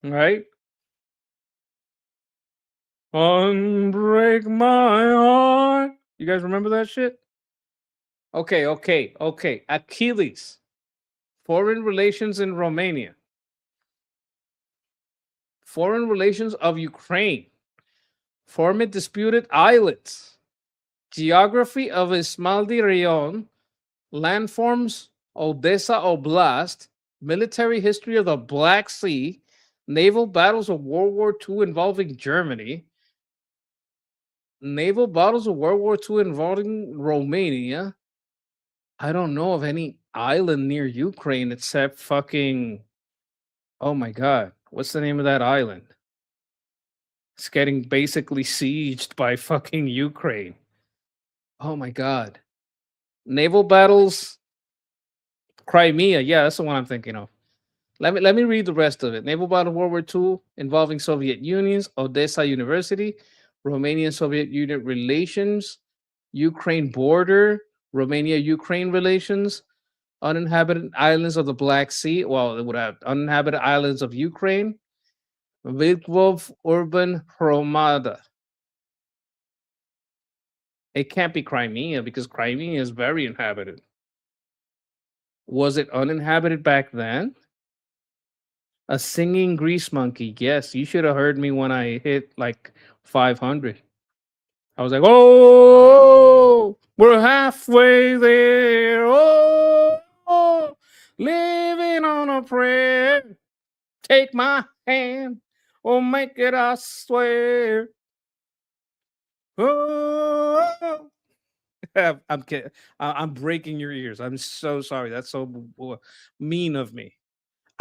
right? Unbreak my heart. You guys remember that shit? Okay. Achilles. Foreign relations in Romania. Foreign relations of Ukraine. Former disputed islands. Geography of Ismaldi Rayon. Landforms Odessa Oblast. Military history of the Black Sea. Naval battles of World War II involving Germany. Naval battles of World War II involving Romania. I don't know of any island near Ukraine except fucking. Oh my God. What's the name of that island? It's getting basically sieged by fucking Ukraine. Oh my God. Naval battles. Crimea. Yeah, that's the one I'm thinking of. Let me read the rest of it. Naval battle World War II involving Soviet Unions, Odessa University, Romanian Soviet Union relations, Ukraine border, Romania-Ukraine relations, uninhabited islands of the Black Sea. Well, it would have uninhabited islands of Ukraine, Vilkov urban Hromada. It can't be Crimea because Crimea is very inhabited. Was it uninhabited back then? A singing grease monkey. Yes, you should have heard me when I hit like 500. I was like, oh, we're halfway there. Oh, living on a prayer. Take my hand. Oh, make it, I swear. Oh, I'm kidding. I'm breaking your ears. I'm so sorry. That's so mean of me.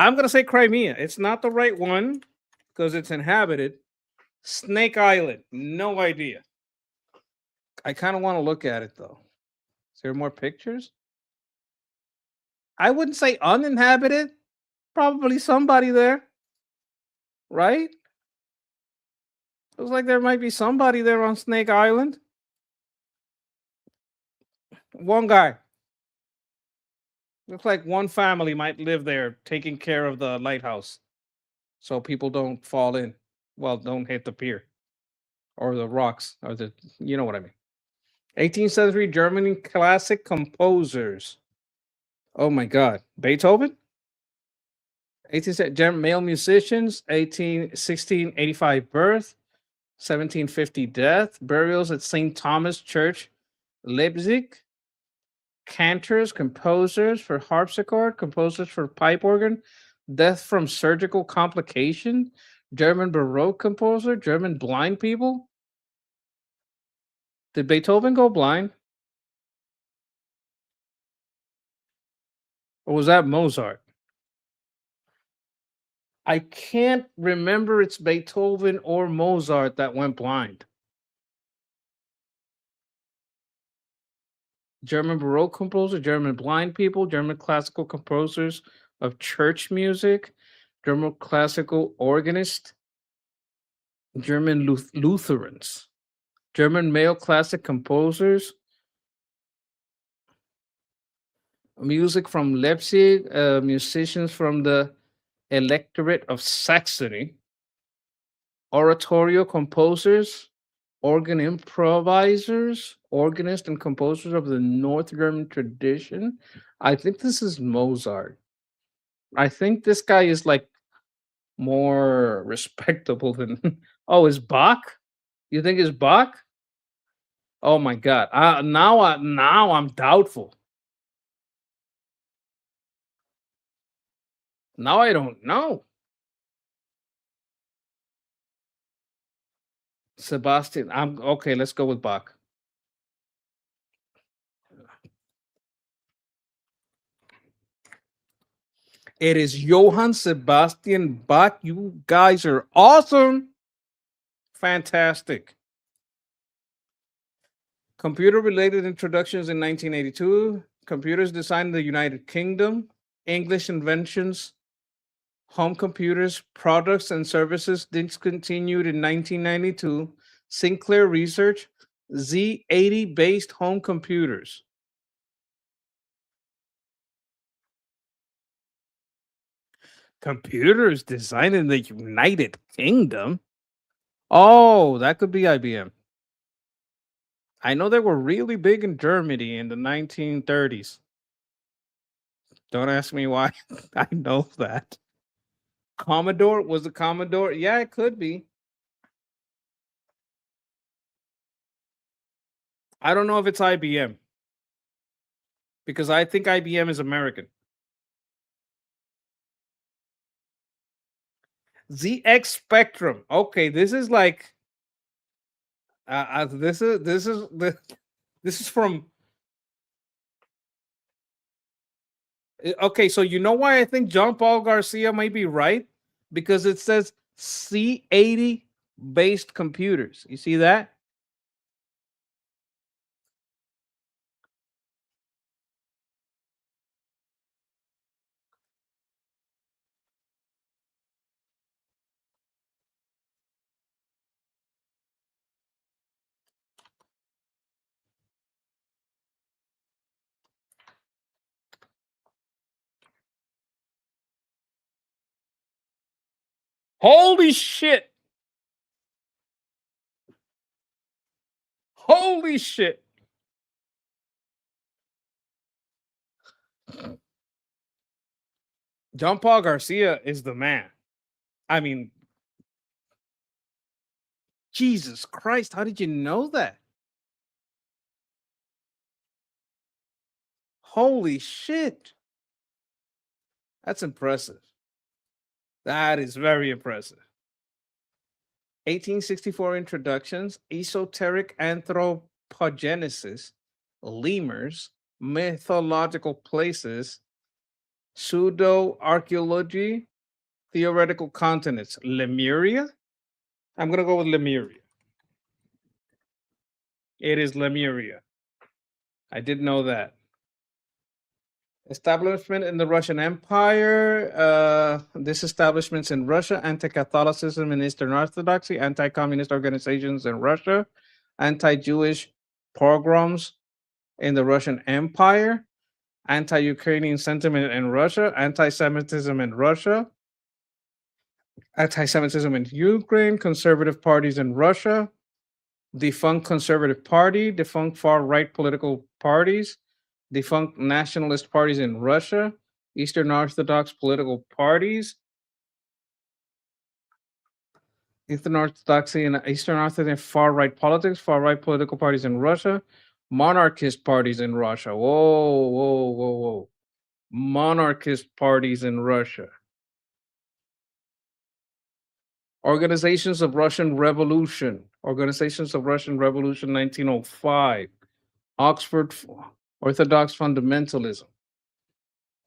I'm gonna say Crimea. It's not the right one because it's inhabited. Snake Island. No idea. I kind of want to look at it though. Is there more pictures? I wouldn't say uninhabited. Probably somebody there, right? Looks like there might be somebody there on Snake Island. One guy. Looks like one family might live there taking care of the lighthouse so people don't fall in. Well, don't hit the pier or the rocks or you know what I mean. 18th century German classic composers. Oh my God. Beethoven? 18th century male musicians, 1685 birth, 1750 death, burials at St. Thomas Church, Leipzig. Cantors, composers for harpsichord, composers for pipe organ, death from surgical complication, German Baroque composer, German blind people. Did Beethoven go blind? Or was that Mozart? I can't remember it's Beethoven or Mozart that went blind. German Baroque composer, German blind people, German classical composers of church music, German classical organist, German Lutherans, German male classic composers, music from Leipzig, musicians from the Electorate of Saxony, oratorio composers, organ improvisers, organists and composers of the North German tradition. I think this is Mozart. I think this guy is like more respectable than. Oh, is Bach? You think it's Bach? Oh my God! Now I'm doubtful. Now I don't know. Sebastian. I'm okay. Let's go with Bach. It is Johann Sebastian Bach. You guys are awesome. Fantastic. Computer related introductions in 1982. Computers designed in the United Kingdom. English inventions. Home computers, products and services discontinued in 1992. Sinclair Research. Z80 based home computers. Computers designed in the United Kingdom. Oh, that could be IBM. I know they were really big in Germany in the 1930s. Don't ask me why. I know that. Commodore was the Commodore. Yeah, it could be. I don't know if it's IBM because I think IBM is American. ZX Spectrum. Okay, this is like this is from okay, so you know why I think John Paul Garcia might be right? Because it says C80 based computers. You see that? Holy shit. Holy shit. John Paul Garcia is the man. I mean, Jesus Christ, how did you know that? Holy shit. That's impressive. That is very impressive. 1864 introductions, esoteric anthropogenesis, lemurs, mythological places, pseudo archaeology, theoretical continents, Lemuria. I'm gonna go with Lemuria. It is Lemuria. I did know that. Establishment in the Russian Empire, disestablishments in Russia, anti-Catholicism and Eastern Orthodoxy, anti-communist organizations in Russia, anti-Jewish pogroms in the Russian Empire, anti-Ukrainian sentiment in Russia, anti-Semitism in Russia, anti-Semitism in Ukraine, conservative parties in Russia, defunct conservative party, defunct far-right political parties, defunct nationalist parties in Russia, Eastern Orthodox political parties, Eastern Orthodoxy and Eastern Orthodox and far-right politics, far-right political parties in Russia, monarchist parties in Russia. Whoa, whoa, whoa, whoa. Monarchist parties in Russia. Organizations of Russian Revolution. Organizations of Russian Revolution 1905. Oxford Orthodox fundamentalism.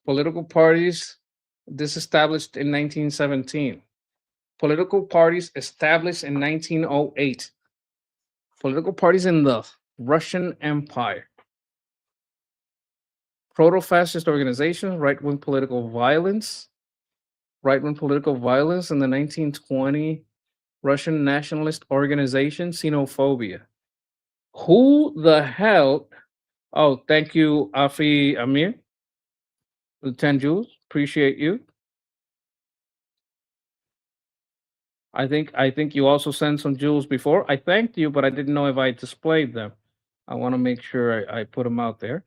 Political parties disestablished in 1917. Political parties established in 1908. Political parties in the Russian Empire. Proto-fascist organizations, right-wing political violence. Right-wing political violence in the 1920 Russian nationalist organization, xenophobia. Who the hell? Oh, thank you, Afi Amir. 10 Jules, appreciate you. I think you also sent some jewels before. I thanked you, but I didn't know if I displayed them. I want to make sure I put them out there.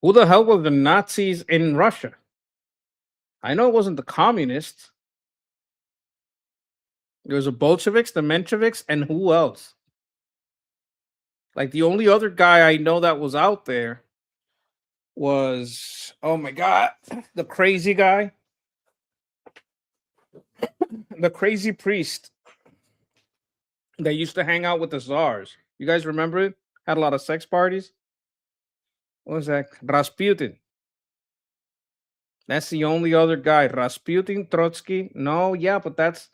Who the hell were the Nazis in Russia? I know it wasn't the communists. There was the Bolsheviks, the Mensheviks, and who else? Like the only other guy I know that was out there was, oh my God, the crazy guy, the crazy priest that used to hang out with the czars. You guys remember it? Had a lot of sex parties. What was that? Rasputin. That's the only other guy. Rasputin, Trotsky. No, yeah, but that's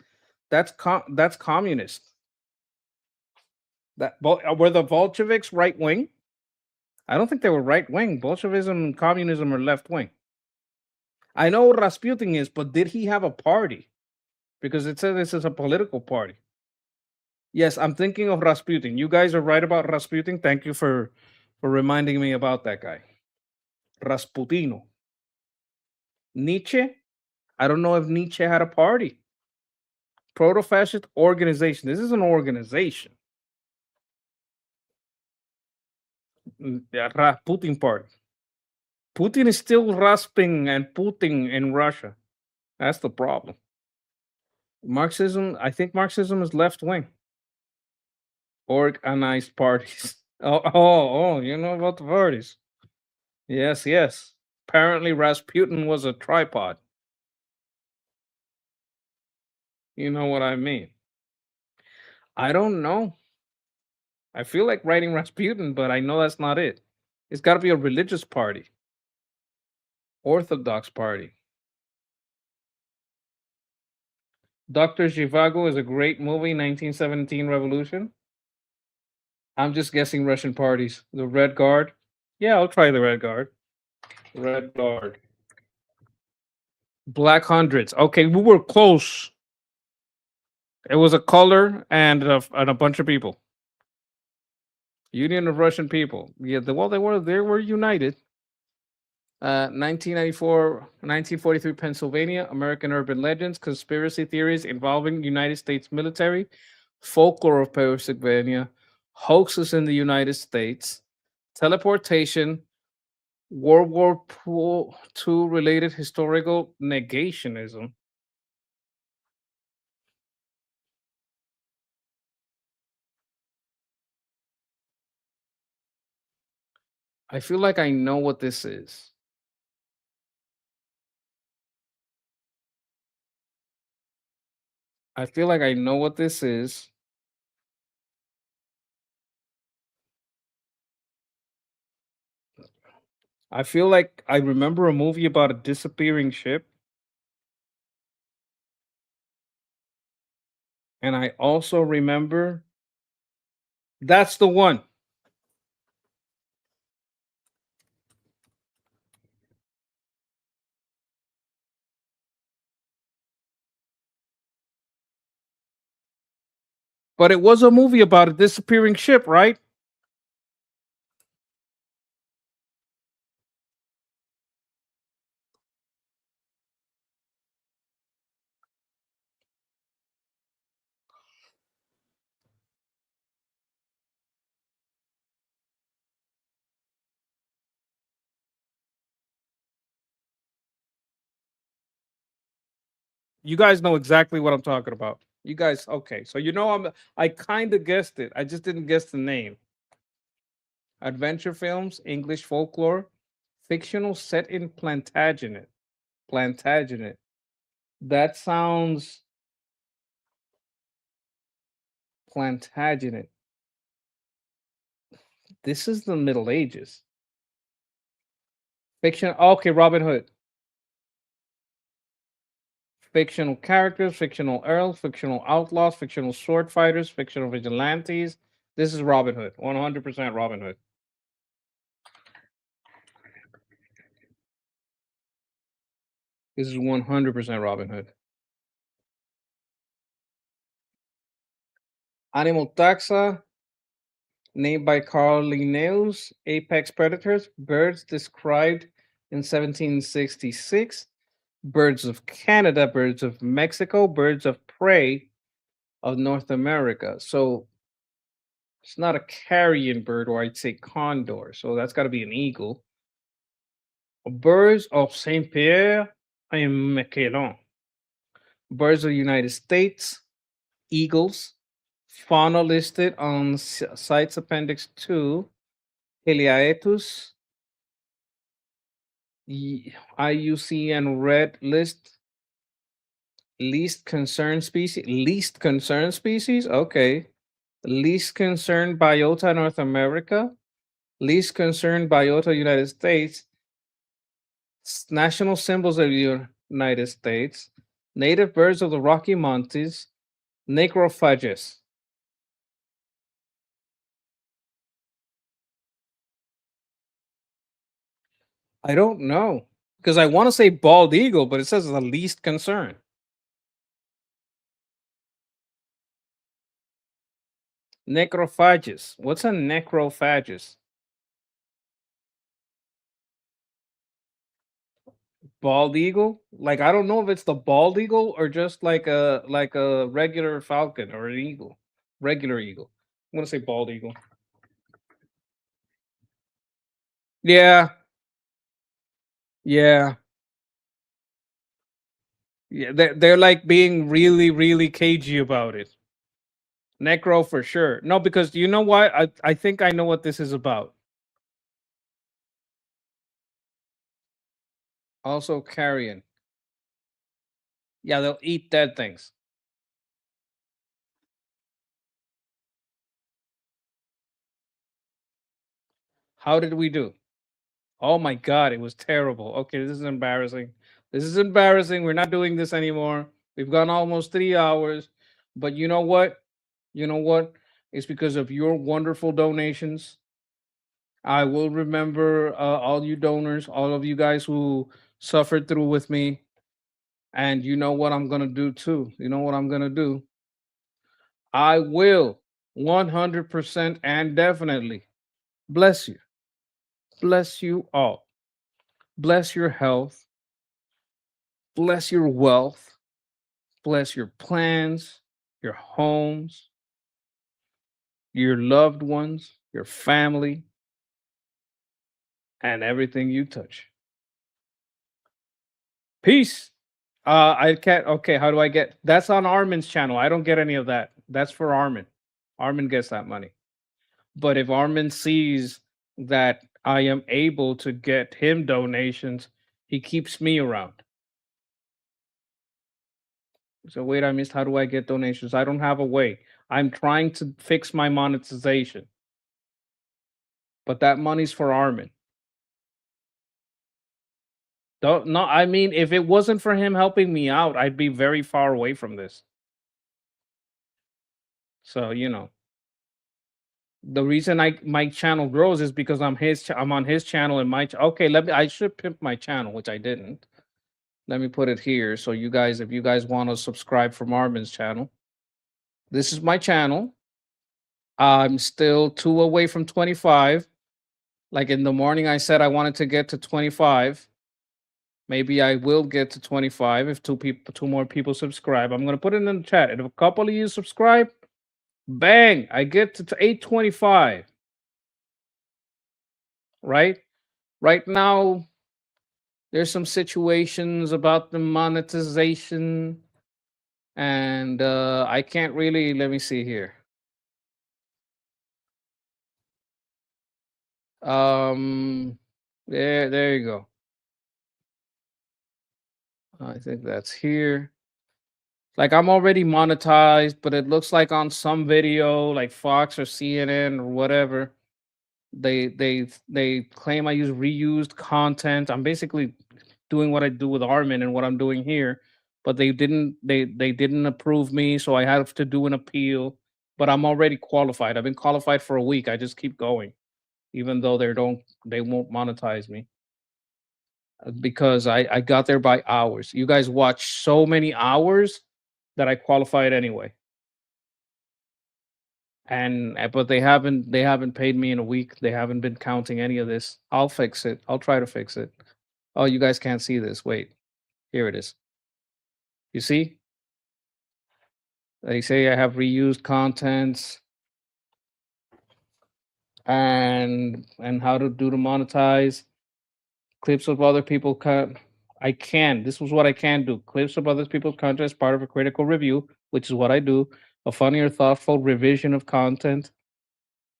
communist. Were the Bolsheviks right wing? I don't think they were right wing. Bolshevism and communism are left wing. I know what Rasputin is, but did he have a party? Because it says this is a political party. Yes, I'm thinking of Rasputin. You guys are right about Rasputin. Thank you for reminding me about that guy. Rasputino. Nietzsche? I don't know if Nietzsche had a party. Proto-fascist organization. This is an organization. The Putin party. Putin is still rasping and Putin in Russia. That's the problem. Marxism, I think Marxism is left wing. Organized parties. Oh, you know about the parties. Yes, yes. Apparently Rasputin was a tripod. You know what I mean? I don't know. I feel like writing Rasputin, but I know that's not it. It's got to be a religious party. Orthodox party. Dr. Zhivago is a great movie, 1917 Revolution. I'm just guessing Russian parties. The Red Guard. Yeah, I'll try the Red Guard. Red Guard. Black Hundreds. Okay, we were close. It was a color and a bunch of people. Union of Russian People. Yeah, they were united. 1994, 1943 Pennsylvania, American Urban Legends, Conspiracy Theories Involving United States Military, Folklore of Pennsylvania, Hoaxes in the United States, Teleportation, World War II related historical negationism. I feel like I know what this is. I feel like I know what this is. I feel like I remember a movie about a disappearing ship. And I also remember that's the one. But it was a movie about a disappearing ship, right? You guys know exactly what I'm talking about. You guys, okay. So I kind of guessed it. I just didn't guess the name. Adventure films, English folklore, fictional set in Plantagenet. Plantagenet. That sounds Plantagenet. This is the Middle Ages. Fiction. Okay, Robin Hood. Fictional characters, fictional earls, fictional outlaws, fictional sword fighters, fictional vigilantes. This is Robin Hood. 100% Robin Hood. This is 100% Robin Hood. Animal taxa, named by Carl Linnaeus, apex predators, birds described in 1766, birds of Canada, birds of Mexico, birds of prey of North America. So it's not a carrion bird, or I'd say condor. So that's got to be an eagle. Birds of Saint Pierre and Miquelon. Birds of the United States, eagles. Fauna listed on CITES Appendix 2, Heliaetus, IUCN Red List, least concerned species. Least concerned species? Okay. Least concerned biota North America, least concerned biota United States, national symbols of the United States, native birds of the Rocky Mountains, necrophages. I don't know because I want to say bald eagle, but it says the least concern. Necrophages. What's a necrophages? Bald eagle? Like I don't know if it's the bald eagle or just like a regular falcon or an eagle. Regular eagle. I'm gonna say bald eagle. Yeah, yeah, yeah. They're like being really, really cagey about it. Necro for sure. No, because you know what? I think I know what this is about. Also carrion. Yeah, they'll eat dead things. How did we do? Oh my god, it was terrible. Okay, this is embarrassing. This is embarrassing. We're not doing this anymore. We've gone almost 3 hours. But you know what? You know what? It's because of your wonderful donations. I will remember all you donors, all of you guys who suffered through with me. And you know what I'm going to do too? You know what I'm going to do? I will 100% and definitely bless you. Bless you all. Bless your health. Bless your wealth. Bless your plans, your homes, your loved ones, your family, and everything you touch. Peace. I can't. Okay, how do I get? That's on Armin's channel. I don't get any of that. That's for Armin. Armin gets that money. But if Armin sees that I am able to get him donations, he keeps me around. So wait, I missed. How do I get donations? I don't have a way. I'm trying to fix my monetization. But that money's for Armin. Don't no, I mean, if it wasn't for him helping me out, I'd be very far away from this. So, the reason my channel grows is because I'm on his channel and okay, I should pimp my channel, which I didn't. Let me put it here. So you guys, if you guys want to subscribe for Marvin's channel, this is my channel. I'm still 2 away from 25. Like in the morning, I said I wanted to get to 25. Maybe I will get to 25 if two more people subscribe. I'm gonna put it in the chat. And if a couple of you subscribe, bang, I get to 825. Right? Right now, there's some situations about the monetization, and I can't really. Let me see here. There you go. I think that's here. Like I'm already monetized, but it looks like on some video, like Fox or CNN or whatever, they claim I use reused content. I'm basically doing what I do with Armin and what I'm doing here, but they didn't approve me, so I have to do an appeal. But I'm already qualified. I've been qualified for a week. I just keep going, even though they won't monetize me because I got there by hours. You guys watch so many hours that I qualified anyway. And but they haven't paid me in a week. They haven't been counting any of this. I'll fix it. I'll try to fix it. Oh, you guys can't see this. Wait. Here it is. You see? They say I have reused contents and how to do to monetize clips of other people this was what I can do. Clips of other people's content as part of a critical review, which is what I do. A funny or thoughtful revision of content.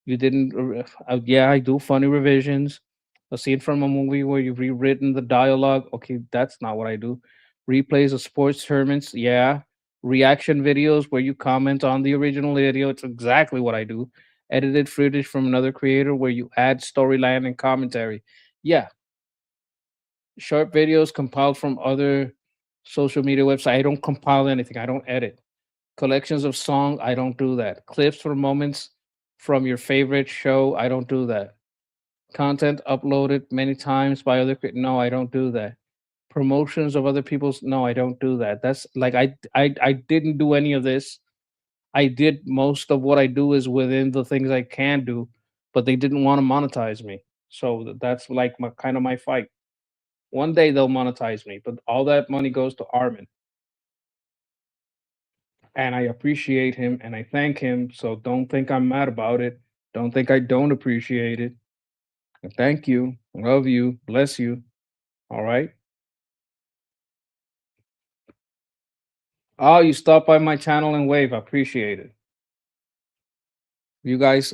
You didn't yeah, I do funny revisions. A scene from a movie where you've rewritten the dialogue. Okay, that's not what I do. Replays of sports tournaments. Yeah. Reaction videos where you comment on the original video. It's exactly what I do. Edited footage from another creator where you add storyline and commentary. Yeah. Short videos compiled from other social media websites. I don't compile anything. I don't edit. Collections of song. I don't do that. Clips for moments from your favorite show. I don't do that. Content uploaded many times by no, I don't do that. Promotions of other people's, no, I don't do that. That's like I didn't do any of this. I did most of what I do is within the things I can do, but they didn't want to monetize me. So that's like my kind of my fight. One day they'll monetize me, but all that money goes to Armin. And I appreciate him and I thank him. So don't think I'm mad about it. Don't think I don't appreciate it. And thank you. Love you. Bless you. All right. Oh, you stopped by my channel and wave. I appreciate it. If you guys,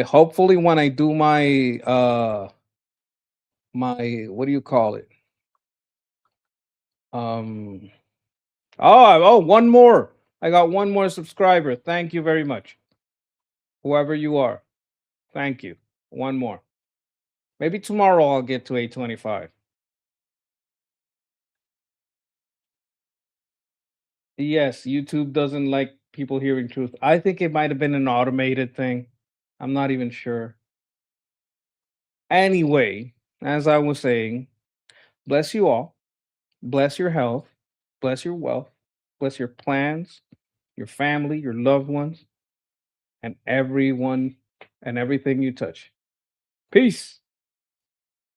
hopefully when I do my what do you call it? Um one more. I got one more subscriber. Thank you very much. Whoever you are. Thank you. One more. Maybe tomorrow I'll get to 825. Yes, YouTube doesn't like people hearing truth. I think it might have been an automated thing. I'm not even sure. Anyway, as I was saying, bless you all. Bless your health. Bless your wealth. Bless your plans, your family, your loved ones, and everyone and everything you touch. Peace.